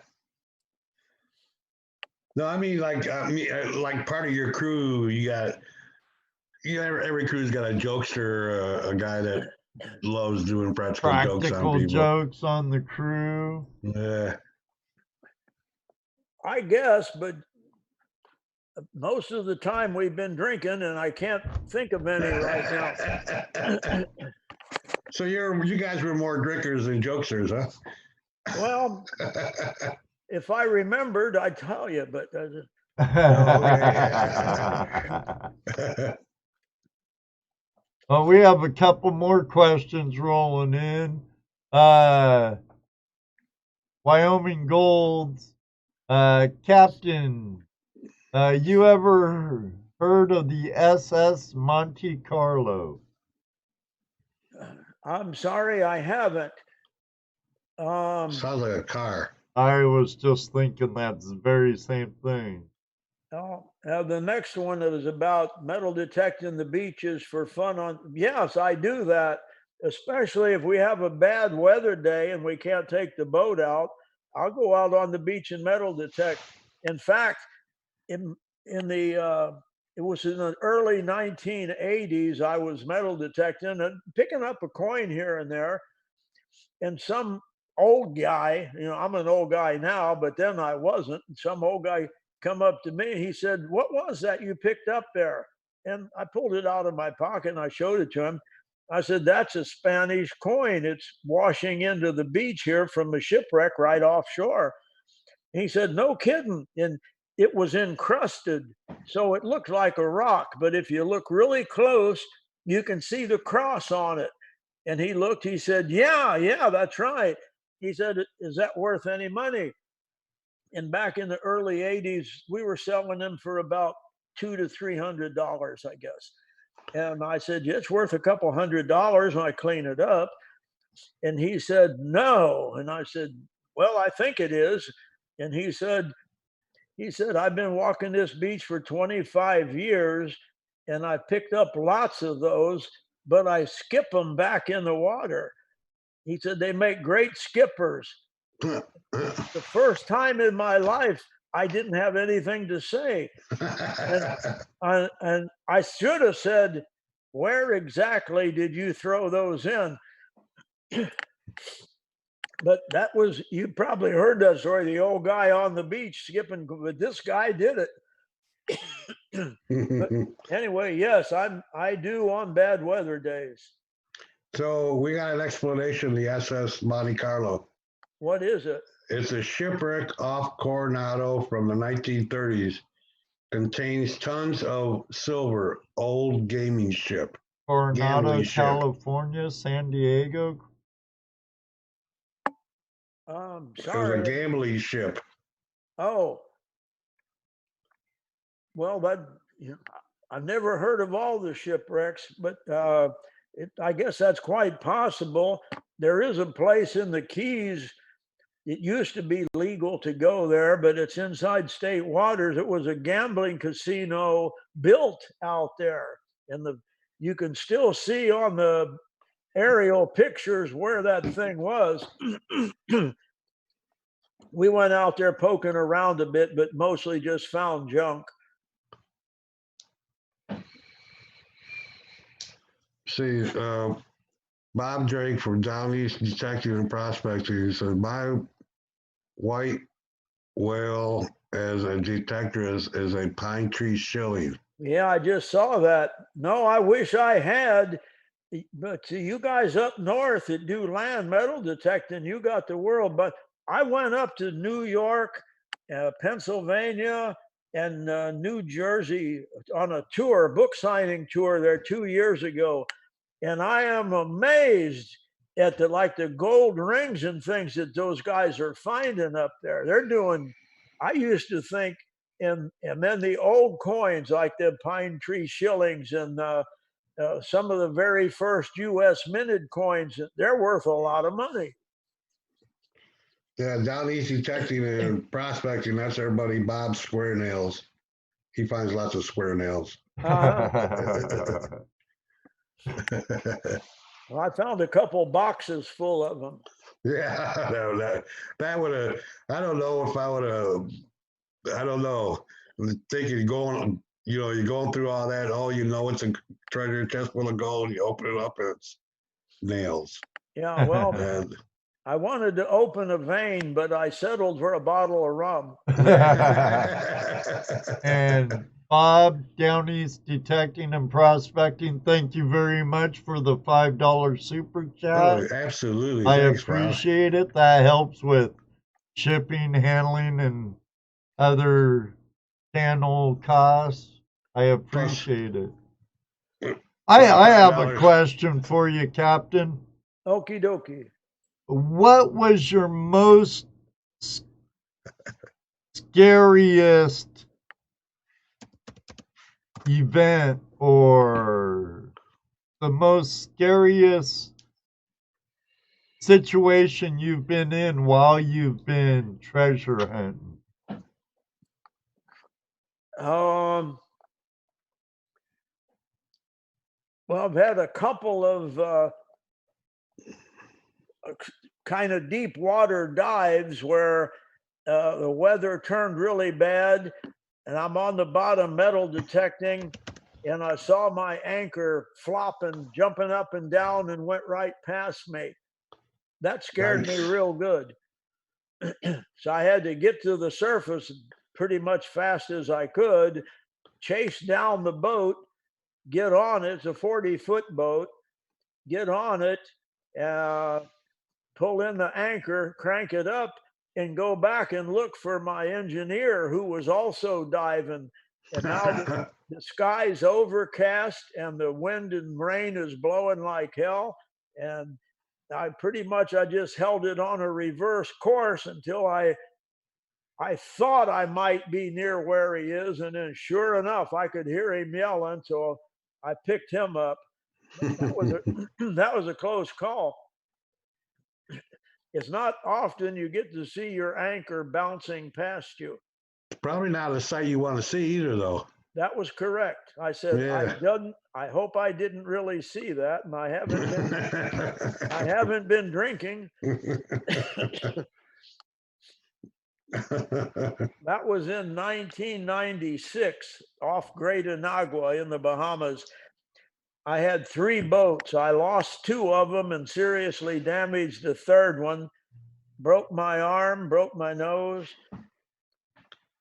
No, I mean, like part of your crew, every crew's got a jokester, a guy that loves doing practical jokes on people. Jokes on the crew. Yeah. I guess, but most of the time we've been drinking, and I can't think of any right now. So you guys were more drinkers than jokesters, huh? Well, if I remembered, I'd tell you, but well, we have a couple more questions rolling in. Wyoming Gold's Captain, you ever heard of the SS Monte Carlo? I'm sorry, I haven't. Sounds like a car. I was just thinking that's the very same thing. The next one that was about metal detecting the beaches for fun yes, I do that, especially if we have a bad weather day and we can't take the boat out. I'll go out on the beach and metal detect. In fact, it was in the early 1980s, I was metal detecting and picking up a coin here and there, and some old guy, I'm an old guy now, but then I wasn't. Some old guy come up to me. He said, "What was that you picked up there?" And I pulled it out of my pocket and I showed it to him. I said, "That's a Spanish coin. It's washing into the beach here from a shipwreck right offshore." He said, "No kidding." And it was encrusted, so it looked like a rock. But if you look really close, you can see the cross on it. And he looked, he said, yeah, that's right. He said, "Is that worth any money?" And back in the early 80s, we were selling them for about $200 to $300, I guess. And I said, "Yeah, it's worth a couple $100 when I clean it up." And he said, "No." And I said, "Well, I think it is." And he said, "I've been walking this beach for 25 years and I picked up lots of those, but I skip them back in the water." He said, "They make great skippers." The first time in my life, I didn't have anything to say. And I should have said, "Where exactly did you throw those in?" But that was, you probably heard that story, the old guy on the beach skipping, but this guy did it. But anyway, yes, I do on bad weather days. So we got an explanation of the SS Monte Carlo. What is it? It's a shipwreck off Coronado from the 1930s. Contains tons of silver, old gaming ship. Coronado, California, San Diego. Sorry. It was a gambling ship. Oh. Well, I've never heard of all the shipwrecks, but I guess that's quite possible. There is a place in the Keys. It used to be legal to go there, but it's inside state waters. It was a gambling casino built out there, and you can still see on the aerial pictures where that thing was. We went out there poking around a bit, but mostly just found junk. See, Bob Drake from Down East Detective and Prospecting says, "My white whale as a detector is a pine tree shilling." Yeah, I just saw that. No, I wish I had. But you guys up north that do land metal detecting, you got the world. But I went up to New York, Pennsylvania, and New Jersey on a tour, book signing tour there 2 years ago. And I am amazed at the gold rings and things that those guys are finding up there. They're doing, I used to think, and then the old coins like the pine tree shillings and some of the very first U.S. minted coins, they're worth a lot of money. Yeah, down east detecting and prospecting, that's our buddy Bob Square Nails. He finds lots of square nails. Uh-huh. Well, I found a couple boxes full of them. Yeah, no, that would have, I don't know if I would have, I don't know. I'm thinking going, you're going through all that. Oh, it's a treasure chest full of gold. You open it up, and it's nails. Yeah, well, And I wanted to open a vein, but I settled for a bottle of rum. And Bob, Down East Detecting and Prospecting, thank you very much for the $5 super chat. oh, absolutely. I Thanks, appreciate it. That helps with shipping, handling, and other channel costs. I appreciate it. I have a question for you, Captain. Okie dokie. What was your most scariest event or the most scariest situation you've been in while you've been treasure hunting? Well, I've had a couple of kind of deep water dives where the weather turned really bad and I'm on the bottom metal detecting and I saw my anchor flopping, jumping up and down and went right past me. That scared me real good. So I had to get to the surface pretty much fast as I could, chase down the boat, get on it. It's a 40-foot boat. Get on it, pull in the anchor, crank it up, and go back and look for my engineer who was also diving. And now the sky's overcast and the wind and rain is blowing like hell. And I just held it on a reverse course until I thought I might be near where he is. And then sure enough, I could hear him yelling. So I picked him up. That was a close call. It's not often you get to see your anchor bouncing past you. Probably not a sight you want to see either, though. That was correct. I said, yeah. I hope I didn't really see that, and I haven't been drinking. That was in 1996 off Great Inagua in the Bahamas. I had 3 boats. I lost 2 of them and seriously damaged the 3rd one. Broke my arm, broke my nose.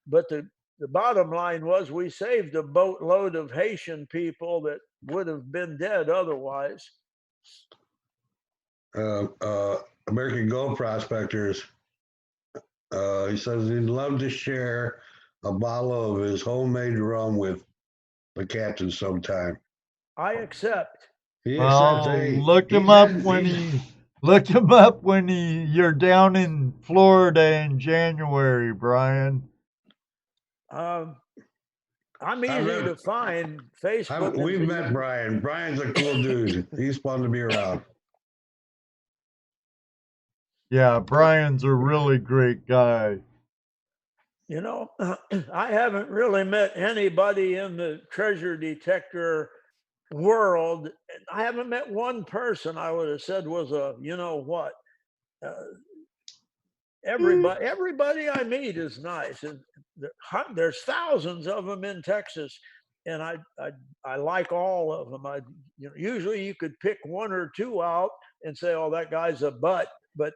But the bottom line was we saved a boatload of Haitian people that would have been dead otherwise. American Gold Prospectors, he says he'd love to share a bottle of his homemade rum with the captain sometime. I accept. Look him up when you're down in Florida in January, Brian. I'm easy to find. Facebook. We've met Brian. Brian's a cool dude. He's fun to be around. Yeah, Brian's a really great guy. I haven't really met anybody in the treasure detector world. I haven't met one person I would have said was a, everybody I meet is nice. And there's thousands of them in Texas, and I like all of them. Usually you could pick 1 or 2 out and say, oh, that guy's a butt, but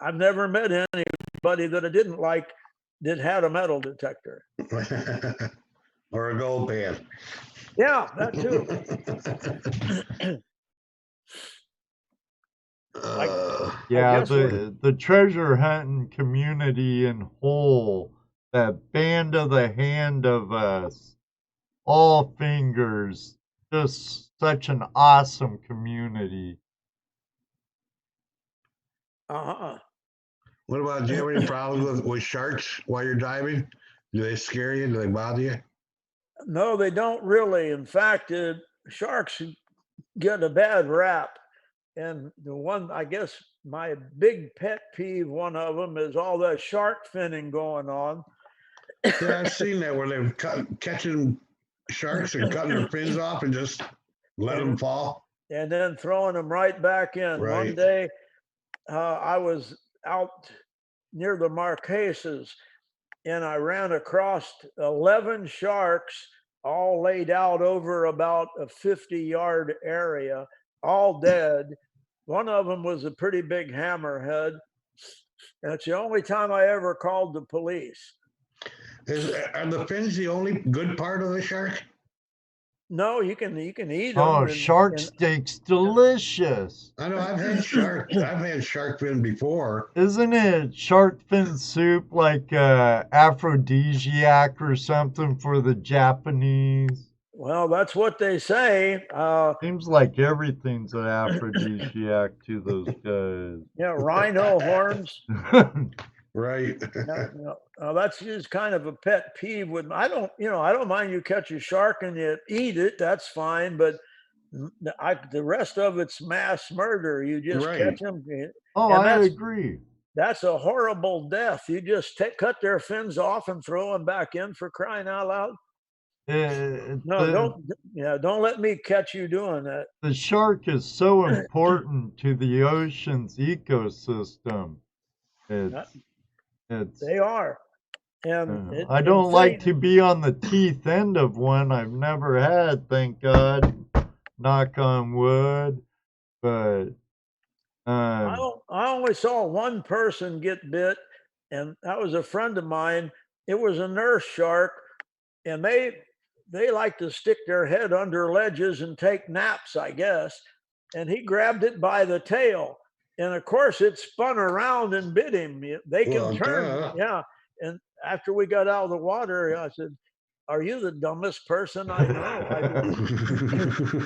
I've never met anybody that I didn't like that had a metal detector. Or a gold pan. Yeah, that too. The treasure hunting community in whole, that band of the hand of us, all fingers, just such an awesome community. Uh-huh. What about, do you have any problems with sharks while you're diving? Do they scare you? Do they bother you? No, they don't really. In fact, sharks get a bad rap. And the one, I guess, my big pet peeve, one of them, is all that shark finning going on. Yeah, I've seen that where they're catching sharks and cutting their fins off and just let them fall. And then throwing them right back in. Right. One day, I was out near the Marquesas, and I ran across 11 sharks all laid out over about a 50-yard area, all dead. One of them was a pretty big hammerhead. And it's the only time I ever called the police. Are the fins the only good part of the shark? No, you can eat them. Oh, shark steak's delicious. I know I've had shark fin before. Isn't it shark fin soup like aphrodisiac or something for the Japanese? Well, that's what they say. Seems like everything's an aphrodisiac to those guys. Yeah, rhino horns. Right. That's just kind of a pet peeve with me. I don't mind you catch a shark and you eat it. That's fine. But the rest of it's mass murder. You just catch them. Oh, I agree. That's a horrible death. You just cut their fins off and throw them back in, for crying out loud. Don't let me catch you doing that. The shark is so important to the ocean's ecosystem. They are. And I don't like to be on the teeth end of one. I've never had, thank God. Knock on wood. But I only saw one person get bit, and that was a friend of mine. It was a nurse shark, and they like to stick their head under ledges and take naps, I guess. And he grabbed it by the tail. And of course, it spun around and bit him. They can turn. Yeah. And after we got out of the water, I said, "Are you the dumbest person I know?"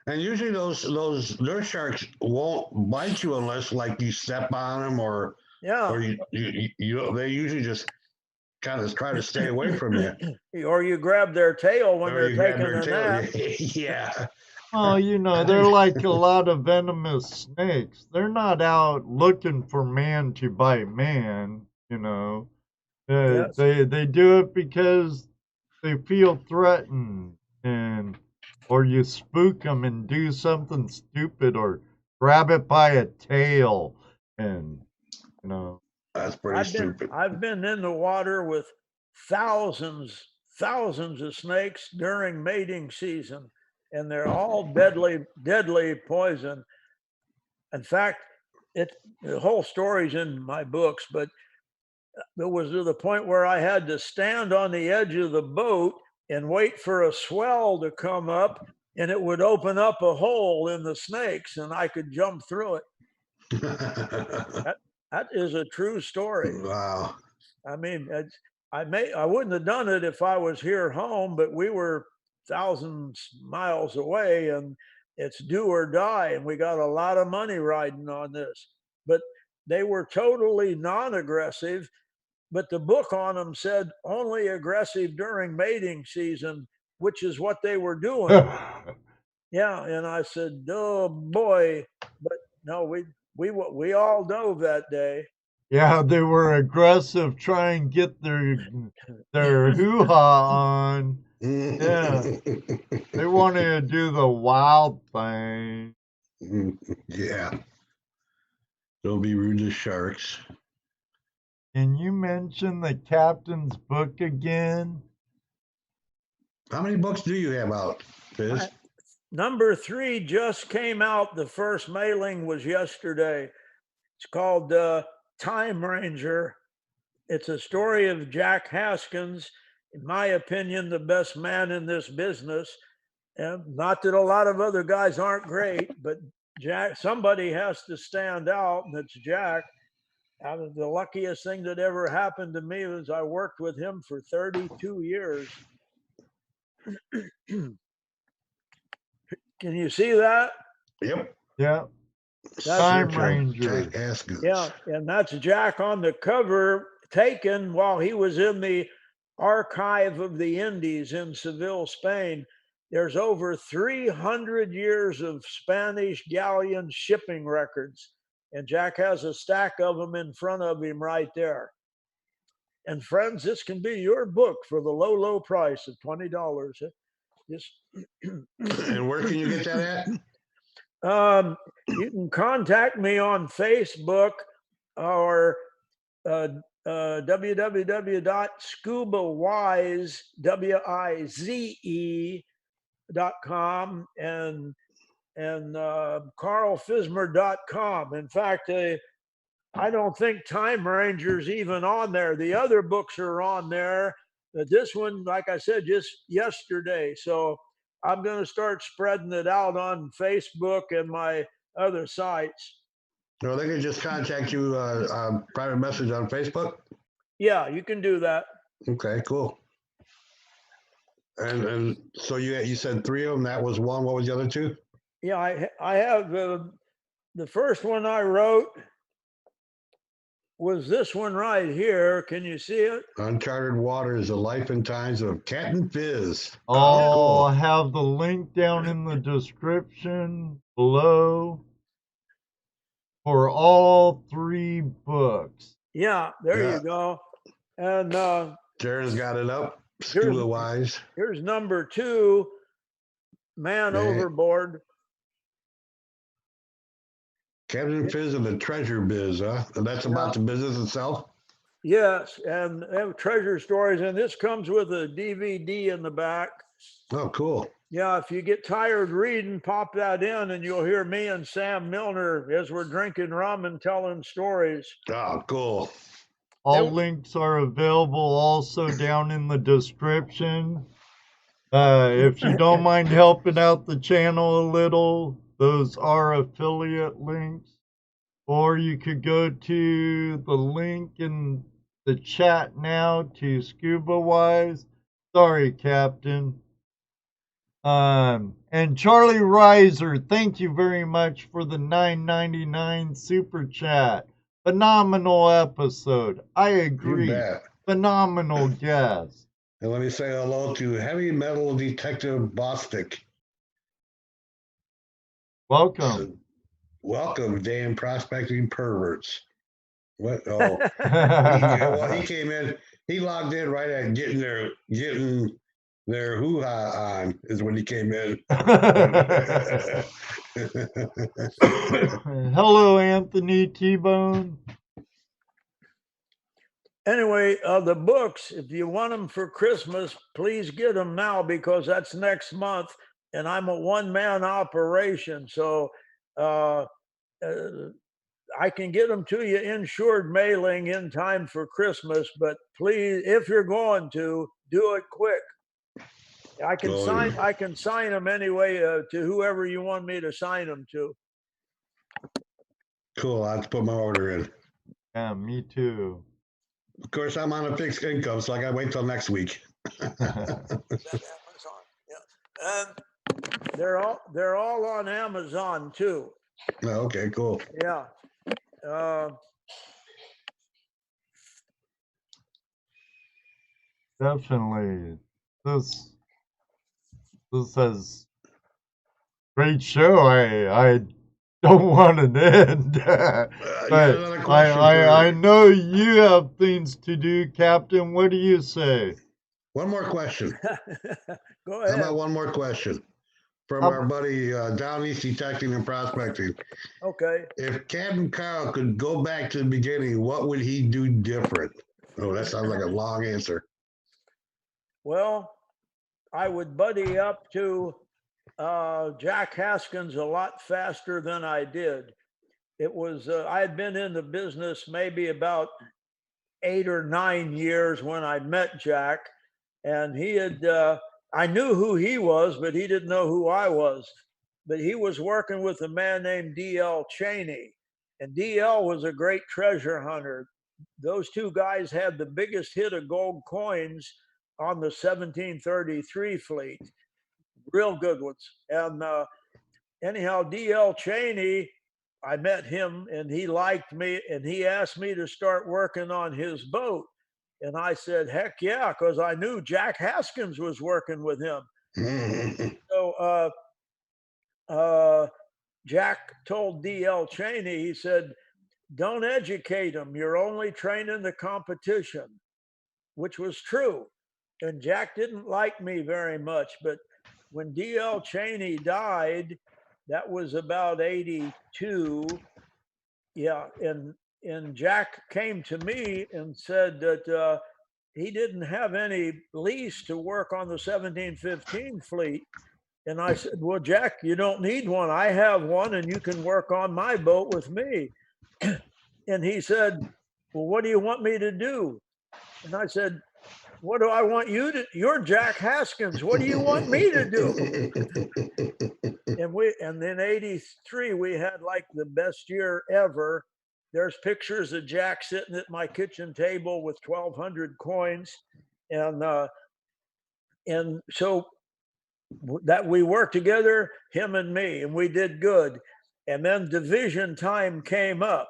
And usually those nurse sharks won't bite you unless like you step on them or they usually just kind of try to stay away from you. Or you grab their tail when they're taking a nap. Yeah. Oh, they're like a lot of venomous snakes. They're not out looking for man to bite man, Yes. They do it because they feel threatened, or you spook them and do something stupid, or grab it by a tail, and that's pretty stupid. I've been in the water with thousands of snakes during mating season, and they're all deadly poison. In fact, the whole story's in my books, but it was to the point where I had to stand on the edge of the boat and wait for a swell to come up, and it would open up a hole in the snakes, and I could jump through it. That is a true story. Wow. I mean, I wouldn't have done it if I was here home, but we were thousands miles away, and it's do or die, and we got a lot of money riding on this. But they were totally non-aggressive, but the book on them said only aggressive during mating season, which is what they were doing. Yeah, and I said, "Oh boy," but no, we all dove that day. Yeah, they were aggressive, trying to get their hoo-ha on. Yeah, they wanted to do the wild thing. Yeah. Don't be rude to sharks. Can you mention the captain's book again? How many books do you have out, Fizz? Number 3 just came out. The first mailing was yesterday. It's called Time Ranger. It's a story of Jack Haskins, in my opinion, the best man in this business. Not that a lot of other guys aren't great, but Jack, somebody has to stand out, and it's Jack. The luckiest thing that ever happened to me was I worked with him for 32 years. Can you see that? Yep. Yeah. That's Time Picture of Ranger. Jack Haskins. Yeah, and that's Jack on the cover, taken while he was in the Archive of the Indies in Seville, Spain. There's over 300 years of Spanish galleon shipping records, and Jack has a stack of them in front of him right there. And friends, this can be your book for the low, low price of $20. Just And where can you get that at? You can contact me on Facebook or www.scubawize.com and carlfismer.com. In fact, I don't think Time Ranger's even on there. The other books are on there. This one, like I said, just yesterday. So I'm going to start spreading it out on Facebook and my other sites. No, they can just contact you private message on Facebook. Yeah, you can do that. Okay, cool. And so you said 3 of them. That was one. What was the other 2? Yeah, I have the first one I wrote was this one right here. Can you see it? Uncharted Waters: The Life and Times of Captain Fizz. I'll have the link down in the description below for all 3 books. Yeah, there you go. And Jaren's got it up. Scuba Wise. Here's number 2, Man Overboard. Captain Fizz and the Treasure Biz, huh? And that's about the business itself? Yes, and they have treasure stories, and this comes with a DVD in the back. Oh, cool. Yeah, if you get tired reading, pop that in, and you'll hear me and Sam Milner as we're drinking rum and telling stories. Oh, cool. All links are available also down in the description. If you don't mind helping out the channel a little, those are affiliate links. Or you could go to the link in the chat now to Scuba Wise. Sorry, Captain. And Charlie Reiser, thank you very much for the $9.99 super chat. Phenomenal episode. I agree. You bet. Phenomenal guest. And let me say hello to Heavy Metal Detective Bostic. Welcome. Welcome, damn prospecting perverts. What? Oh, he came in. He logged in right at getting their hoo-ha on is when he came in. Hello, Anthony T-Bone. Anyway, the books, if you want them for Christmas, please get them now because that's next month, and I'm a one-man operation. So I can get them to you insured mailing in time for Christmas, but please, if you're going to, do it quick. I can sign them anyway to whoever you want me to sign them to. Cool. I have to put my order in. Yeah, me too. Of course, I'm on a fixed income, so I got to wait till next week. And they're all on Amazon too. Oh, okay, cool. Yeah. Definitely. This has great show. I don't want it to end. But I know you have things to do, Captain. What do you say? One more question. Go ahead. How about one more question from our buddy Down East Detecting and Prospecting? Okay. If Captain Carl could go back to the beginning, what would he do different? Oh, that sounds like a long answer. Well, I would buddy up to Jack Haskins a lot faster than I did. It was, I had been in the business maybe about 8 or 9 years when I met Jack, and he had, I knew who he was, but he didn't know who I was. But he was working with a man named D.L. Cheney, and D.L. was a great treasure hunter. Those two guys had the biggest hit of gold coins on the 1733 fleet, real good ones. And anyhow, D.L. Cheney, I met him and he liked me and he asked me to start working on his boat. And I said, heck yeah, because I knew Jack Haskins was working with him. So Jack told D.L. Cheney, he said, don't educate him. You're only training the competition, which was true. And Jack didn't like me very much. But when D.L. Cheney died, that was about 82. Yeah. And Jack came to me and said that he didn't have any lease to work on the 1715 fleet. And I said, well, Jack, you don't need one. I have one and you can work on my boat with me. And he said, well, what do you want me to do? And I said, what do I want you to? You're Jack Haskins. What do you want me to do? And then 83, we had like the best year ever. There's pictures of Jack sitting at my kitchen table with 1,200 coins. And so that we worked together, him and me, and we did good. And then division time came up.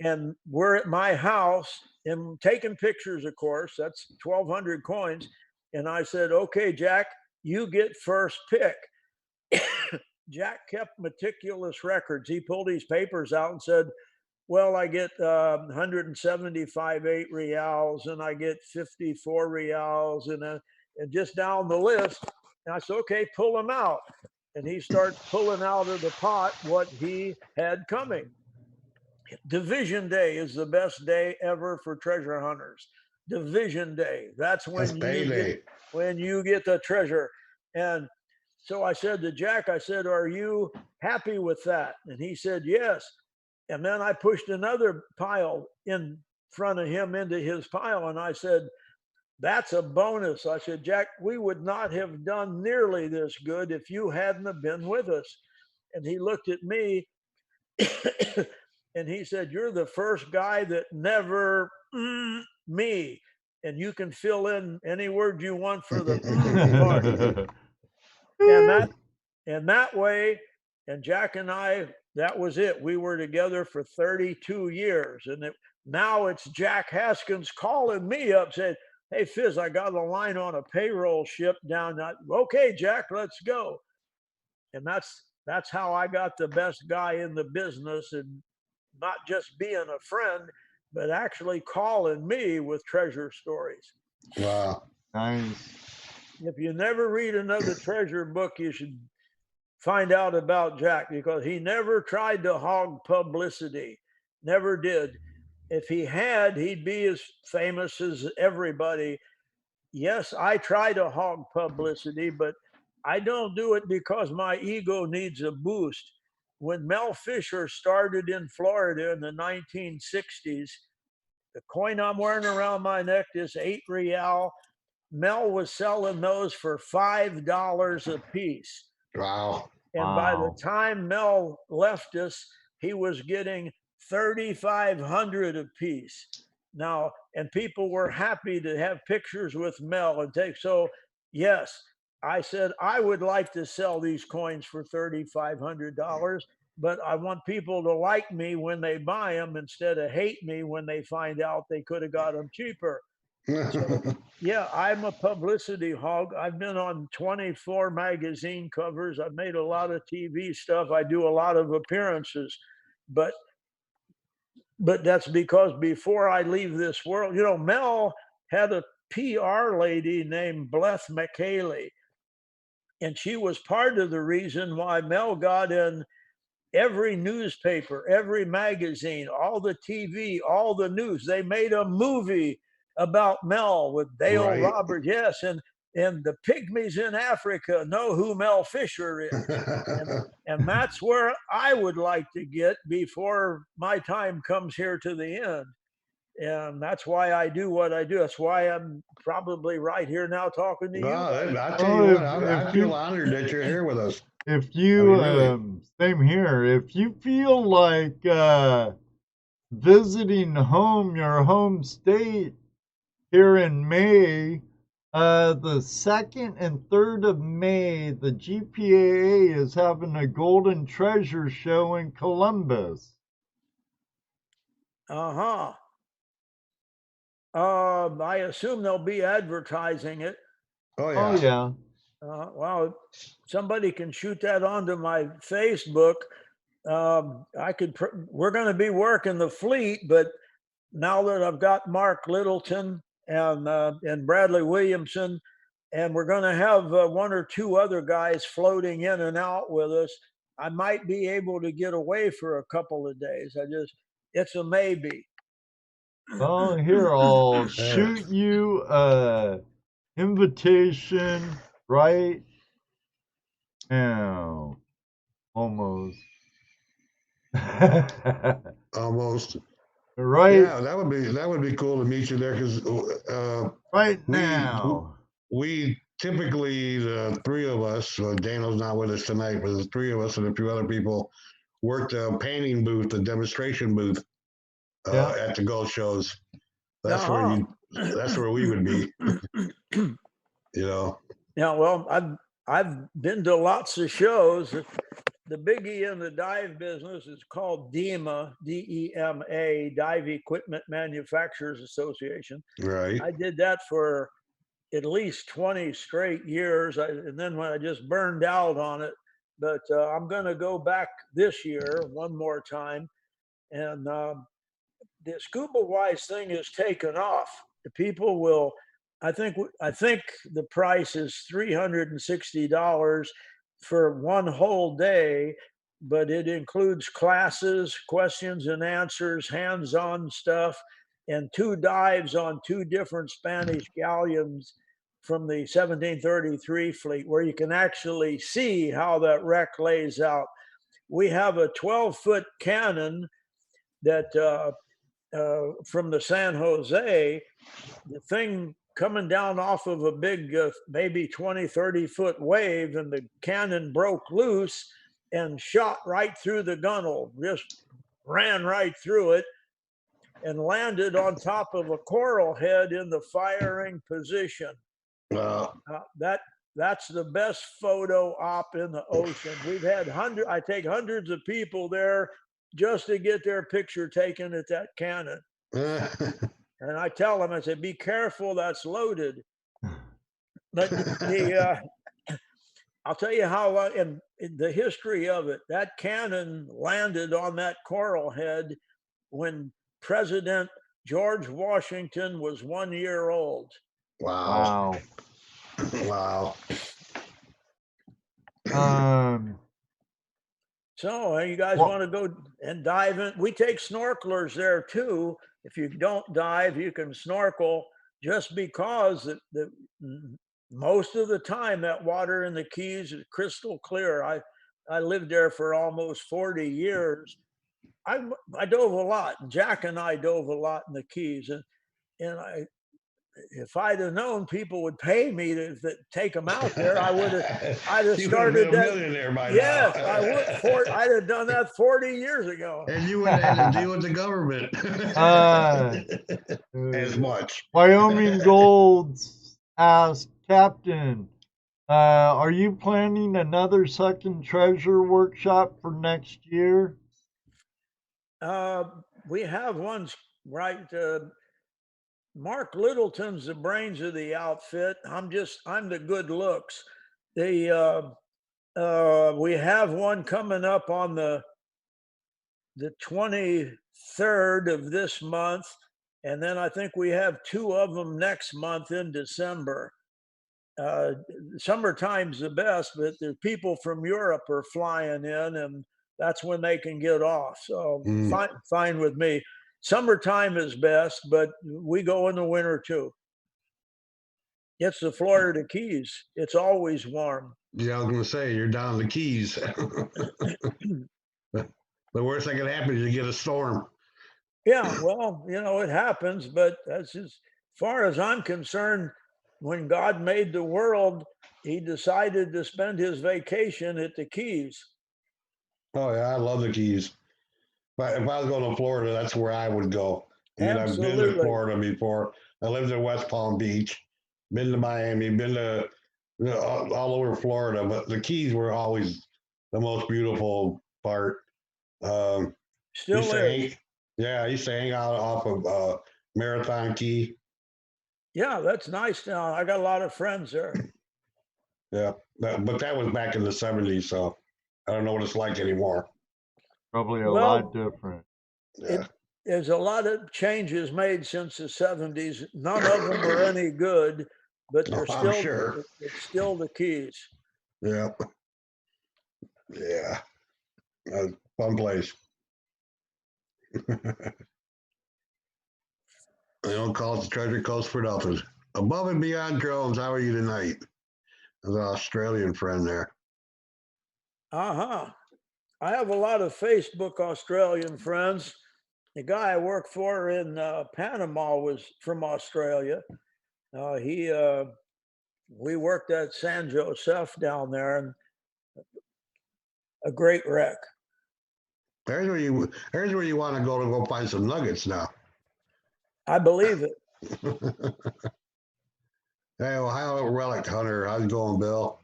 And we're at my house and taking pictures, of course. That's 1,200 coins. And I said, okay, Jack, you get first pick. Jack kept meticulous records. He pulled his papers out and said, well, I get 175 8 reals and I get 54 reals and just down the list. And I said, okay, pull them out. And he starts pulling out of the pot what he had coming. Division day is the best day ever for treasure hunters. Division day. That's when you get the treasure. And so I said to Jack, I said, are you happy with that? And he said, yes. And then I pushed another pile in front of him into his pile. And I said, that's a bonus. I said, Jack, we would not have done nearly this good if you hadn't have been with us. And he looked at me and he said, you're the first guy that never me. And you can fill in any word you want for the part. And that way, and Jack and I, that was it. We were together for 32 years. And now it's Jack Haskins calling me up, saying, hey, Fizz, I got a line on a payroll ship down. Okay, Jack, let's go. And that's how I got the best guy in the business, and not just being a friend, but actually calling me with treasure stories. Wow. Nice. If you never read another treasure book, you should find out about Jack, because he never tried to hog publicity. Never did. If he had, he'd be as famous as everybody. Yes, I try to hog publicity, but I don't do it because my ego needs a boost. When Mel Fisher started in Florida in the 1960s, the coin I'm wearing around my neck is 8 real. Mel was selling those for $5 a piece. Wow. And by the time Mel left us, he was getting 3,500 a piece. Now, and people were happy to have pictures with Mel and take. So, yes, I said, I would like to sell these coins for $3,500, but I want people to like me when they buy them instead of hate me when they find out they could have got them cheaper. So, yeah, I'm a publicity hog. I've been on 24 magazine covers. I've made a lot of TV stuff. I do a lot of appearances, but that's because before I leave this world, Mel had a PR lady named Bleth McKaylee, and she was part of the reason why Mel got in every newspaper, every magazine, all the TV, all the news. They made a movie about Mel with Dale Roberts. Yes, and the pygmies in Africa know who Mel Fisher is. And that's where I would like to get before my time comes here to the end. And that's why I do what I do. That's why I'm probably right here now talking to you. I'll tell you what, I feel honored that you're here with us. If you, same here, if you feel like visiting your home state here in May, The 2nd and 3rd of May, the GPAA is having a Golden Treasure show in Columbus. Uh-huh. I assume they'll be advertising it. Oh Oh, yeah. yeah. Well, somebody can shoot that onto my Facebook. We're going to be working the fleet, but now that I've got Mark Littleton and Bradley Williamson, and we're going to have one or two other guys floating in and out with us, I might be able to get away for a couple of days. It's a maybe. Well, here, I'll Yeah. shoot you a invitation right now. Almost. Almost. Right, Yeah, that would be cool to meet you there because right we now. we typically, the three of us, Daniel's not with us tonight, but the three of us and a few other people worked a painting booth, a demonstration booth Yeah. at the gold shows. That's Uh-huh. that's where we would be. You know. Yeah, well, I've been to lots of shows. The biggie in the dive business is called DEMA, D-E-M-A, Dive Equipment Manufacturers Association. Right. I did that for at least 20 straight years, and then when I just burned out on it. But I'm going to go back this year one more time, and the Scuba Wise thing is taken off. The people will. I think the price is $360 for one whole day, but it includes classes, questions and answers, hands-on stuff, and 2 dives on 2 different Spanish galleons from the 1733 fleet, where you can actually see how that wreck lays out. We have a 12-foot cannon that from the San Jose, the thing coming down off of a big, maybe 20, 30-foot wave, and the cannon broke loose and shot right through the gunnel, just ran right through it and landed on top of a coral head in the firing position. That's the best photo op in the ocean. We've had I take hundreds of people there just to get their picture taken at that cannon. And I tell them, I say, be careful, that's loaded. But I'll tell you how, in the history of it, that cannon landed on that coral head when President George Washington was 1 year old. Wow. Wow. Wow. So you guys want to go and dive in? We take snorkelers there too. If you don't dive, you can snorkel, just because most of the time that water in the Keys is crystal clear. I lived there for almost 40 years. I dove a lot. Jack and I dove a lot in the Keys, and if I'd have known people would pay me to take them out there, I'd have started that. A millionaire by yes, now. I would. I'd have done that 40 years ago. And you would have had to deal with the government as much. Wyoming Golds asked, Captain, are you planning another Sucking Treasure workshop for next year? We have ones right. Mark Littleton's the brains of the outfit. I'm the good looks. We have one coming up on the 23rd of this month, and then I think we have 2 of them next month in December. Summertime's the best, but the people from Europe are flying in, and that's when they can get off. So fine with me. Summertime is best, but we go in the winter too. It's the Florida Keys. It's always warm. Yeah, I was going to say, you're down the Keys. The worst that can happen is you get a storm. Yeah, well, it happens, but that's as far as I'm concerned. When God made the world, he decided to spend his vacation at the Keys. Oh, yeah, I love the Keys. But if I was going to Florida, that's where I would go. I mean, I've been to Florida before. I lived in West Palm Beach, been to Miami, been to all over Florida, but the Keys were always the most beautiful part. Still used to is. I used to hang out off of Marathon Key. Yeah, that's nice down. I got a lot of friends there. Yeah, but that was back in the 70s, so I don't know what it's like anymore. Probably a Well, lot different. Yeah. There's a lot of changes made since the 70s. None of them are any good, but they're I'm still sure. it's still the Keys. Yeah. Yeah. Fun place. I don't call it the Treasure Coast for nothing. Above and beyond drones, how are you tonight? There's an Australian friend there. Uh-huh. I have a lot of Facebook Australian friends. The guy I worked for in Panama was from Australia. We worked at San Josef down there, and a great wreck. There's where you want to go find some nuggets now. I believe it. Hey, Ohio Relic Hunter, how's it going, Bill?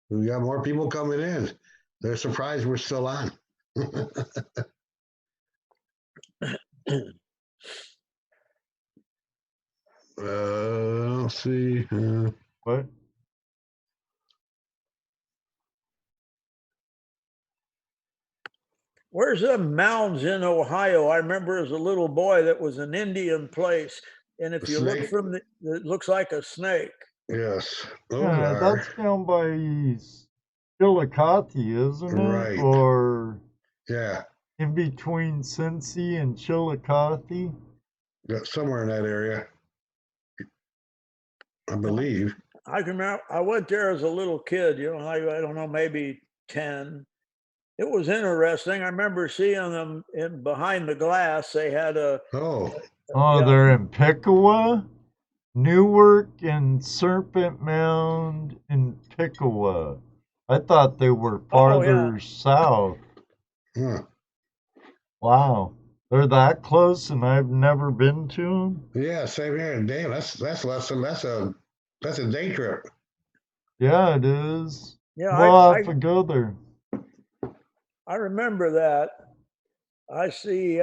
We got more people coming in. They're surprised we're still on. Let's see. What? Where's the mounds in Ohio? I remember as a little boy that was an Indian place, and if you look from it looks like a snake. Yes, those Yeah, are. that's down by Chillicothe, isn't it? Right. Or Yeah, in between Cincy and Chillicothe? somewhere in that area, I believe. I can remember I went there as a little kid, I don't know, maybe 10. It was interesting. I remember seeing them behind the glass. They had Oh, yeah. they're in Picowa, Newark, and Serpent Mound in Picowa. I thought they were farther south. Huh. Wow, they're that close, and I've never been to them. Yeah, same here. Damn, that's less than that's a day trip. Yeah, it is. Yeah, We'll have to go there. I remember that. I see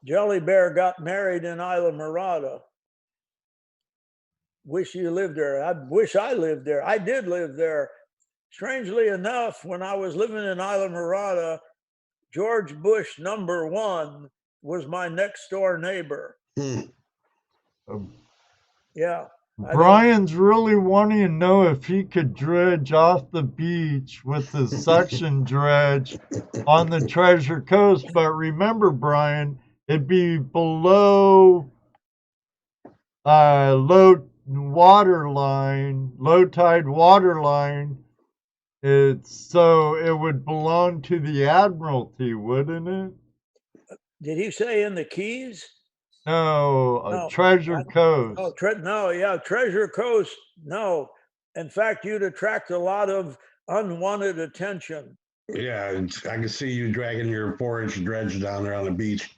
Jelly Bear got married in Isla Mirada. Wish you lived there. I wish I lived there. I did live there. Strangely enough, when I was living in Isla Mirada, George Bush #1 was my next door neighbor. Yeah. Brian's really wanting to know if he could dredge off the beach with his suction dredge on the Treasure Coast. But remember, Brian, it'd be below low tide water line. So it would belong to the Admiralty, wouldn't it? Did he say in the Keys? No, Treasure Coast. Treasure Coast. No. In fact, you'd attract a lot of unwanted attention. Yeah, I can see you dragging your 4-inch dredge down there on the beach.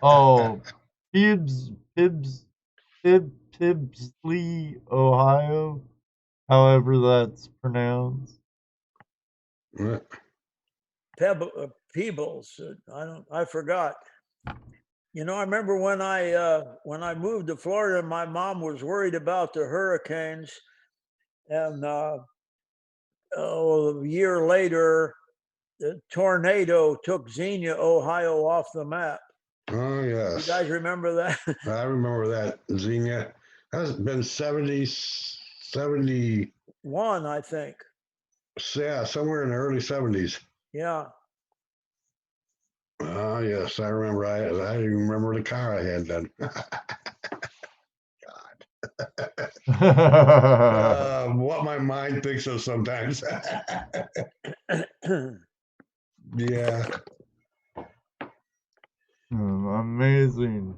Oh, Pibsley, Ohio, however that's pronounced. Peebles. I forgot. I remember when I moved to Florida, my mom was worried about the hurricanes, and a year later, the tornado took Xenia, Ohio, off the map. Oh yes. You guys remember that? I remember that, Xenia. That's been 71, I think. Yeah, somewhere in the early 70s. Yeah. Oh yes, I remember. I even remember the car I had then. God. What my mind thinks of sometimes. Yeah. Amazing.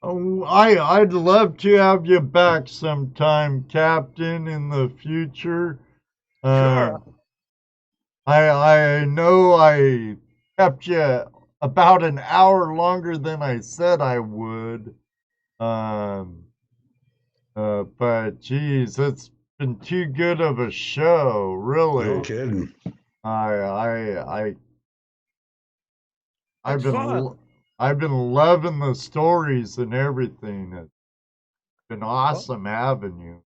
Oh, I'd love to have you back sometime, Captain, in the future. Sure. I know I kept you about an hour longer than I said I would. But geez, it's been too good of a show, really. No kidding. I've It's been fun. I've been loving the stories and everything. It's been awesome having you.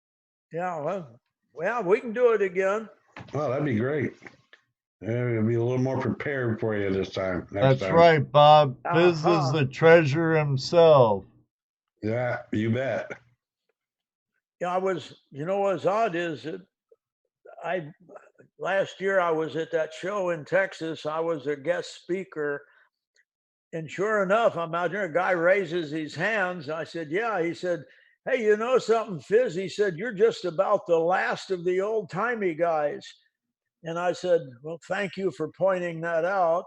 Yeah, well, we can do it again. Oh, that'd be great. It'll be a little more prepared for you this time. Next That's time. right, Bob. Biz is Uh-huh. the treasure himself. Yeah, you bet. Yeah, what's odd is that last year I was at that show in Texas. I was a guest speaker. And sure enough, I'm out there. A guy raises his hands. I said, "Yeah." He said, "Hey, you know something, Fizz?" He said, "You're just about the last of the old timey guys." And I said, "Well, thank you for pointing that out."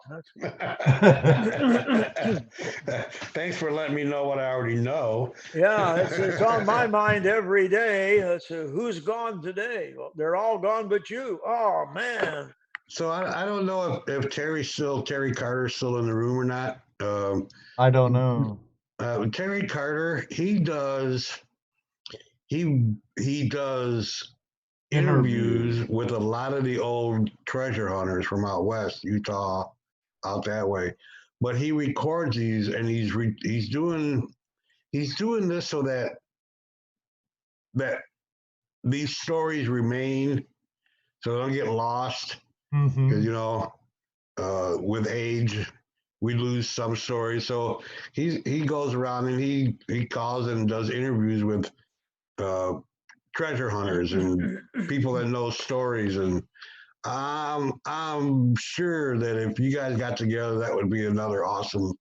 Thanks for letting me know what I already know. Yeah, it's on my mind every day. It's who's gone today? Well, they're all gone but you. Oh man. So I don't know if Terry Carter's still in the room or not. I don't know. Terry Carter, he does interviews with a lot of the old treasure hunters from out west, Utah, out that way. But he records these, and he's doing this so that these stories remain, so they don't get lost. Because with age, we lose some stories. So he goes around and he calls and does interviews with treasure hunters and people that know stories. And I'm sure that if you guys got together, that would be another awesome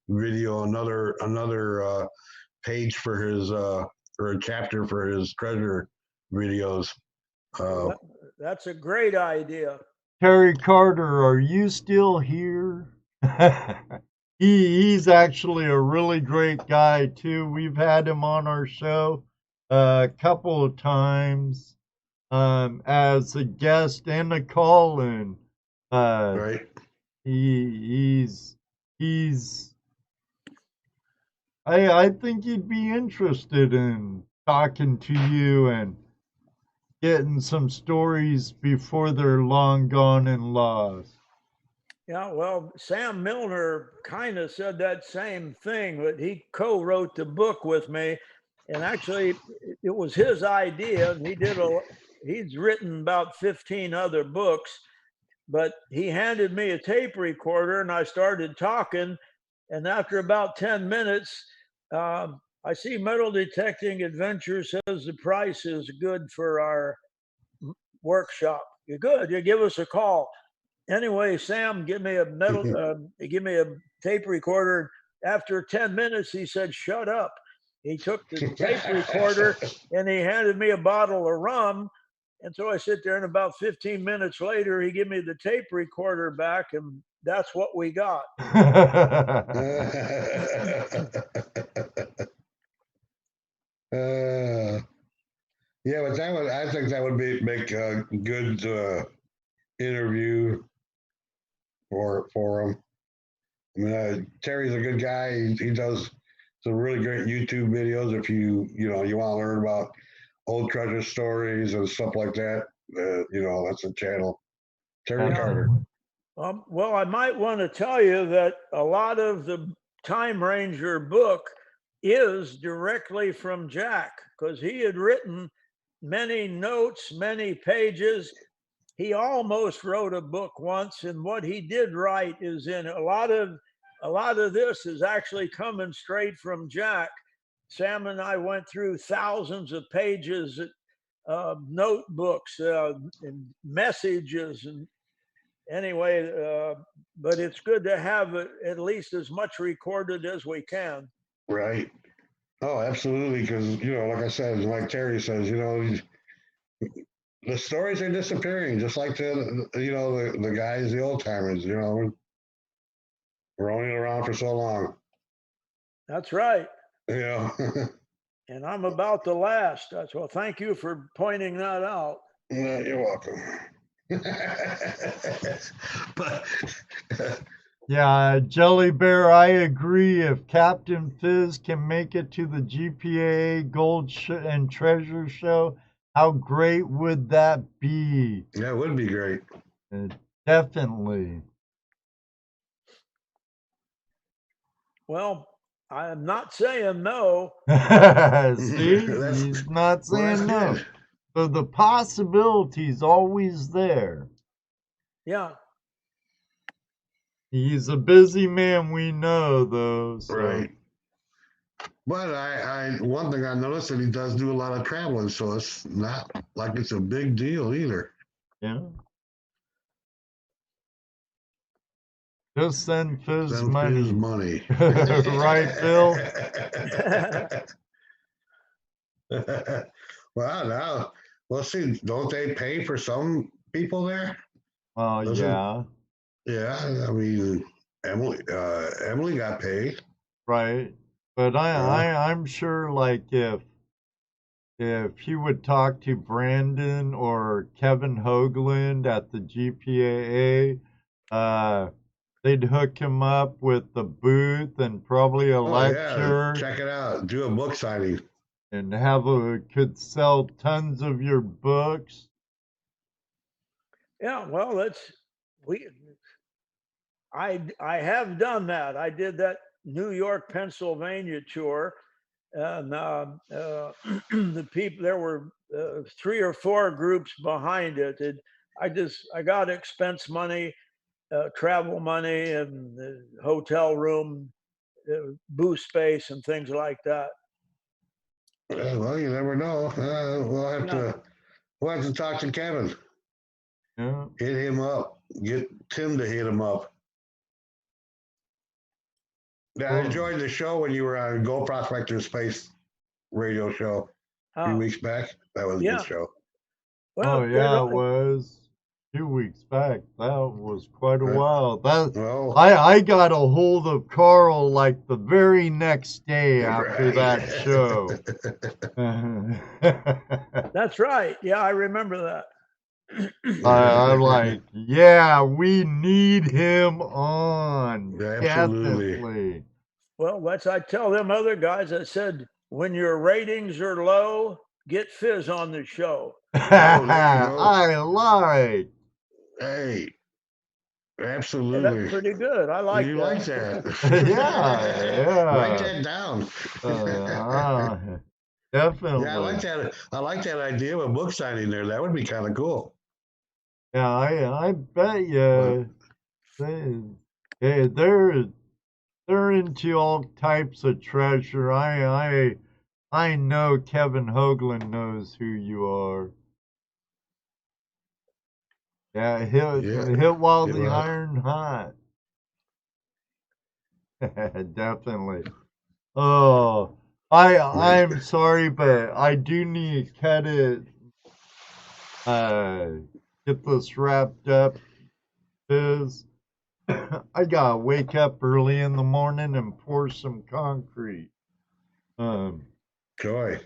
video, another page for his or a chapter for his treasure videos. That's a great idea. Terry Carter, are you still here? He's actually a really great guy too. We've had him on our show a couple of times as a guest and a call-in. Right. He's I think he'd be interested in talking to you and getting some stories before they're long gone and lost. Yeah, well, Sam Milner kind of said that same thing, but he co-wrote the book with me, and actually, it was his idea. And he's written about 15 other books, but he handed me a tape recorder, and I started talking. And after about 10 minutes, I see Metal Detecting Adventure says the price is good for our workshop. You're good. You give us a call. Anyway, Sam, give me a tape recorder. After 10 minutes, he said, "Shut up." He took the tape recorder and he handed me a bottle of rum. And so I sit there, and about 15 minutes later, he gave me the tape recorder back, and that's what we got. Yeah, but I think that would make a good interview for him. I mean, Terry's a good guy. He does some really great YouTube videos. If you want to learn about old treasure stories and stuff like that, that's a channel. Terry Carter. Well, I might want to tell you that a lot of the Time Ranger book is directly from Jack, because he had written many notes, many pages. He almost wrote a book once, and what he did write is in a lot of this is actually coming straight from Jack. Sam and I went through thousands of pages, notebooks, and messages, and anyway, but it's good to have at least as much recorded as we can. Right. Oh, absolutely. Because like I said, like Terry says, the stories are disappearing, just like the guys, the old timers. We're only around for so long. That's right. Yeah. And I'm about the last. Well, thank you for pointing that out. You're welcome. But Yeah, Jelly Bear, I agree. If Captain Fizz can make it to the GPA Gold and Treasure Show, how great would that be? That would be great. Definitely. Well, I'm not saying no. See, he's not saying no. Good. So the possibility's always there. Yeah. He's a busy man, we know, though. So. Right. But I one thing I noticed that he does do a lot of traveling, so it's not like it's a big deal either. Yeah. Just send Fizz money. His money. Right, Phil? Well, now, let's see. Don't they pay for some people there? Well, yeah. Yeah, I mean, Emily got paid. Right. But I'm sure, like, if he would talk to Brandon or Kevin Hoagland at the GPAA, they'd hook him up with the booth and probably a lecture. Yeah. Check it out. Do a book signing. And could sell tons of your books. Yeah, well, I have done that. I did that New York, Pennsylvania tour, and the people, there were 3 or 4 groups behind it. I got expense money, travel money, and hotel room, booth space, and things like that. Well, you never know. We'll have to talk to Kevin. Yeah. Hit him up. Get Tim to hit him up. Yeah, I enjoyed the show when you were on Go Prospector Space radio show a few weeks back. That was a good show. Well, it was 2 weeks back. That was quite a while. I got a hold of Carl like the very next day after that show. That's right. Yeah, I remember that. I'm like, yeah, we need him on. Absolutely. Definitely. Well, I tell them other guys, I said, when your ratings are low, get Fizz on the show. I like. Hey, absolutely. Hey, that's pretty good. I like you that. like that. Yeah. Write that down. Definitely. Yeah, I like that idea of a book signing there. That would be kind of cool. Yeah, I bet you they're into all types of treasure. I know Kevin Hoagland knows who you are. Yeah, hit while the iron hot. Definitely. Oh, I'm sorry, but I do need to cut it. Get this wrapped up. Fizz. I gotta wake up early in the morning and pour some concrete. Joy.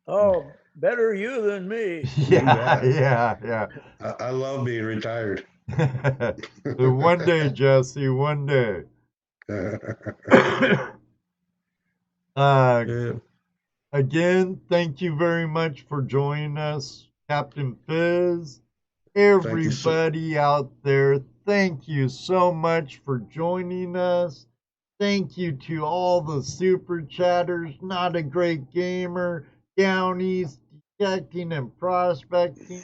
Oh, better you than me. Yeah. I love being retired. One day, Jesse, one day. Again, thank you very much for joining us, Captain Fizz. Everybody out there, thank you so much for joining us. Thank you to all the super chatters, Not a Great Gamer, Down East, Detecting and Prospecting,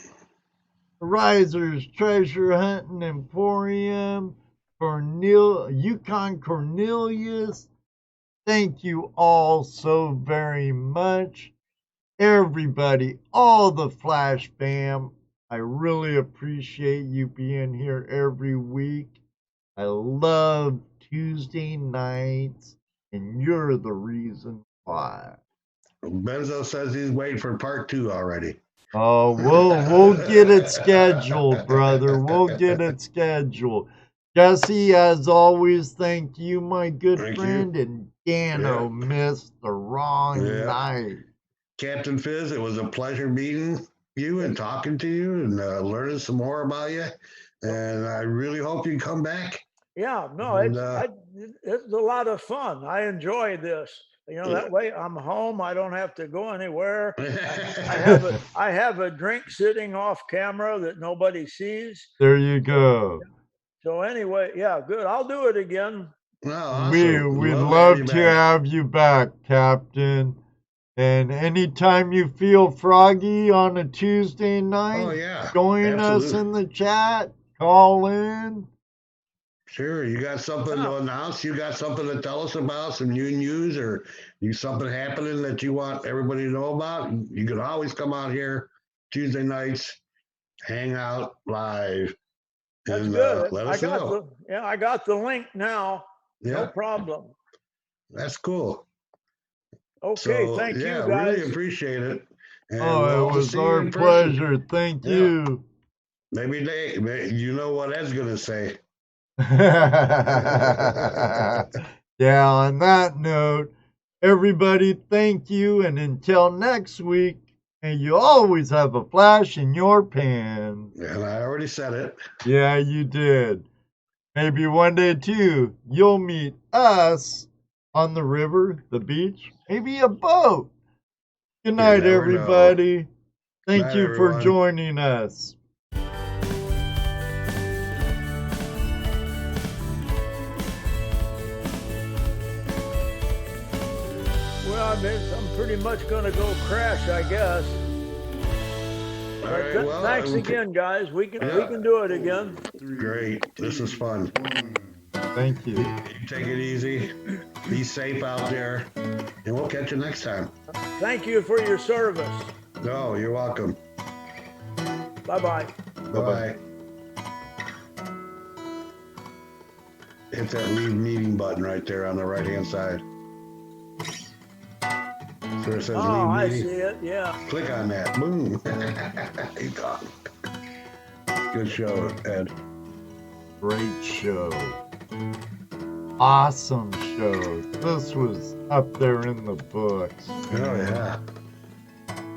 Risers, Treasure Hunting Emporium, Yukon Cornelius. Thank you all so very much. Everybody, all the Flash fam, I really appreciate you being here every week. I love Tuesday nights, and you're the reason why. Benzo says he's waiting for part 2 already. Oh, we'll get it scheduled, brother. We'll get it scheduled. Jesse, as always, thank you, my good friend. And Dano missed the wrong night. Captain Fizz, it was a pleasure meeting you and talking to you and learning some more about you. And I really hope you come back Yeah, no, And, it's a lot of fun. I enjoy this. That way I'm home. I don't have to go anywhere. I have a drink sitting off camera that nobody sees. There you go. So anyway, yeah, good. I'll do it again. Oh, awesome. We'd Love love having to you back. have you back, Captain. And anytime you feel froggy on a Tuesday night, Oh, yeah. join us Absolutely. in the chat, call in. Sure. You got something to announce? You got something to tell us about? Some new news or something happening that you want everybody to know about? You can always come out here Tuesday nights, hang out live, That's and good. let us know. I got the link now. No Yeah, problem. that's cool. Okay, So, thank you yeah, guys. really appreciate it. And Oh, we'll it hope to was see you our in person. pleasure. Thank Yeah. you. Maybe you know what Ed's going to say. Yeah, on that note, everybody, thank you. And until next week, may you always have a flash in your pan. And I already said it. Yeah, you did. Maybe one day, too, you'll meet us on the river, the beach, maybe a boat. Good night, never know. everybody. Thank Night, you for everyone. joining us. Well, I'm pretty much going to go crash, I guess. All But right, well, thanks again, guys. We can do it again. Great. This is fun. Thank you. You take it easy. Be safe out there. And we'll catch you next time. Thank you for your service. No, you're welcome. Bye-bye. Bye-bye. Hit that leave meeting button right there on the right-hand side. Where it says leave I meeting. see it. Yeah. Click on that. Boom. He's gone. Good show, Ed. Great show. Awesome show. This was up there in the books. Oh, yeah.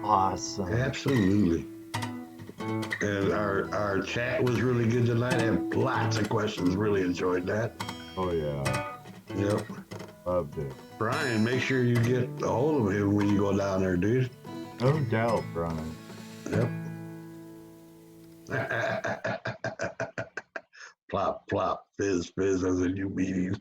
Awesome. Absolutely. And our chat was really good tonight. I had lots of questions. Really enjoyed that. Oh, yeah. Yep. Loved it. Brian, make sure you get a hold of him when you go down there, dude. No doubt, Brian. Yep. Plop, plop, fizz, fizz as a new meeting.